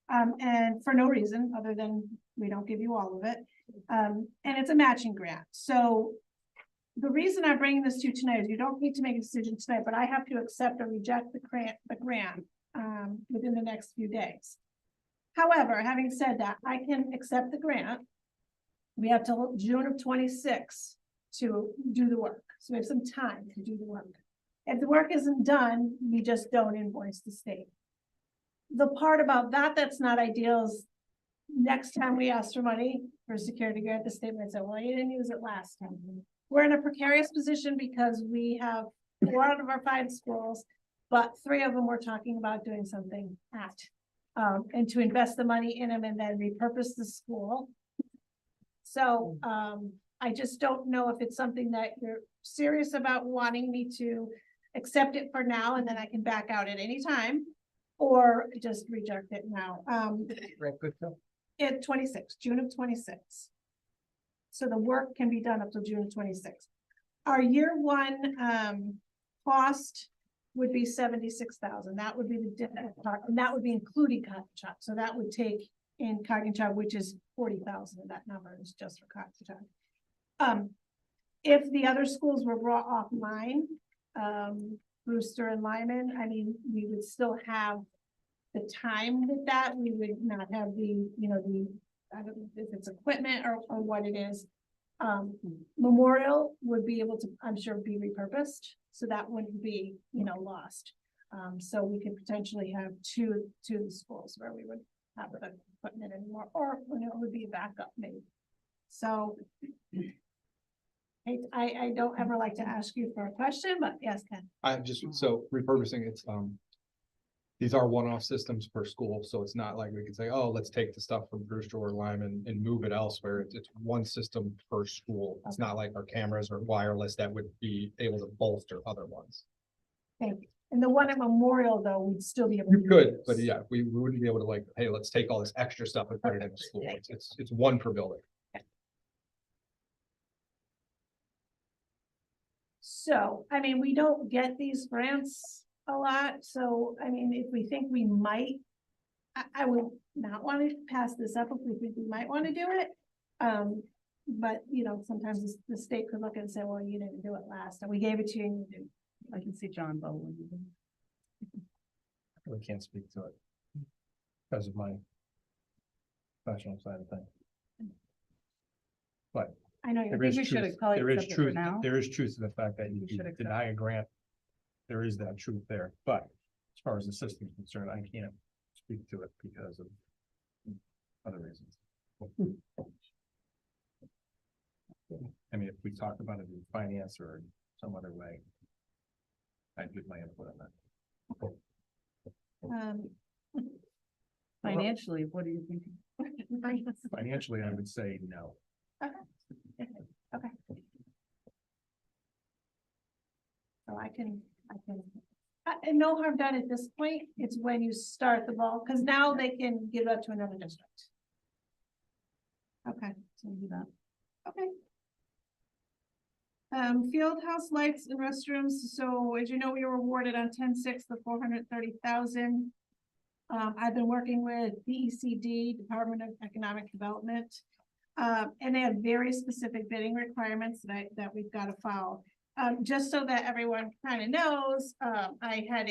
And for no reason other than we don't give you all of it. And it's a matching grant. So the reason I'm bringing this to you tonight is you don't need to make a decision tonight, but I have to accept or reject the grant within the next few days. However, having said that, I can accept the grant. We have till June of 26 to do the work. So we have some time to do the work. If the work isn't done, we just don't invoice the state. The part about that that's not ideal is next time we ask for money for a security grant, the state might say, well, you didn't use it last time. We're in a precarious position because we have 4 out of our 5 schools, but 3 of them we're talking about doing something at. And to invest the money in them and then repurpose the school. So I just don't know if it's something that you're serious about wanting me to accept it for now and then I can back out at any time. Or just reject it now. At 26, June of 26. So the work can be done up till June of 26. Our year 1 cost would be 76,000. That would be the different part, and that would be including Cognichog. So that would take in Cognichog, which is 40,000 of that number is just for Cognichog. If the other schools were brought offline, Brewster and Lyman, I mean, we would still have the time with that. We would not have the, you know, I don't know if it's equipment or what it is. Memorial would be able to, I'm sure, be repurposed. So that wouldn't be, you know, lost. So we could potentially have two schools where we would have the equipment anymore, or you know, it would be a backup maybe. So I don't ever like to ask you for a question, but yes, Ken. I just, so repurposing, it's, these are one-off systems per school, so it's not like we can say, oh, let's take the stuff from Brewster or Lyman and move it elsewhere. It's one system per school. It's not like our cameras are wireless that would be able to bolster other ones. Thank you. And the one at Memorial, though, we'd still be able to. You could, but yeah, we wouldn't be able to like, hey, let's take all this extra stuff and put it in the school. It's one per building. So, I mean, we don't get these grants a lot, so, I mean, if we think we might, I would not want to pass this up if we think we might want to do it. But, you know, sometimes the state could look and say, well, you didn't do it last, and we gave it to you and you didn't. I can see John Bowen. I really can't speak to it because of my professional side of things. But I know. there is truth, there is truth to the fact that you can deny a grant. There is that truth there, but as far as the system is concerned, I can't speak to it because of other reasons. I mean, if we talk about it in finance or some other way, I'd give my input on that. Financially, what are you thinking? Financially, I would say no. Okay. So I can, and no harm done at this point. It's when you start the ball, because now they can give it to another district. Okay, so we'll do that. Okay. Field house lights and restrooms. So as you know, we were awarded on 10/6 the 430,000. I've been working with DECD, Department of Economic Development. And they have very specific bidding requirements that we've got to follow. Just so that everyone kind of knows, I had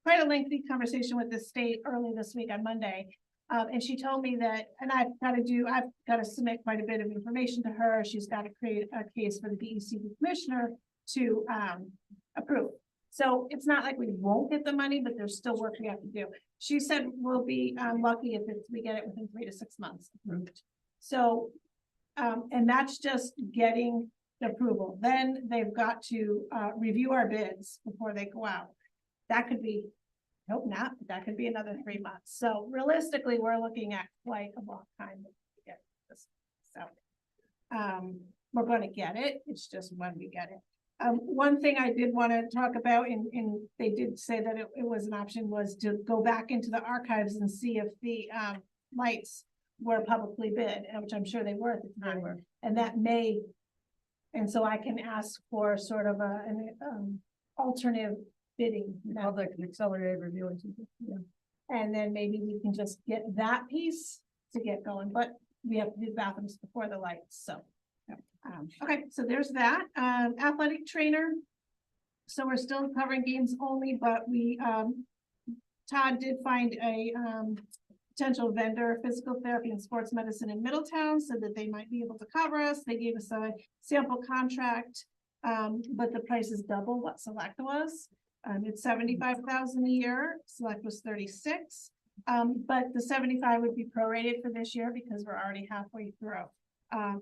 quite a lengthy conversation with the state early this week on Monday. And she told me that, and I've got to submit quite a bit of information to her. She's got to create a case for the DECD commissioner to approve. So it's not like we won't get the money, but there's still work we have to do. She said we'll be lucky if we get it within 3 to 6 months approved. So, and that's just getting the approval. Then they've got to review our bids before they go out. That could be, I hope not, but that could be another 3 months. So realistically, we're looking at quite a long time to get this. So we're going to get it. It's just when we get it. One thing I did want to talk about, and they did say that it was an option, was to go back into the archives and see if the lights were publicly bid, which I'm sure they were at the time, and that may And so I can ask for sort of an alternative bidding. Public and accelerated review. And then maybe we can just get that piece to get going, but we have to do the bathrooms before the lights, so. Okay, so there's that, athletic trainer. So we're still covering games only, but we, Todd did find a, potential vendor, physical therapy and sports medicine in Middletown, so that they might be able to cover us. They gave us a sample contract, but the price is double what Select was. It's $75,000 a year, Select was 36. But the 75 would be prorated for this year because we're already halfway through.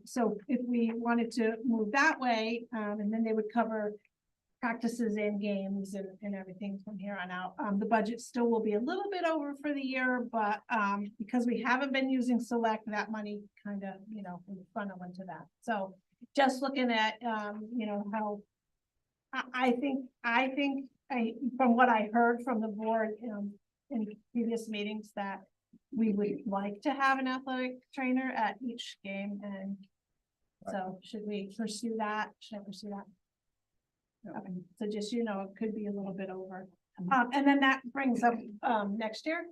So if we wanted to move that way, and then they would cover practices and games and everything from here on out. The budget still will be a little bit over for the year, but because we haven't been using Select, that money kind of, we funnel into that. So just looking at, how I think from what I heard from the board in previous meetings that we would like to have an athletic trainer at each game. And so should we pursue that? Should I pursue that? Okay, so just, it could be a little bit over. And then that brings up, next year,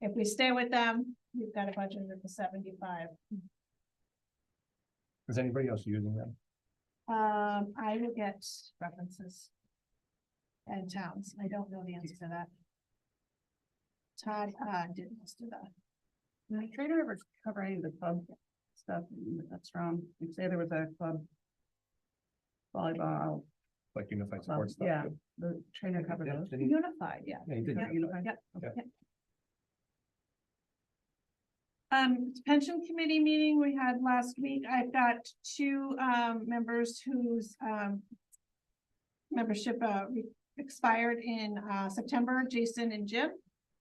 if we stay with them, we've got a budget of the 75. Is anybody else using them? I will get references and towns. I don't know the answer to that. Todd, did most of that. Did the trainer ever cover any of the club stuff that's wrong? You say there was a club volleyball. Like unified club, sports stuff? Yeah, the trainer covered those. Did he? Unified, yeah. Yeah, he did. Yeah, unified, yeah. Okay. Yeah. Pension committee meeting we had last week. I've got two members whose membership expired in September, Jason and Jim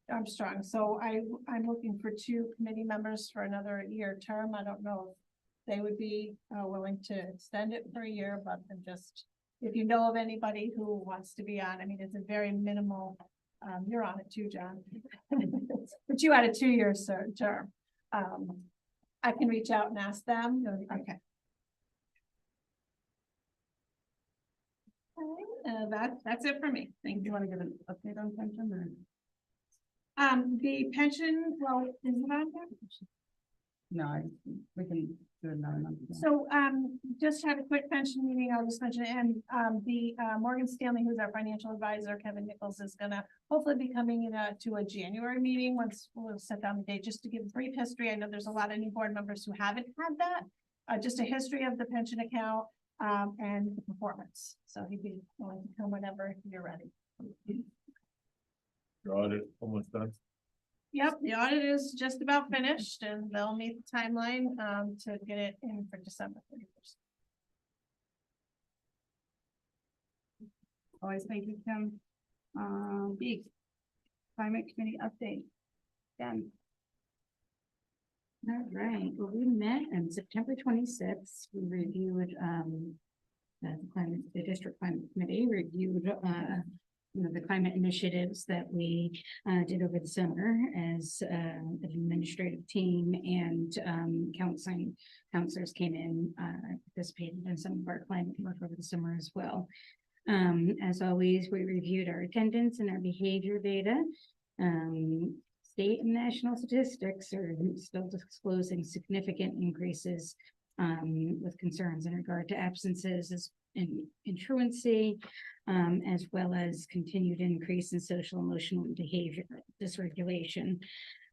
Armstrong. So I'm looking for two committee members for another year term. I don't know if they would be willing to extend it for a year, but I'm just, if you know of anybody who wants to be on, I mean, it's a very minimal, you're on it too, John. But you had a 2-year term. I can reach out and ask them. Okay. That's it for me. Thank you. Do you want to give an update on pension or? The pension, well, is it on there? No, we can do another month. So, just had a quick pension meeting, I'll just mention it, and, the, Morgan Stanley, who's our financial advisor, Kevin Nichols, is gonna hopefully be coming in, to a January meeting, once we'll set down the date, just to give brief history. I know there's a lot of new board members who haven't had that, just a history of the pension account, and the performance. So he'd be willing to come whenever you're ready. Your audit almost done. Yep, the audit is just about finished and they'll meet the timeline to get it in for December 31st. Always thank you, Kim. B, climate committee update. Jen. All right, well, we met on September 26th. We reviewed, the district climate committee reviewed, the climate initiatives that we did over the summer as an administrative team, and counselors came in, participated in some of our climate work over the summer as well. As always, we reviewed our attendance and our behavior data. State and national statistics are still disclosing significant increases with concerns in regard to absences in truancy, as well as continued increase in social emotional and behavior dysregulation.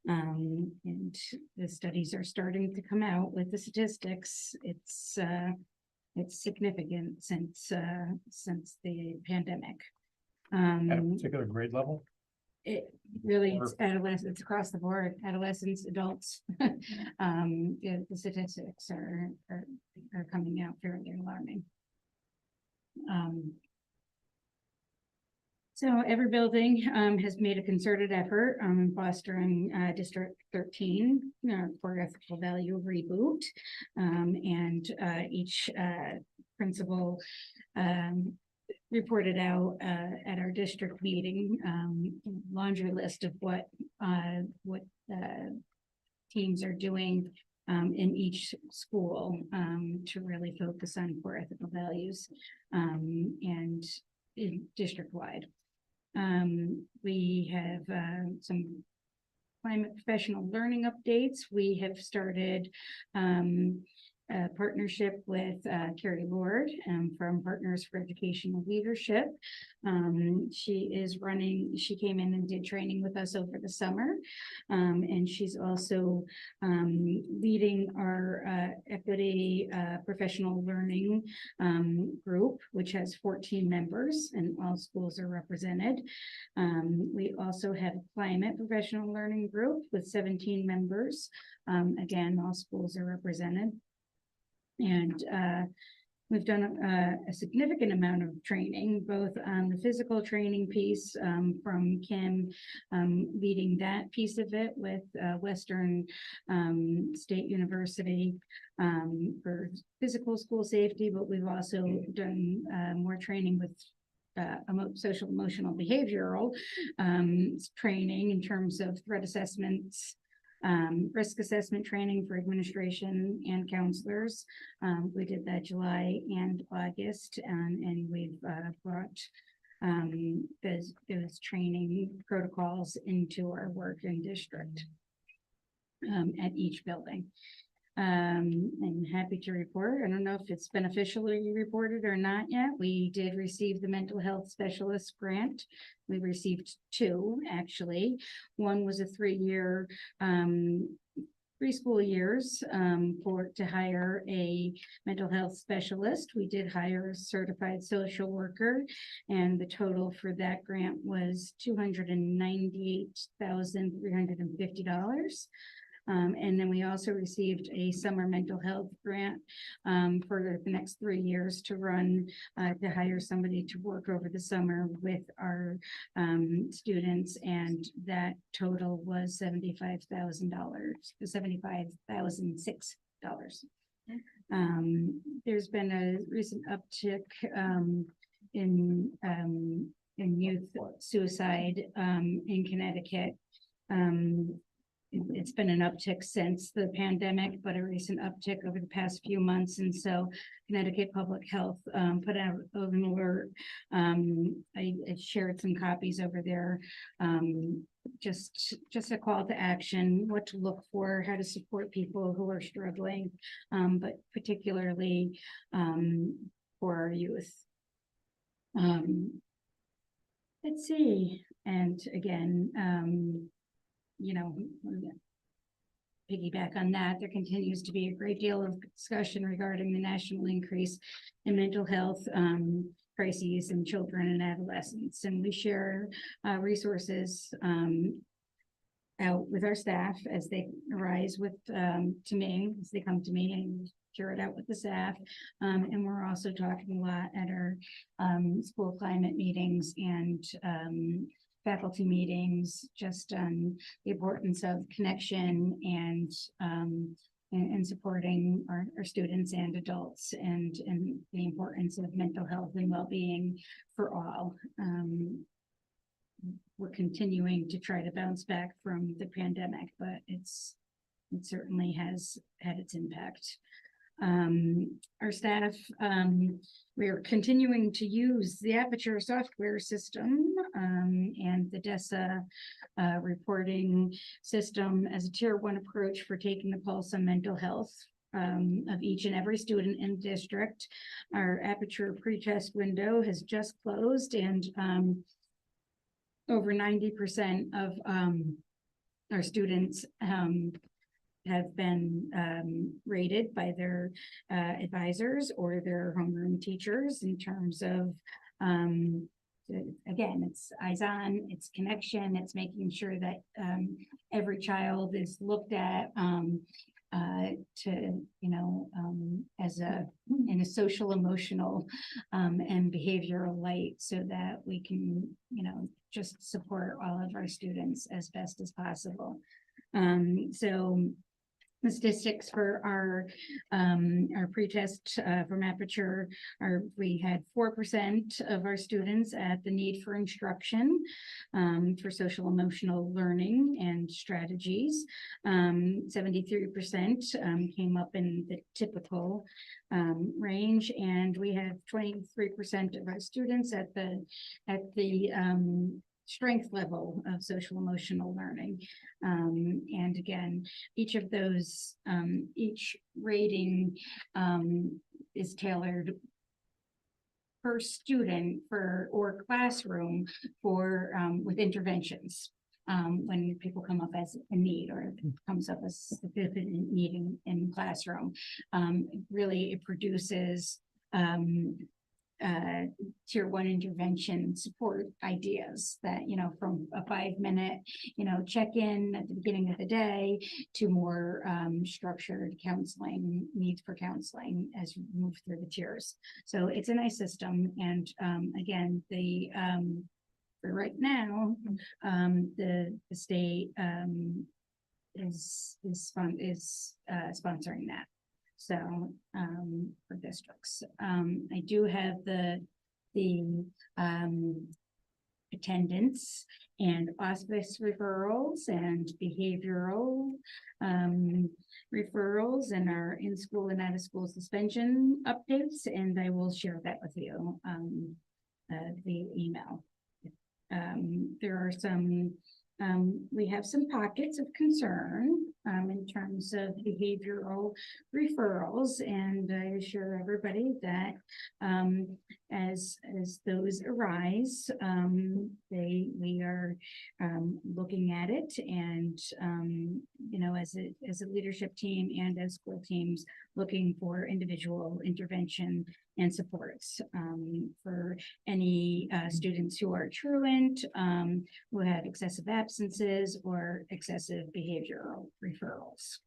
And the studies are starting to come out with the statistics. It's significant since the pandemic. At a particular grade level? It really, it's adolescents across the board, adolescents, adults. The statistics are coming out fairly alarming. So every building has made a concerted effort in fostering District 13 for ethical value of reboot, and each principal reported out at our district meeting laundry list of what teams are doing in each school, to really focus on core ethical values, and in district-wide. We have, some climate professional learning updates. We have started, a partnership with Carrie Lord from Partners for Educational Leadership. She came in and did training with us over the summer. And she's also leading our equity professional learning group, which has 14 members and all schools are represented. We also have a climate professional learning group with 17 members. Again, all schools are represented. And we've done a significant amount of training, both on the physical training piece from Kim, leading that piece of it with Western State University for physical school safety, but we've also done more training with social emotional behavioral training in terms of threat assessments, risk assessment training for administration and counselors. We did that July and August, and we've brought those training protocols into our work in district at each building. I'm happy to report. I don't know if it's been officially reported or not yet. We did receive the mental health specialist grant. We received 2, actually. One was a 3-year, 3 school years to hire a mental health specialist. We did hire a certified social worker, and the total for that grant was $298,350. And then we also received a summer mental health grant for the next 3 years to run, to hire somebody to work over the summer with our students, and that total was $75,000, $75,006. There's been a recent uptick in youth suicide in Connecticut. It's been an uptick since the pandemic, but a recent uptick over the past few months. And so Connecticut Public Health put out an alert. I shared some copies over there. Just a call to action, what to look for, how to support people who are struggling, but particularly for our youth. Let's see. And again, you know, piggyback on that, there continues to be a great deal of discussion regarding the national increase in mental health crises in children and adolescents. And we share resources out with our staff as they arise to me, as they come to me, and share it out with the staff. And we're also talking a lot at our school climate meetings and faculty meetings, just on the importance of connection and supporting our students and adults, and the importance of mental health and well-being for all. We're continuing to try to bounce back from the pandemic, but it certainly has had its impact. Our staff, we are continuing to use the Aperture software system and the DESA reporting system as a tier 1 approach for taking the pulse on mental health of each and every student in district. Our Aperture pretest window has just closed, and over 90% of our students have been rated by their advisors or their homeroom teachers in terms of, again, it's eyes on, it's connection, it's making sure that every child is looked at as in a social, emotional, and behavioral light, so that we can, just support all of our students as best as possible. So statistics for our pretest from Aperture we had 4% of our students at the need for instruction for social emotional learning and strategies. 73% came up in the typical range, and we have 23% of our students at the strength level of social emotional learning. And again, each of those, each rating is tailored per student or classroom for with interventions. When people come up as a need or it comes up as a significant need in classroom, really it produces tier 1 intervention support ideas that, from a 5-minute, check-in at the beginning of the day to more structured counseling, needs for counseling as you move through the tiers. So it's a nice system. And again, for right now, the state is sponsoring that. So for districts, I do have the attendance and hospice referrals and behavioral referrals and our in-school and out-of-school suspension updates, and I will share that with you via email. There are some we have some pockets of concern in terms of behavioral referrals, and I assure everybody that as those arise, we are looking at it, and as a leadership team and as school teams looking for individual intervention and supports for any students who are truant, who have excessive absences or excessive behavioral referrals.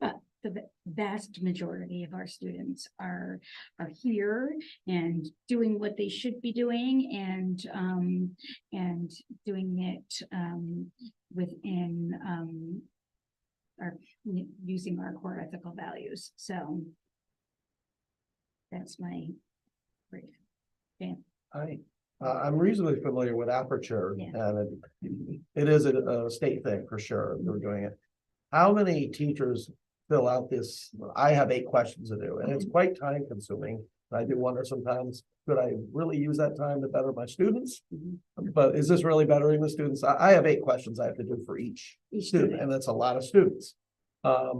But the vast majority of our students are here and doing what they should be doing, and doing it within using our core ethical values. So that's my brief. Dan. I'm reasonably familiar with Aperture, and it is a state thing for sure. They're doing it. How many teachers fill out this? I have 8 questions to do, and it's quite time consuming. I do wonder sometimes, could I really use that time to better my students? But is this really bettering the students? I have 8 questions I have to do for each student, and that's a lot of students. Are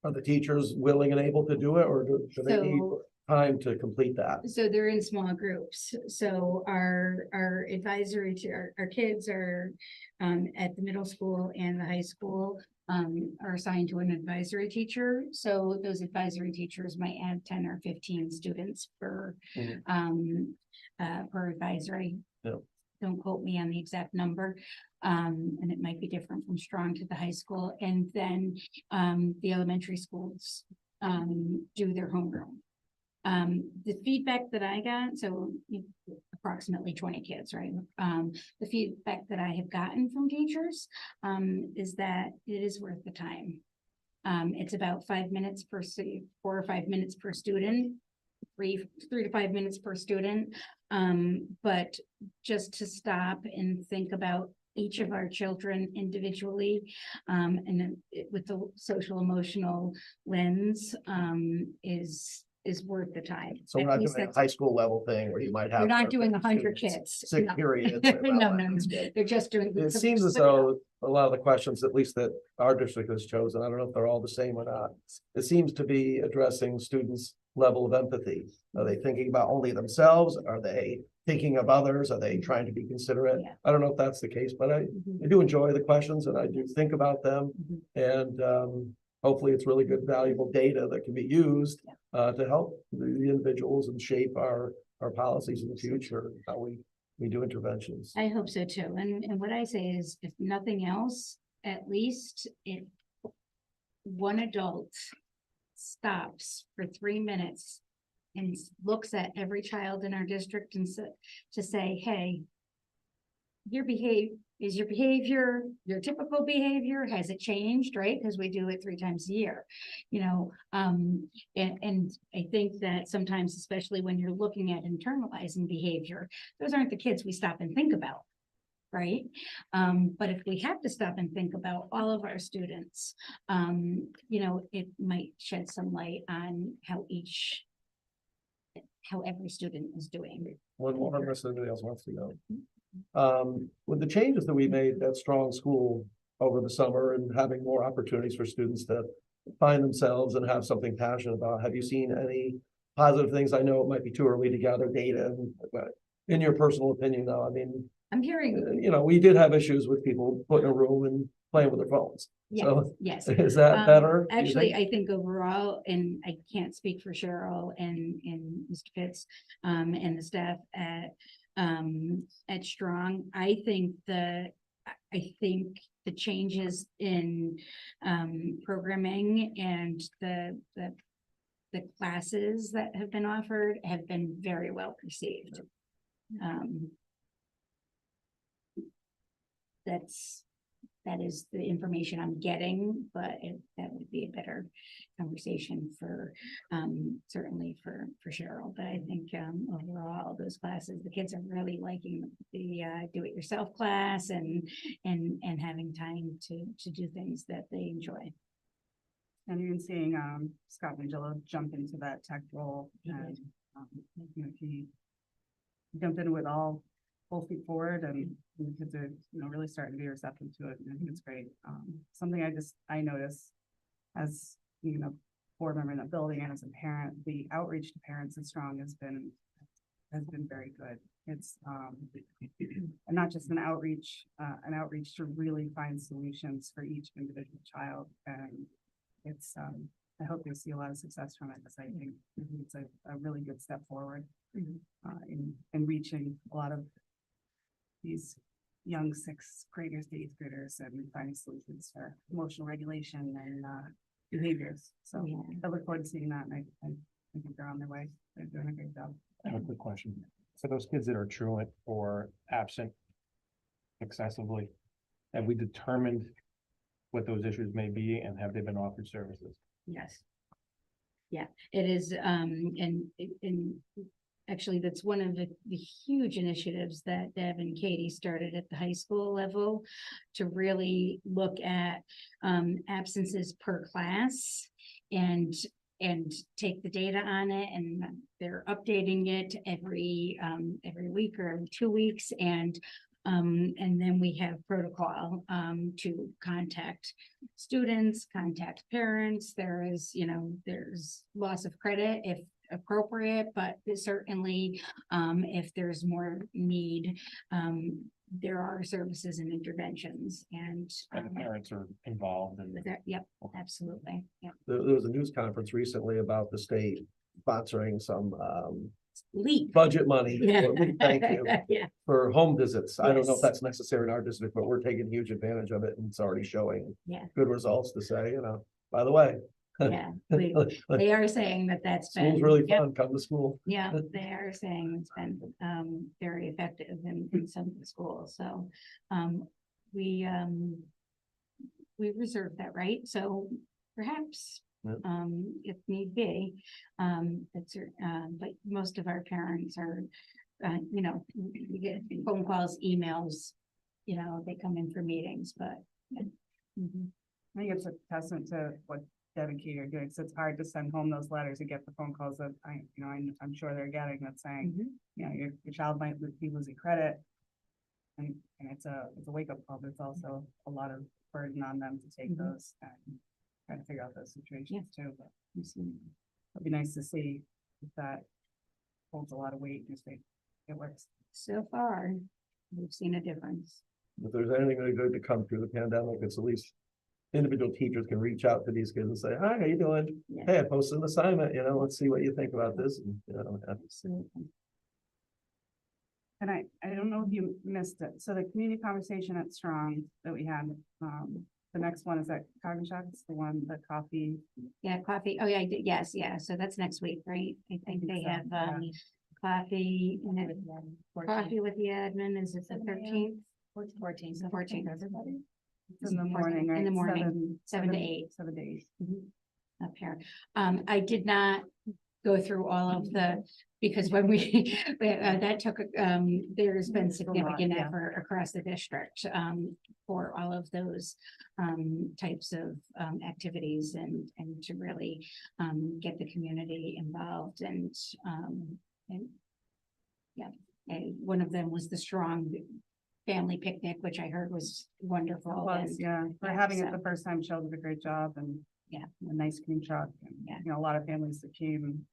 the teachers willing and able to do it, or do they need time to complete that? So they're in small groups. So our advisory to our kids are at the middle school and the high school are assigned to an advisory teacher. So those advisory teachers might add 10 or 15 students per advisory. Yep. Don't quote me on the exact number. And it might be different from Strong to the high school. And then the elementary schools do their homeroom. The feedback that I got, so approximately 20 kids, right? The feedback that I have gotten from teachers is that it is worth the time. It's about 5 minutes per 4 or 5 minutes per student, 3 to 5 minutes per student. But just to stop and think about each of our children individually, and with the social emotional lens, is worth the time. So we're not doing a high school level thing where you might have. You're not doing 100 kids. Sick No. periods. No. They're just doing. It seems as though a lot of the questions, at least that our district has chosen, I don't know if they're all the same or not. It seems to be addressing students' level of empathy. Are they thinking about only themselves? Are they thinking of others? Are they trying to be considerate? Yeah. I don't know if that's the case, but I do enjoy the questions and I do think about them. And hopefully it's really good, valuable data that can be used to help the individuals and shape our policies in the future, how we do interventions. I hope so too. And what I say is, if nothing else, at least if one adult stops for 3 minutes and looks at every child in our district and to say, hey, your is your behavior, your typical behavior, has it changed, right? Because we do it 3 times a year, you know, and I think that sometimes, especially when you're looking at internalizing behavior, those aren't the kids we stop and think about. Right? But if we have to stop and think about all of our students, you know, it might shed some light on how every student is doing. One more, unless anybody else wants to go. With the changes that we made at Strong School over the summer and having more opportunities for students to find themselves and have something passionate about, have you seen any positive things? I know it might be too early to gather data, but in your personal opinion, though, I mean, I'm hearing, you know, we did have issues with people putting in a room and playing with their phones. yes, So yes. is that better? do you Actually, think? I think overall, and I can't speak for Cheryl and Mr. Fitz, and the staff at Strong. I think the changes in programming and the classes that have been offered have been very well received. That is the information I'm getting, but that would be a better conversation for, certainly for Cheryl. But I think, overall, those classes, the kids are really liking the, do-it-yourself class and having time to do things that they enjoy. And even seeing, Scott Mangillo jump into that tech role and, you know, he jumped in with all full feet forward, and the kids are, you know, really starting to be receptive to it, and I think it's great. Something I notice as, you know, board member in the building and as a parent, the outreach to parents at Strong has been very good. It's and not just an outreach to really find solutions for each individual child, and it's I hope you'll see a lot of success from it, because I think it's a really good step forward in reaching a lot of these young 6th graders to 8th graders and finding solutions for emotional regulation and behaviors. So I look forward to seeing that, and I think they're on their way. They're doing a great job. I have a quick question. For those kids that are truant or absent excessively, have we determined what those issues may be, and have they been offered services? Yes. Yeah, it is, and actually, that's one of the huge initiatives that Deb and Katie started at the high school level to really look at absences per class and take the data on it, and they're updating it every week or every 2 weeks, and then we have protocol to contact students, contact parents. There is, you know, there's loss of credit if appropriate, but certainly if there's more need, there are services and interventions, and And the parents are involved in with that. Yep, absolutely. Yep. There was a news conference recently about the state sponsoring some LEAP budget money. Yeah. Thank you. Yeah. For home visits. I don't know Yes. if that's necessary in our district, but we're taking huge advantage of it, and it's already showing Yeah. good results to say, you know, by the way. Yeah, they are saying that that's been. School's really Yep. fun. Come to school. Yeah, they are saying it's been very effective in some of the schools, so we reserve that right, so perhaps Yep. if need be, but most of our parents are, you know, we get phone calls, emails, you know, they come in for meetings, but. Yeah. Mhm. I think it's a testament to what Deb and Katie are doing, so it's hard to send home those letters and get the phone calls that I'm sure they're getting, that's saying, you know, your child might be losing credit. And it's a wake up call, but it's also a lot of burden on them to take those and try to figure out those situations too, but it'd be nice to see if that holds a lot of weight and if it works. So far, we've seen a difference. If there's anything really good to come through the pandemic, it's at least individual teachers can reach out to these kids and say, hi, how you doing? Yeah. Hey, I posted an assignment, you know, let's see what you think about this. And, you know, Absolutely. And I don't know if you missed it, so the community conversation at Strong that we had, the next one is at Coggins, it's the one, the coffee. Yeah, coffee. Oh, yeah, I did. Yes, yeah. So that's next week, right? I think they so, have yeah. coffee with the admin. Is it the 13th? 14th, the 14th. Everybody? It's in the morning, right? In the morning, 7 to 8. 7 to 8. Up here. I did not go through all of the, because when we, that took, there's been significant yeah. effort across the district, for all of those, types of, activities and to really, get the community involved and yeah, and one of them was the Strong Family Picnic, which I heard was wonderful. It was, and- yeah. For yeah, having it so- the first time, Shell did a great job and Yeah. a nice cream truck and, Yeah. you know, a lot of families that came,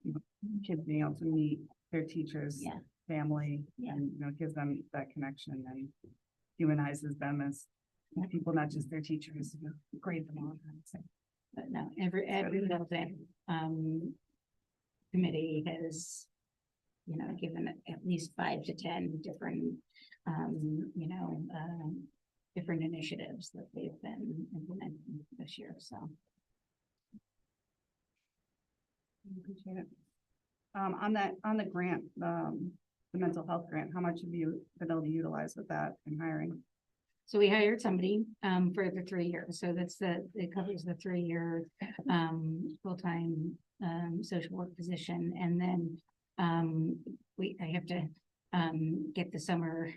you know, kids being able to meet their teachers, Yeah. family, Yeah. and, you know, gives them that connection and humanizes them as people, not just their teachers, you know, grade them all. So, But no, every little thing, committee has, you know, given it at least 5 to 10 different, you know, different initiatives that they've been implementing this year, so. Appreciate it. On the grant, the mental health grant, how much have you been able to utilize with that in hiring? So we hired somebody, for the 3 years, so it covers the 3-year, full-time, social work position, and then, I have to, get the summer,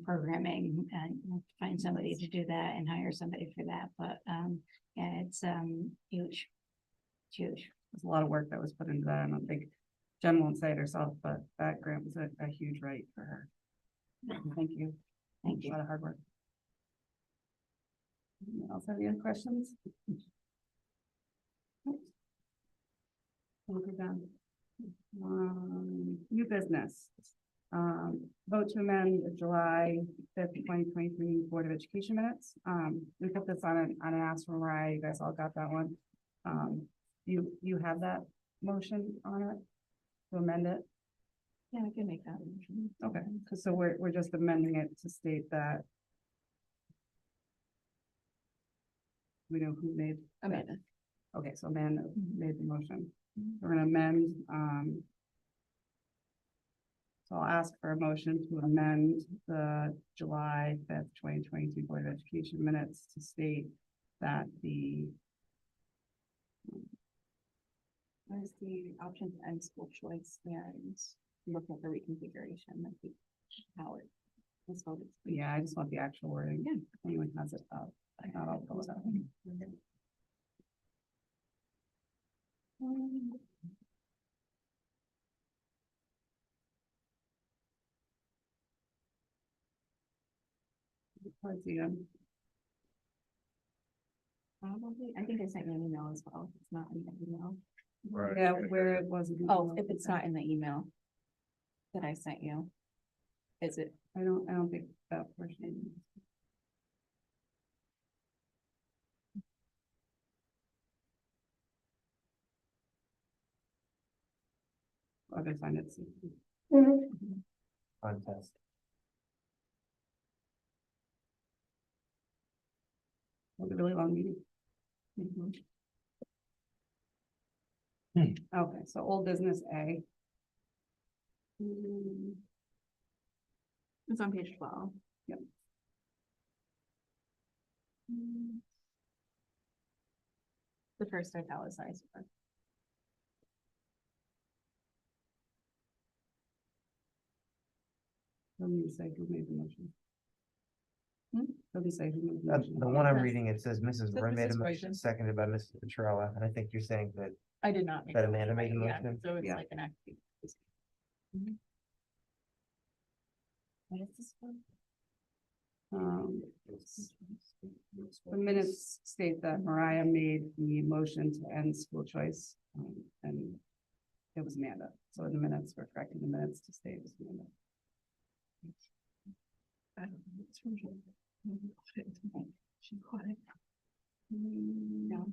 programming, and find somebody to do that and hire somebody for that, but, yeah, it's, huge. It's huge. There's a lot of work that was put into that. I don't think Jen won't say it herself, but that grant was a huge right for her. Thank you. Thank A you. lot of hard work. Anyone else have any other questions? We'll go down. New business. Vote to amend the July 5th, 2023 Board of Education minutes. We put this on an ask from Mariah. You guys all got that one. You have that motion on it to amend it? Yeah, I can make that. Okay, so we're just amending it to state that. We know who made. Amanda. Okay, so Amanda made the motion. We're gonna amend, so I'll ask for a motion to amend the July 5th, 2022 Board of Education minutes to state that the. What is the option to end school choice and look at the reconfiguration of the how it was voted? Yeah, I just want the actual wording. Yeah. Anyone has it up. Not all pull it up. Towards the end. Probably, I think I sent you an email as well. It's not in the email. Right. Yeah, where it wasn't. Oh, if it's not in the email that I sent you, is it? I don't think that portion. I'll go find it. Contest. It was a really long meeting. Okay, so old business A. It's on page 12. Yep. The first italicized word. Let me say who made the motion. Let me say who made the motion. The one I'm reading, it says Mrs. Says Roy made a Mrs. motion, Boyden. seconded by Mrs. Petrella, and I think you're saying that I did not. make That the Amanda made the yeah, motion? So it's Yeah. like an active. What is this one? The minutes state that Mariah made the motion to end school choice, and it was Amanda. So in the minutes, we're correcting the minutes to state it was Amanda. It's from Jen. She caught it. No.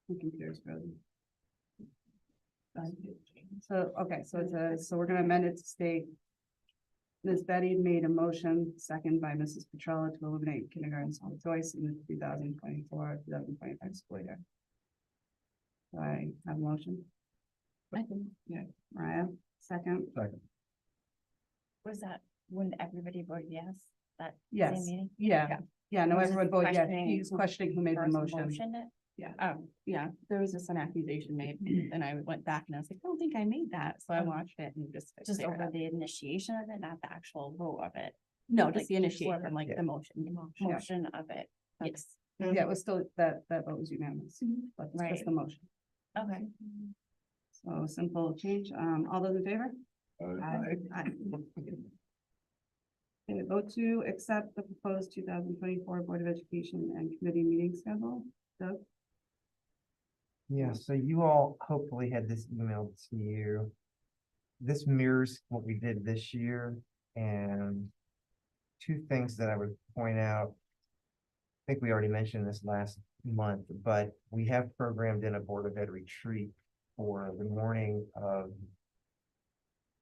My computer's frozen. So, okay, so it says, so we're gonna amend it to state. Ms. Betty made a motion, second by Mrs. Petrella, to eliminate kindergarten school choice in the 2024-2025 school year. Do I have a motion? Yeah, Mariah, second. Second. Was that when everybody voted yes? That same Yes, meeting? yeah, no, Was it everyone voted, yeah, questioning he's questioning who made the First motion. motioned it? Yeah, there was just an accusation made, and I went back and I was like, I don't think I made that, so I watched it and just. Just cleared it over up. the initiation of it, not the actual vote of it. No, like, just the initiation, like Yeah. the motion. Yeah. Motion of it. Yes. Yeah, it was still, that vote was unanimous, but it's Right. just the motion. Okay. So simple change, all those in favor? Aye. Aye. Okay, vote to accept the proposed 2024 Board of Education and Committee meeting schedule. Doug? Yeah, so you all hopefully had this emailed to you. This mirrors what we did this year, and two things that I would point out. I think we already mentioned this last month, but we have programmed in a Board of Ed retreat for the morning of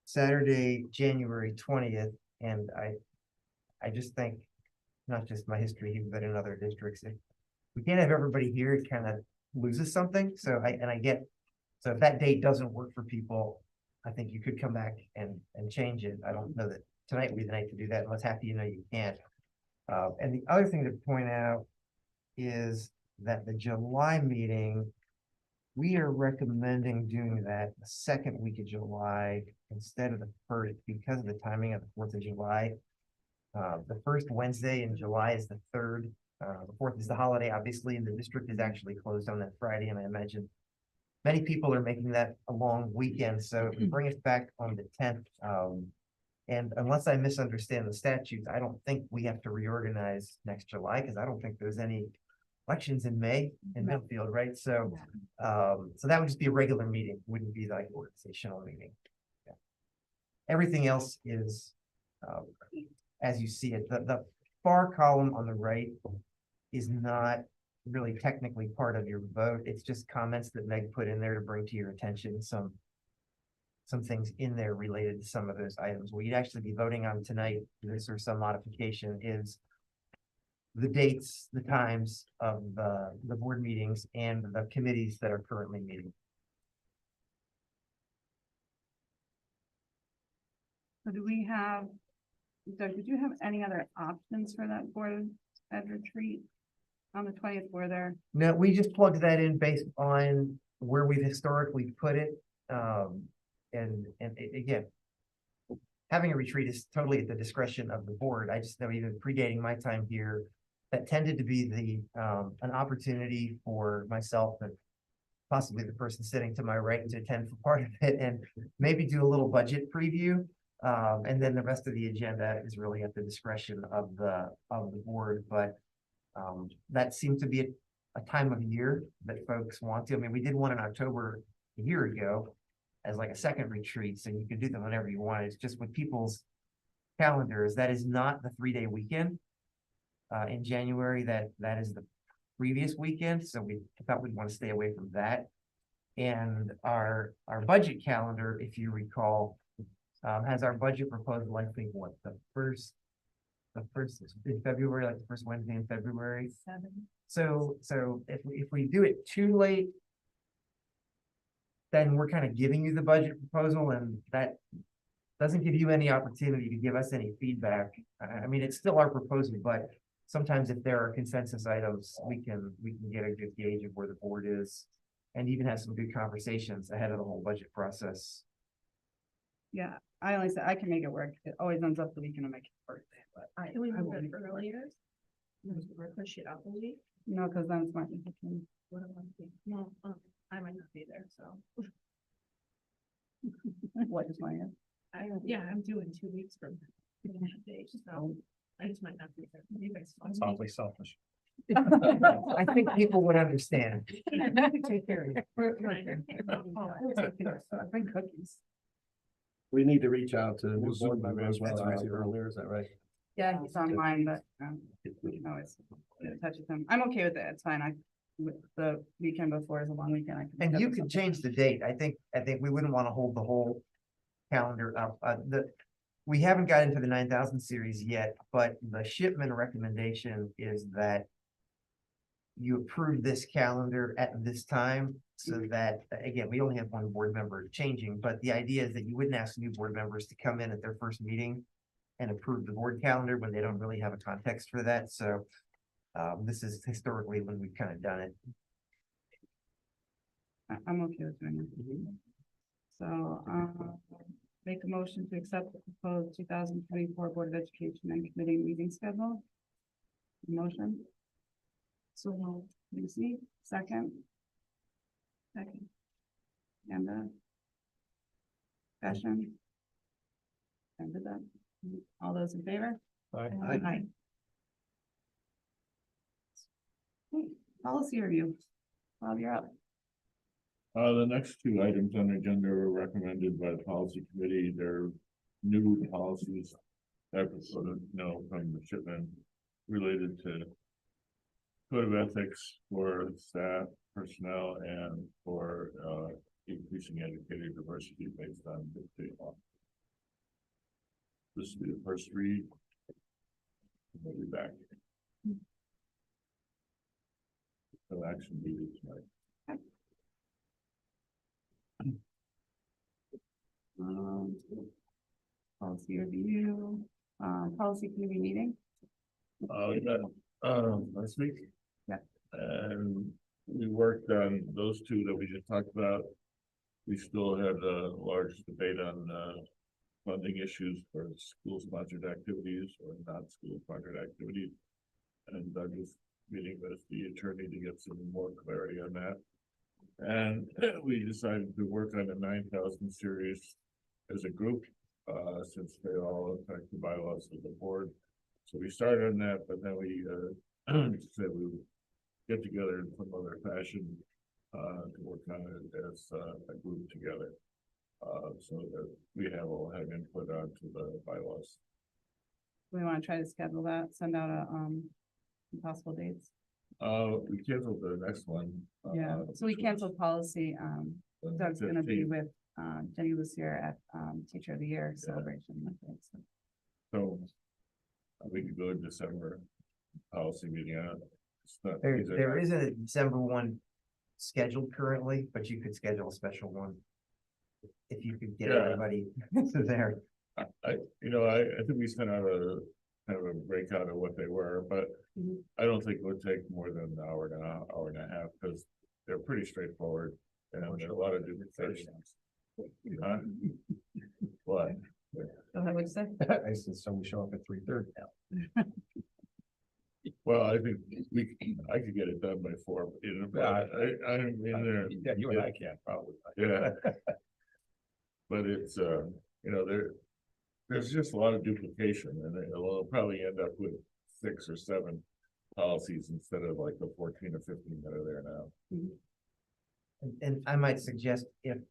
Saturday, January 20th, and I just think, not just my history here, but in other districts, if we can't have everybody here, it kind of loses something, so I get, so if that date doesn't work for people, I think you could come back and change it. I don't know that tonight would be the night to do that, unless half of you know you can't. And the other thing to point out is that the July meeting, we are recommending doing that the second week of July instead of the first, because of the timing of the 4th of July. The first Wednesday in July is the 3rd. The 4th is the holiday, obviously, and the district is actually closed on that Friday, and I imagine many people are making that a long weekend, so if we bring it back on the 10th, and unless I misunderstand the statutes, I don't think we have to reorganize next July, because I don't think there's any elections in May in Medfield, right? So, so that would just be a regular meeting, wouldn't be like organizational meeting. Yeah. Everything else is, as you see it, the far column on the right is not really technically part of your vote. It's just comments that Meg put in there to bring to your attention some things in there related to some of those items. What you'd actually be voting on tonight, this or some modification, is the dates, the times of the board meetings and the committees that are currently meeting. So do we have, Doug, did you have any other options for that Board of Ed retreat on the 20th? Were there? No, we just plugged that in based on where we've historically put it. And again, having a retreat is totally at the discretion of the board. I just know even predating my time here, that tended to be the an opportunity for myself and possibly the person sitting to my right to attend for part of it and maybe do a little budget preview. And then the rest of the agenda is really at the discretion of the board, but that seemed to be a time of year that folks want to. I mean, we did one in October a year ago as like a second retreat, so you can do them whenever you want. It's just with people's calendars, that is not the 3-day weekend in January. That is the previous weekend, so we thought we'd want to stay away from that. And our budget calendar, if you recall, has our budget proposal, I think, what, the first in February, like the first Wednesday in February. So if we do it too late, then we're kind of giving you the budget proposal, and that doesn't give you any opportunity to give us any feedback. I mean, it's still our proposal, but sometimes if there are consensus items, we can get a good gauge of where the board is and even have some good conversations ahead of the whole budget process. Yeah, I only said I can make it work. It always ends up the weekend of my kid's birthday, but Can we move it won't. earlier? We're push it out the week. No, because then it's Martin Luther King. What am I thinking? No, I might not be there, so. What is my? I'm doing 2 weeks from that day, so I just might not be there. You guys. It's awfully selfish. I think people would understand. Take care of you. I bring cookies. We need to reach out to new board members as well earlier, is that right? Yeah, he's online, but we can always get in touch with him. I'm okay with it. It's fine. with the weekend before is a long weekend. I can And you schedule could something. change the date. I think we wouldn't want to hold the whole calendar up. We haven't got into the 9,000 series yet, but the Shipman recommendation is that you approve this calendar at this time, so that, again, we only have one board member changing, but the idea is that you wouldn't ask new board members to come in at their first meeting and approve the board calendar when they don't really have a context for that. So this is historically when we've kind of done it. I'm okay with doing it. So, make a motion to accept the proposed 2024 Board of Education and Committee meeting schedule. Motion. So, Lucy, second. Second. Amanda. Discussion. And that. All those in favor? Aye. Aye. Okay, policy review. Bob, you're up. The next two items on the agenda were recommended by the policy committee. They're new policies that we sort of know from the Shipman related to code of ethics for staff, personnel, and for increasing educator diversity based on the state law. This will be the first read. We'll be back. So action needed tonight. Policy review, policy committee meeting. We got, last week. Yeah. And we worked on those two that we just talked about. We still had a large debate on, funding issues for school-sponsored activities or non-school sponsored activities. And Doug was meeting with the attorney to get some more clarity on that. And we decided to work on the 9,000 series as a group, since they all affect the bylaws of the board. So we started on that, but then we said we would get together in some other fashion to work on it as a group together. So that we have input onto the bylaws. We want to try to schedule that, send out a, possible dates. We canceled the next one. Yeah, so we canceled policy. Doug's gonna be 15th. with, Jenny Lucier at, Teacher of the Year celebration. I think, so. So we could go in December policy meeting out. There isn't a December one scheduled currently, but you could schedule a special one. If you could get Yeah. everybody to there. I think we sent out a kind of a breakout of what they were, but Mhm. I don't think it would take more than an hour and a half, because they're pretty straightforward. And there are a lot of different sections. Huh? What? Go ahead, what'd you say? I said, so we show up at 3:30 now. Well, I think I could get it done by 4, but, I'm in there. Yeah, you and I can't probably. Yeah. But it's, there's just a lot of duplication, and it'll probably end up with 6 or 7 policies instead of like the 14 or 15 that are there now. And I might suggest if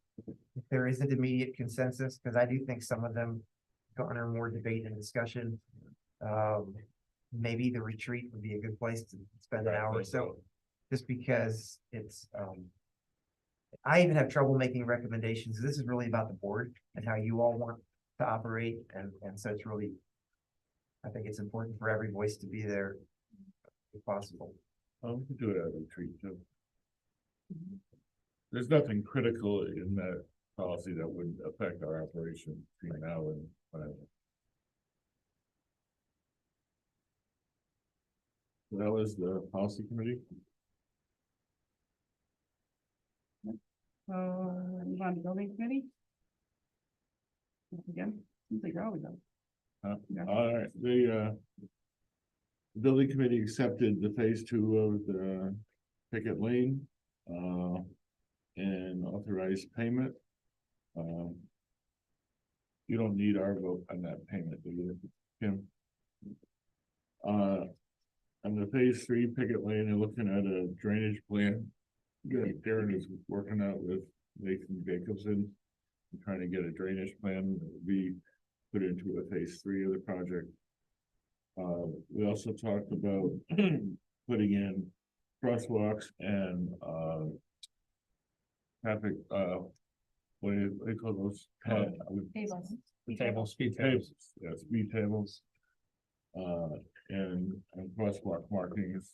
there isn't immediate consensus, because I do think some of them garner more debate and discussion. Maybe the retreat would be a good place to spend an hour or so, just because it's, I even have trouble making recommendations. This is really about the board and how you all want to operate, and so it's really, I think it's important for every voice to be there if possible. We could do it at a retreat too. There's nothing critical in that policy that would affect our operation between now and whatever. So that was the policy committee. So, move on to building committee. Again, seems like you're always up. Yeah. All right, the building committee accepted the phase 2 of the Picket Lane, and authorized payment. You don't need our vote on that payment, do you, Kim? On the phase 3 Picket Lane, they're looking at a drainage plan. Darren is working out with Nathan Jacobson, trying to get a drainage plan that will be put into a phase 3 of the project. We also talked about putting in crosswalks and, traffic, what do you call those? Tables. The tables, speed tables, yeah, speed tables. And crosswalk markings,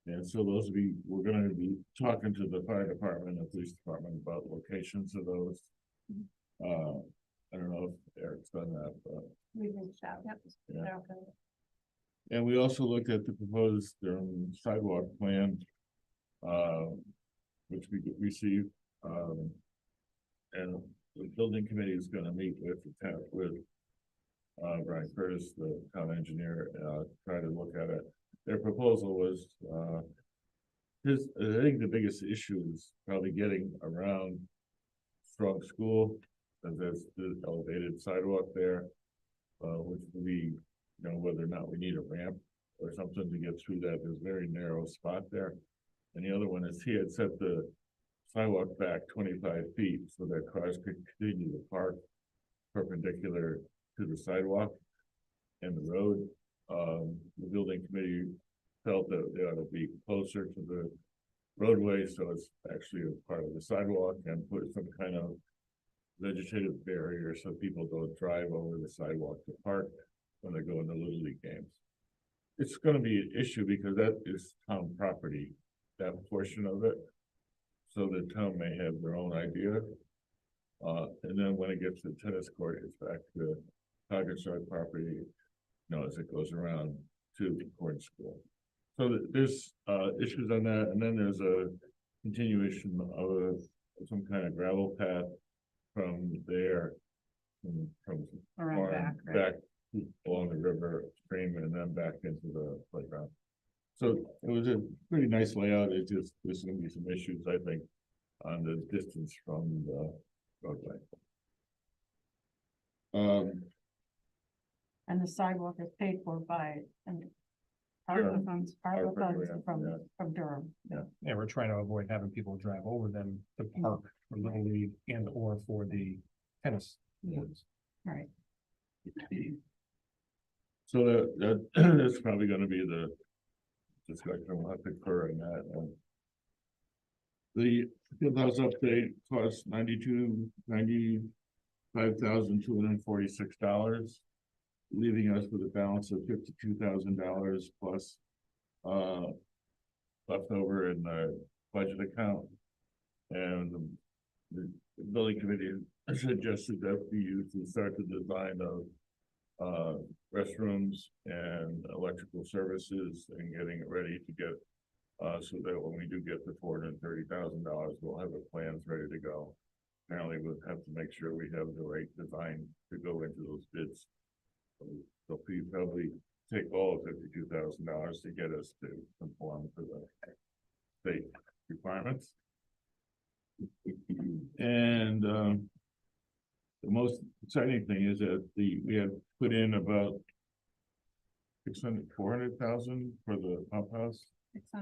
and so those we're gonna be talking to the fire department and police department about locations of those. I don't know if Eric's done that, but. We reached out, yep. Yeah. They're okay. And we also looked at the proposed sidewalk plan, which we received, and the building committee is gonna meet with the town, with Brian Curtis, the town engineer, try to look at it. Their proposal was, I think the biggest issue is probably getting around Strong School, as there's the elevated sidewalk there, which would be, you know, whether or not we need a ramp or something to get through that. There's a very narrow spot there. And the other one is he had set the sidewalk back 25 feet so that cars could continue to park perpendicular to the sidewalk and the road. The building committee felt that they ought to be closer to the roadway, so it's actually a part of the sidewalk, and put some kind of vegetative barrier so people don't drive over the sidewalk to park when they go into Little League games. It's gonna be an issue because that is town property, that portion of it. So the town may have their own idea. And then when it gets to the tennis court, it's back to Hoggenschlag property, you know, as it goes around to the court school. So there's issues on that, and then there's a continuation of some kind of gravel path from there, from Around farm back, right? back along the river stream and then back into the playground. So it was a pretty nice layout. It just, there's gonna be some issues, I think, on the distance from the roadway. And the sidewalk is paid for by, and Sure. ARPA funds from Durham. Yeah, we're trying to avoid having people drive over them to park for Little League and or for the tennis. courts. Right. So that's probably gonna be the discussion we'll have to occur in that. The field house update costs $95,246, leaving us with a balance of $52,000 plus left over in the budget account. And the building committee suggested that we use to start the design of restrooms and electrical services and getting it ready to get so that when we do get the $430,000, we'll have the plans ready to go. Apparently, we'll have to make sure we have the right design to go into those bids. So we probably take all of $52,000 to get us to conform to the state requirements. And the most exciting thing is that we have put in about 400,000 for the pump house.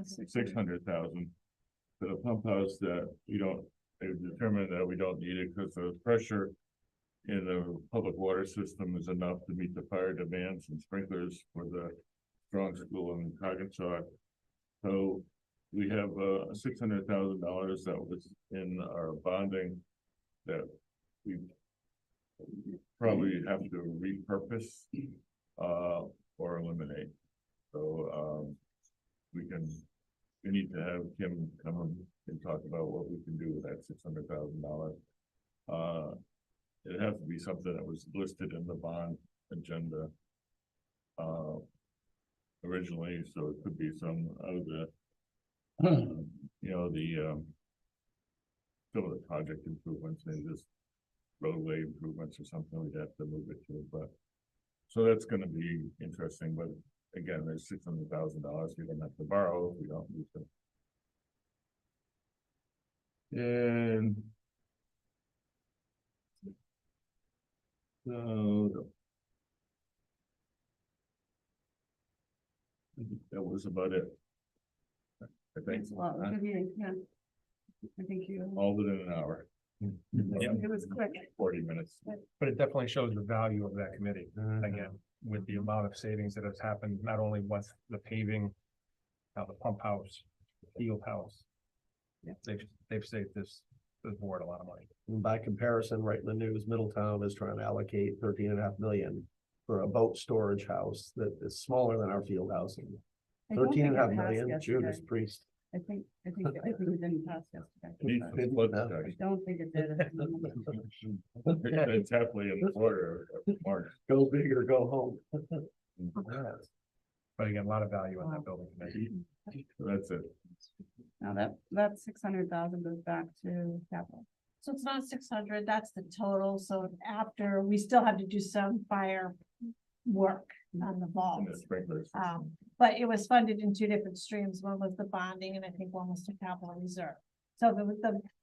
600,000 for the pump house that they've determined that we don't need it because the pressure in the public water system is enough to meet the fire demands and sprinklers for the Strong School in Hoggenschlag. So we have $600,000 that was in our bonding that we probably have to repurpose or eliminate. So we need to have Kim come and talk about what we can do with that $600,000. It has to be something that was listed in the bond agenda originally, so it could be some of the some of the project improvements, maybe just roadway improvements or something we'd have to move it to, but so that's gonna be interesting, but again, there's $600,000 we don't have to borrow if we don't use it. And so that was about it. I think. Thanks a lot. Good meeting, yeah. I think you. All within an hour. It was quick. 40 minutes. But it definitely shows the value of that committee, again, with the amount of savings that has happened, not only with the paving Now the pump house, field house. They've saved this board a lot of money. And by comparison, right in the news, Middletown is trying to allocate 13.5 million for a boat storage house that is smaller than our field house. I don't think it 13.5 passed million, Judas yesterday. Priest. I think it didn't pass yesterday. Needs but to look at I it. don't think it did. It's happily in the quarter of March. Go big or go home. But again, a lot of value in that building committee. That's it. Now that 600,000 goes back to capital. So it's not 600, that's the total, so after, we still have to do some fire work on the vault. And the sprinklers. But it was funded in two different streams, one was the bonding and I think one was the capital reserve. So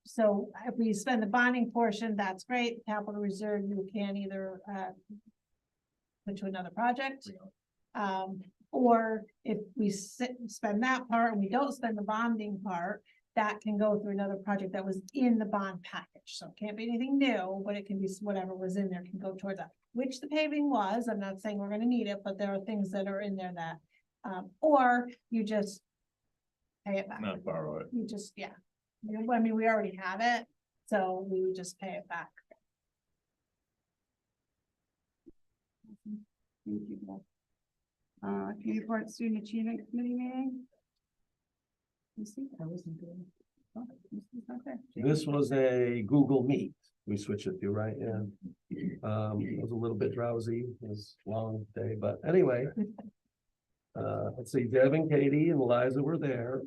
so if we spend the bonding portion, that's great, capital reserve, you can either put to another project. Or if we spend that part and we don't spend the bonding part, that can go through another project that was in the bond package. So it can't be anything new, but it can be whatever was in there can go towards that, which the paving was. I'm not saying we're gonna need it, but there are things that are in there that, or you just pay it back. Not borrow it. You just, yeah. I mean, we already have it, so we would just pay it back. Thank you, Beth. Community Report Student Achievement Committee meeting. You see, that wasn't good. Oh, it's not there. This was a Google Meet. We switched it to, right? Yeah. It was a little bit drowsy. It was a long day, but anyway. Let's see, Deb and Katie and Eliza were there.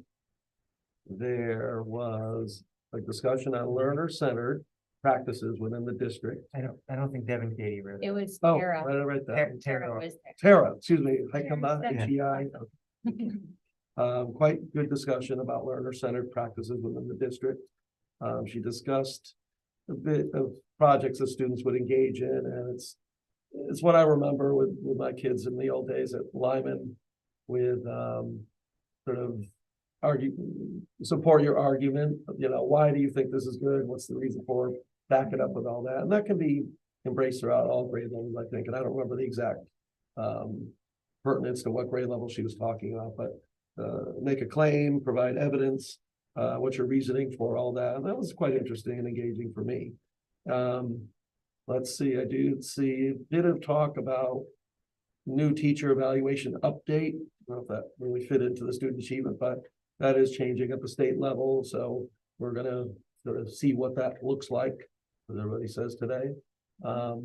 There was a discussion on learner-centered practices within the district. I don't think Devin Katie read it. It was Oh, Tara. right there. Tara was there. Tara, excuse me. I Tara come out, said- HEI. Quite good discussion about learner-centered practices within the district. She discussed a bit of projects that students would engage in, and it's what I remember with my kids in the old days at Lyman with sort of support your argument, why do you think this is good? What's the reason for it? Back it up with all that. And that can be embraced throughout all grade levels, I think. And I don't remember the exact pertinence to what grade level she was talking about, but make a claim, provide evidence, what's your reasoning for all that. And that was quite interesting and engaging for me. Let's see, I do see a bit of talk about new teacher evaluation update. I don't know if that really fit into the student achievement, but that is changing at the state level. So we're gonna sort of see what that looks like, as everybody says today. So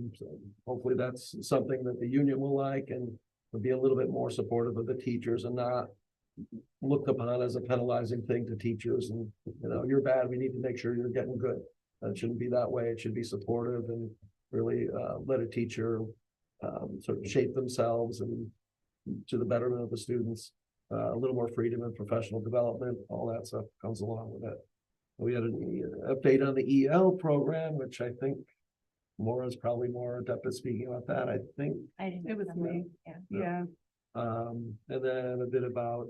hopefully that's something that the union will like and will be a little bit more supportive of the teachers and not looked upon as a penalizing thing to teachers and, you're bad, we need to make sure you're getting good. It shouldn't be that way. It should be supportive and really let a teacher sort of shape themselves and to the betterment of the students. A little more freedom and professional development, all that stuff comes along with it. We had an update on the EL program, which I think Maura's probably more adept at speaking about that, I think. It was me. Yeah. And then a bit about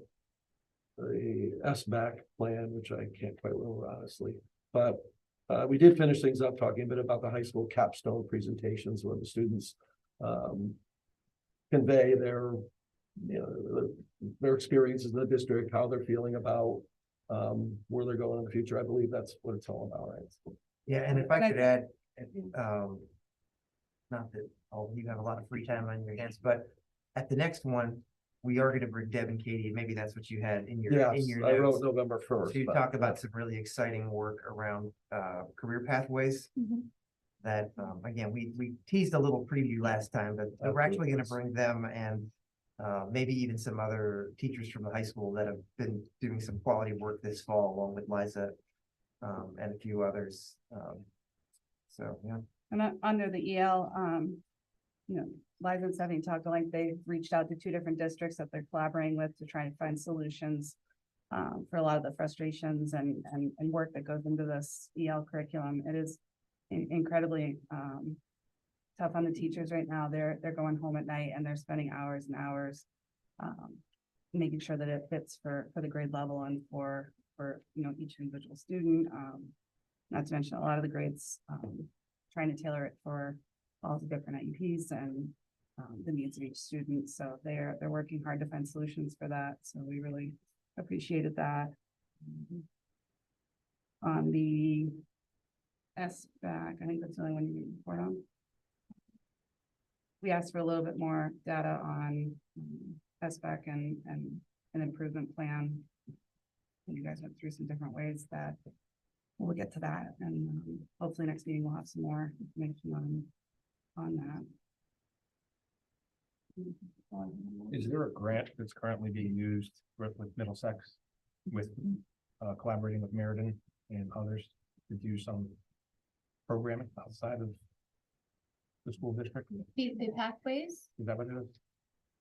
the SBAC plan, which I can't quite remember honestly, but we did finish things up talking a bit about the high school capstone presentations where the students convey their experiences in the district, how they're feeling about where they're going in the future. I believe that's what it's all about, right? Yeah, and if I could add, not that you have a lot of free time on your hands, but at the next one, we are going to bring Deb and Katie. Maybe that's what you had in your Yes, I wrote notes. November 1st. So you but- talk about some really exciting work around career pathways. That again, we teased a little preview last time, but we're actually going to bring them and maybe even some other teachers from the high school that have been doing some quality work this fall, along with Liza and a few others. So yeah. And under the EL, Liza and Stephanie talked like they've reached out to 2 different districts that they're collaborating with to try and find solutions for a lot of the frustrations and work that goes into this EL curriculum. It is incredibly tough on the teachers right now. They're going home at night and they're spending hours and hours making sure that it fits for the grade level and for each individual student. Not to mention a lot of the grades trying to tailor it for all the different IEPs and the needs of each student. So they're working hard to find solutions for that. So we really appreciated that. On the SBAC, I think that's the only one you need to report on. We asked for a little bit more data on SBAC and an improvement plan. You guys went through some different ways that we'll get to that, and hopefully next meeting we'll have some more information on that. Is there a grant that's currently being used with Middlesex with collaborating with Meriden and others to do some programming outside of the school district? The pathways, Is that what it is?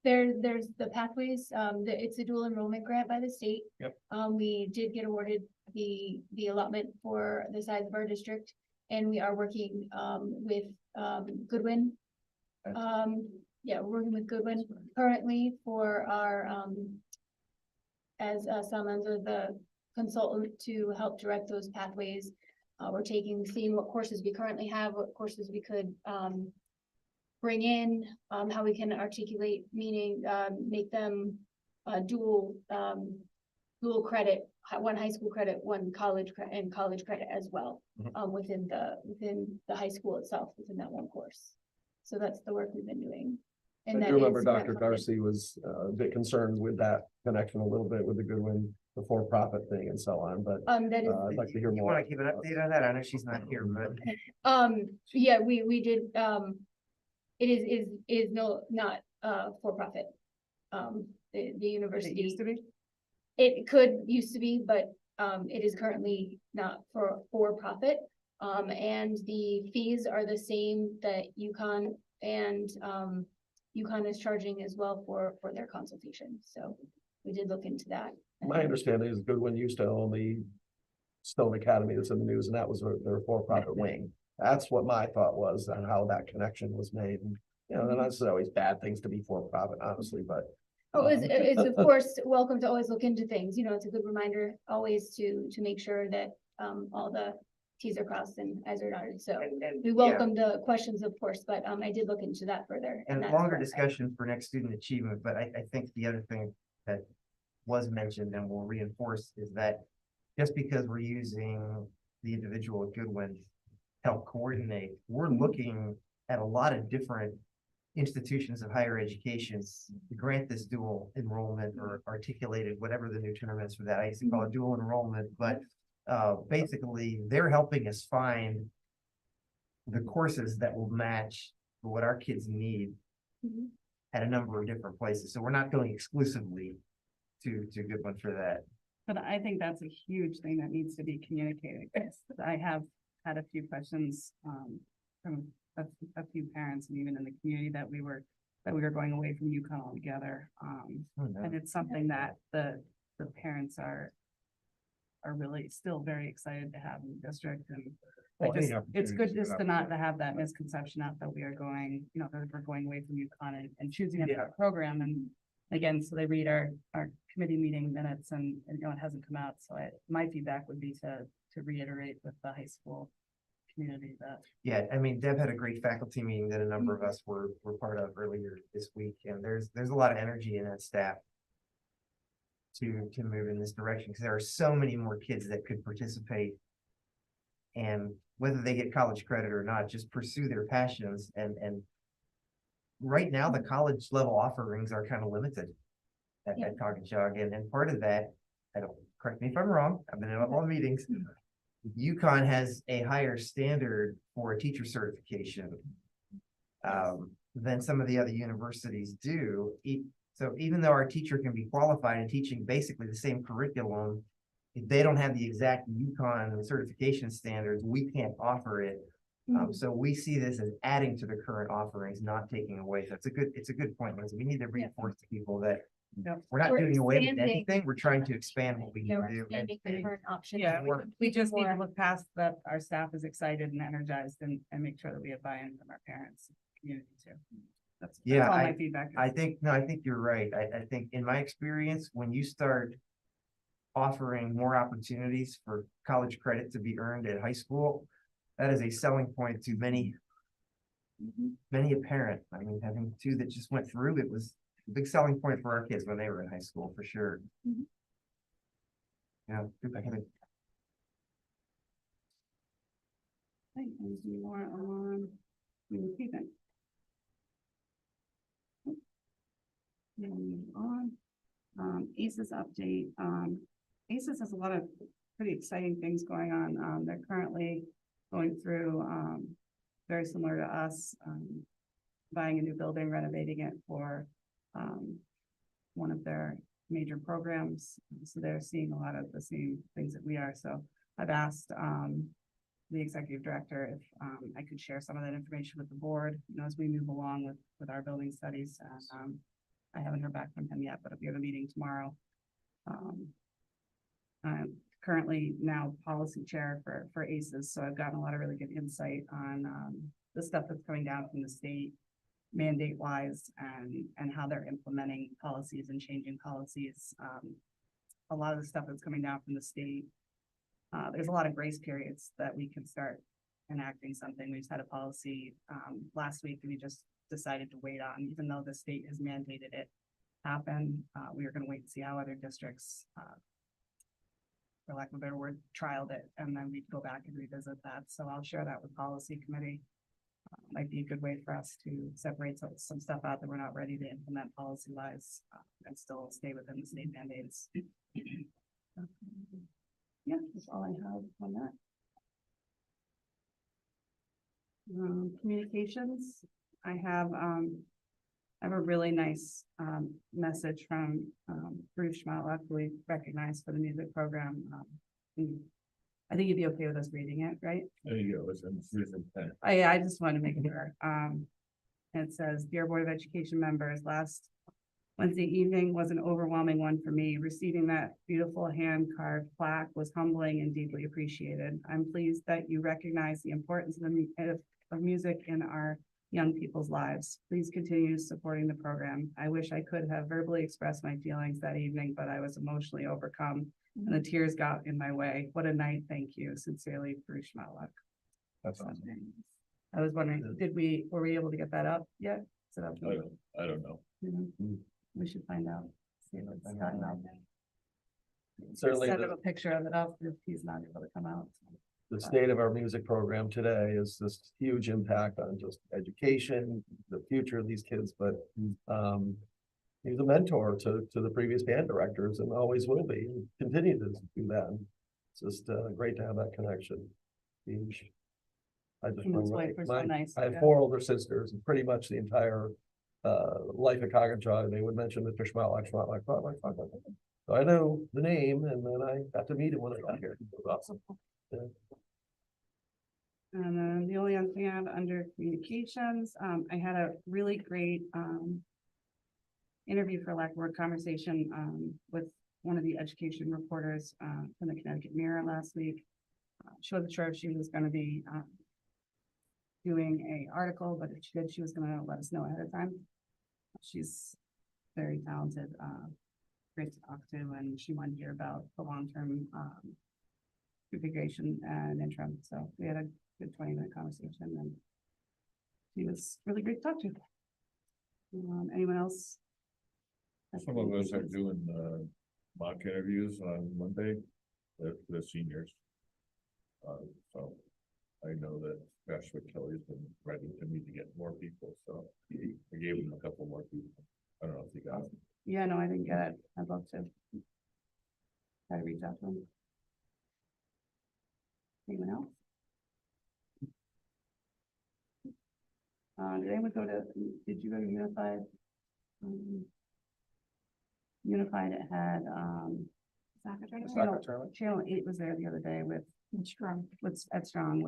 there's the pathways, it's a dual enrollment grant by the state. Yep. We did get awarded the allotment for the size of our district, and we are working, with, Goodwin. Yeah, we're working with Goodwin currently for our, as, someone's the consultant to help direct those pathways. We're seeing what courses we currently have, what courses we could, bring in, how we can articulate, meaning, make them, dual credit, one high school credit, one college and college credit as well, within the high school itself, within that one course. So that's the work we've been doing. I And do that remember is Dr. grant-funded. Darcy was a bit concerned with that connection a little bit with the Goodwin, the for-profit thing and so on, but That is, I'd like to hear You more. wanna keep an update on that? I know she's not here, but. yeah, we did, it is not, for profit. The university. It used to be? It used to be, but, it is currently not for profit. And the fees are the same that UConn and, UConn is charging as well for their consultation. So we did look into that. My understanding is Goodwin used to own the Stone Academy that's in the news, and that was their for-profit wing. That's what my thought was on how that connection was made. And, you know, they're not always bad things to be for-profit, honestly, but. Oh, it's of course welcome to always look into things. You know, it's a good reminder always to make sure that all the T's are crossed and I's are dotted. So we welcome the questions, of course, but I did look into that further. And that's longer what- discussion for next student achievement, but I think the other thing that was mentioned and will reinforce is that just because we're using the individual at Goodwin to help coordinate, we're looking at a lot of different institutions of higher education to grant this dual enrollment or articulated, whatever the new term is for that. I used to call it dual enrollment, but basically they're helping us find the courses that will match what our kids need at a number of different places. So we're not going exclusively to Goodwin for that. But I think that's a huge thing that needs to be communicated. I have had a few questions from a few parents and even in the community that we were going away from UConn altogether. And it's something that the parents are really still very excited to have in the district. And it's good just to not to have that misconception out that we are going, you know, that we're going away from UConn and choosing a different program. And again, so they read our committee meeting minutes and you know, it hasn't come out. So my feedback would be to reiterate with the high school community that. Yeah, I mean, Deb had a great faculty meeting that a number of us were part of earlier this week, and there's a lot of energy in that staff to move in this direction, because there are so many more kids that could participate. And whether they get college credit or not, just pursue their passions and right now the college level offerings are kind of limited at Coggins-Jog, and part of that, correct me if I'm wrong, I've been in all the meetings. UConn has a higher standard for a teacher certification than some of the other universities do. So even though our teacher can be qualified in teaching basically the same curriculum, if they don't have the exact UConn certification standards, we can't offer it. So we see this as adding to the current offerings, not taking away. So it's a good point, Lindsay. We need to reinforce to people that we're not doing away with anything. We're trying to expand what we can do. Expanding the current options. Yeah, we just need to look past that. Our staff is excited and energized and make sure that we have buy-in from our parents, community too. That's all my feedback. I think you're right. I think in my experience, when you start offering more opportunities for college credit to be earned at high school, that is a selling point to many a parent. I mean, having two that just went through, it was a big selling point for our kids when they were in high school, for sure. Yeah, good thinking. Okay, anything more on communication? Moving on, ACES update, ACES has a lot of pretty exciting things going on. They're currently going through, very similar to us, buying a new building, renovating it for, one of their major programs. So they're seeing a lot of the same things that we are. So I've asked, the executive director if, I could share some of that information with the board, you know, as we move along with our building studies. And, I haven't heard back from him yet, but we have a meeting tomorrow. I'm currently now policy chair for ACES, so I've gotten a lot of really good insight on the stuff that's coming down from the state mandate wise and how they're implementing policies and changing policies. A lot of the stuff that's coming down from the state, there's a lot of grace periods that we can start enacting something. We just had a policy last week that we just decided to wait on, even though the state has mandated it happen. We are going to wait and see how other districts, for lack of a better word, trialed it, and then we'd go back and revisit that. So I'll share that with policy committee. Might be a good way for us to separate some stuff out that we're not ready to implement policy wise and still stay within the state mandates. Yeah, that's all I have on that. Communications. I have a really nice message from Bruce Schmaltz, who we recognize for the music program. I think you'd be okay with us reading it, right? There you go. It's in Susan 10. I just wanted to make sure. It says, "Dear Board of Education members, last Wednesday evening was an overwhelming one for me. Receiving that beautiful hand-carved plaque was humbling and deeply appreciated. I'm pleased that you recognize the importance of music in our young people's lives. Please continue supporting the program. I wish I could have verbally expressed my feelings that evening, but I was emotionally overcome and the tears got in my way. What a night. Thank you. Sincerely, Bruce Schmaltz." That's awesome. I was wondering, were we able to get that up yet? Is it up? I don't know. We should find out. See what's gotten out. Certainly Send the- him a picture of it up if he's not able to come out. The state of our music program today is this huge impact on just education, the future of these kids, but he's a mentor to the previous band directors and always will be, and continue to do that. It's just great to have that connection. Huge. I just And his remember wife was so nice, I have yeah. 4 older sisters, and pretty much the entire life of Coggins, they would mention Mr. Schmaltz. So I know the name, and then I got to meet him when I got here. It was awesome. Yeah. And then the only other thing I have under communications, I had a really great interview, for lack of a word, conversation with one of the education reporters from the Connecticut Mirror last week. She wasn't sure if she was going to be doing a article, but if she did, she was going to let us know ahead of time. She's very talented, great to talk to, and she wanted to hear about the long-term configuration and interim. So we had a good 20-minute conversation, and she was really great to talk to. Anyone else? Some of us are doing mock interviews on Monday with the seniors. So I know that Joshua Kelly's been writing to me to get more people, so I gave him a couple more people. I don't know if he got it. Yeah, no, I didn't get it. I'd love to try to reach out to him. Anyone else? Did you go to Unified? Unified, it had, Channel 8 was there the other day with Strong, with Strong,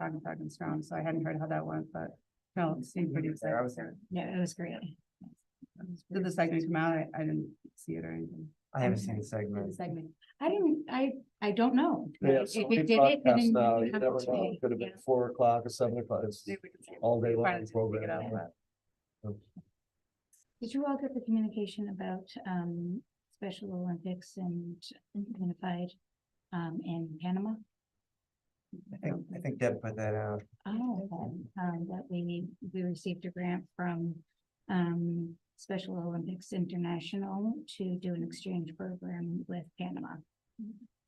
Talking Strong, so I hadn't heard how that went, but no, it seemed pretty exciting. I was there. Yeah, it was great. Did the segment come out? I didn't see it or anything. I haven't seen the segment. I don't know. Yeah, If so it we did it, broadcast then now, you you have never to know. be- It could have been 4 o'clock or 7 o'clock. It's all day long program. Did you all get the communication about Special Olympics and Unified in Panama? I think Deb put that out. Oh, that we received a grant from Special Olympics International to do an exchange program with Panama.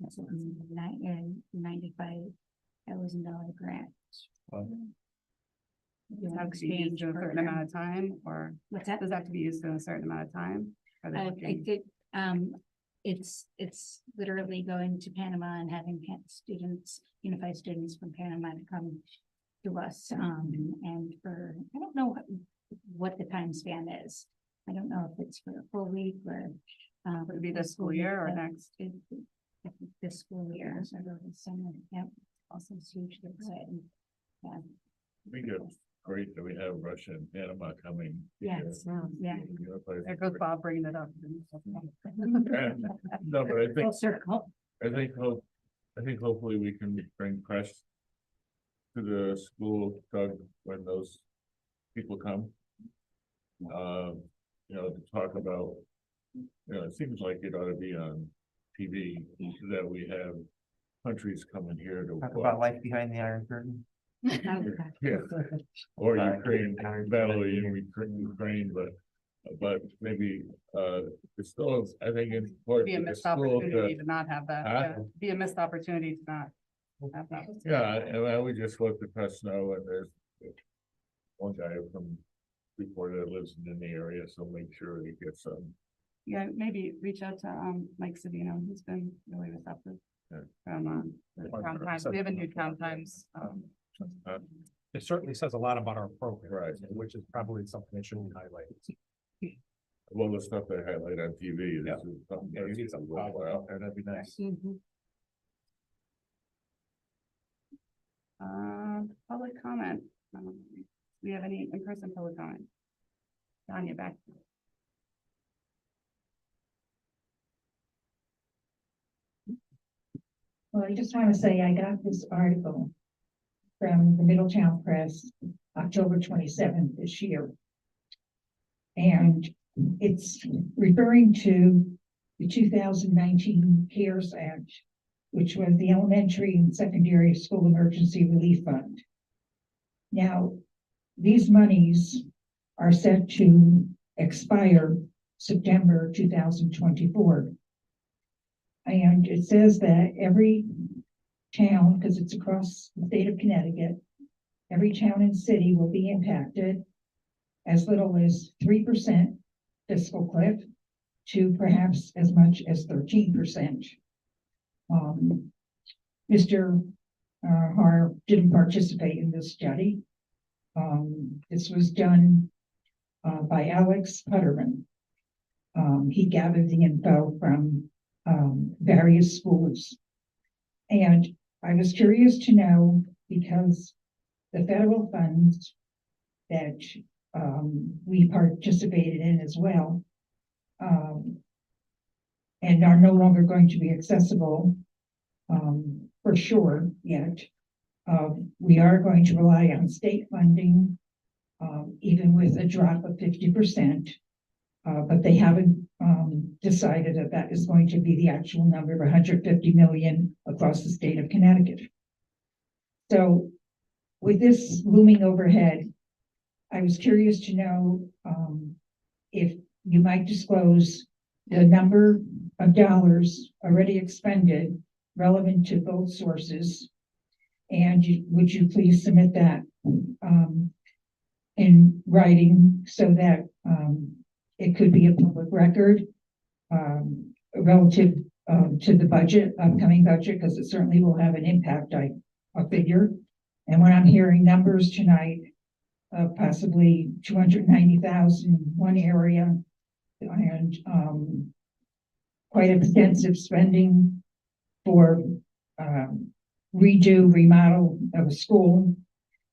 That's a $95,000 grant. Does it have to be used in a certain amount of time, or What's that? does that have to be used in a certain amount of time? Are they I looking- did, it's literally going to Panama and having students, unified students from Panama to come to us, and for, I don't know what the time span is. I don't know if it's for a full week or. Would it be this school year or next? This school year, so over the summer, yep, also it's hugely exciting. Yeah, I think it's great that we have Russia and Panama coming. here. yes, yeah. There goes Bob bringing it up. No, but I think, Full circle. I think hopefully we can bring press to the school, Doug, when those people come. To talk about, it seems like it ought to be on TV, so that we have countries coming here to. Talk about life behind the Iron Curtain. Yeah, or Ukraine, battle in Ukraine, but maybe, it's still, I think it's important. Be a for the missed school opportunity to not have that, Huh? yeah, be a missed opportunity to not have that. Yeah, and I would just let the press know, and there's one guy from Freeport that lives in the area, so make sure he gets some. Yeah, maybe reach out to Mike Savino, who's been really receptive. From the Town Times. We have a new Town Times. It certainly says a lot about our program. Right. Which is probably something that should be highlighted. Well, the stuff they highlight on TV. Yeah. Is something Yeah, you that's need some worthwhile. out there, that'd be nice. Public comment. Do we have any in-person public comment? Tanya, back. Well, I just want to say I got this article from the Middletown Press, October 27th this year. And it's referring to the 2019 CARES Act, which was the Elementary and Secondary School Emergency Relief Fund. Now, these monies are set to expire September 2024. And it says that every town, because it's across the state of Connecticut, every town and city will be impacted as little as 3% fiscal cliff to perhaps as much as 13%. Mr. Har didn't participate in this study. This was done by Alex Putterman. He gathered the info from various schools. And I was curious to know, because the federal funds that we participated in as well, and are no longer going to be accessible for sure yet, we are going to rely on state funding, even with a drop of 50%. But they haven't decided that that is going to be the actual number of 150 million across the state of Connecticut. So with this looming overhead, I was curious to know if you might disclose the number of dollars already expended relevant to both sources. And would you please submit that in writing so that it could be a public record relative to the budget, upcoming budget, because it certainly will have an impact, I figure. And when I'm hearing numbers tonight of possibly 290,000 in one area and quite extensive spending for remodel of a school,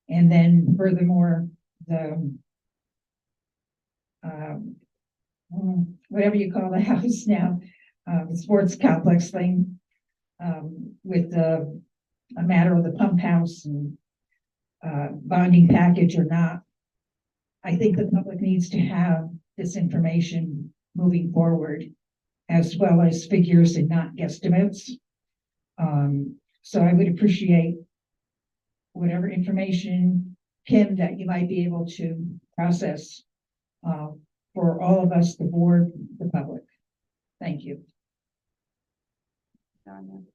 and then furthermore the whatever you call the house now, the sports complex thing, with a matter of the pump house and bonding package or not. I think the public needs to have this information moving forward, as well as figures and not guesstimates. So I would appreciate whatever information, Kim, that you might be able to process for all of us, the board, the public. Thank you. Done.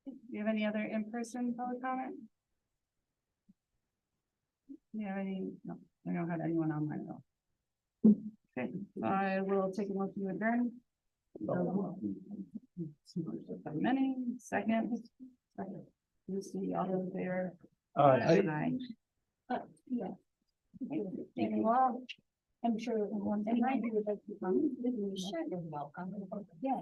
Do you have any other in-person public comment? Do you have any? No, I don't have anyone online at all. Okay, I will take a motion to adjourn. Many, second. Lucy, all those there. Aye. Yeah. Standing wall. I'm sure one thing I do would like to come. You're welcome. Yeah.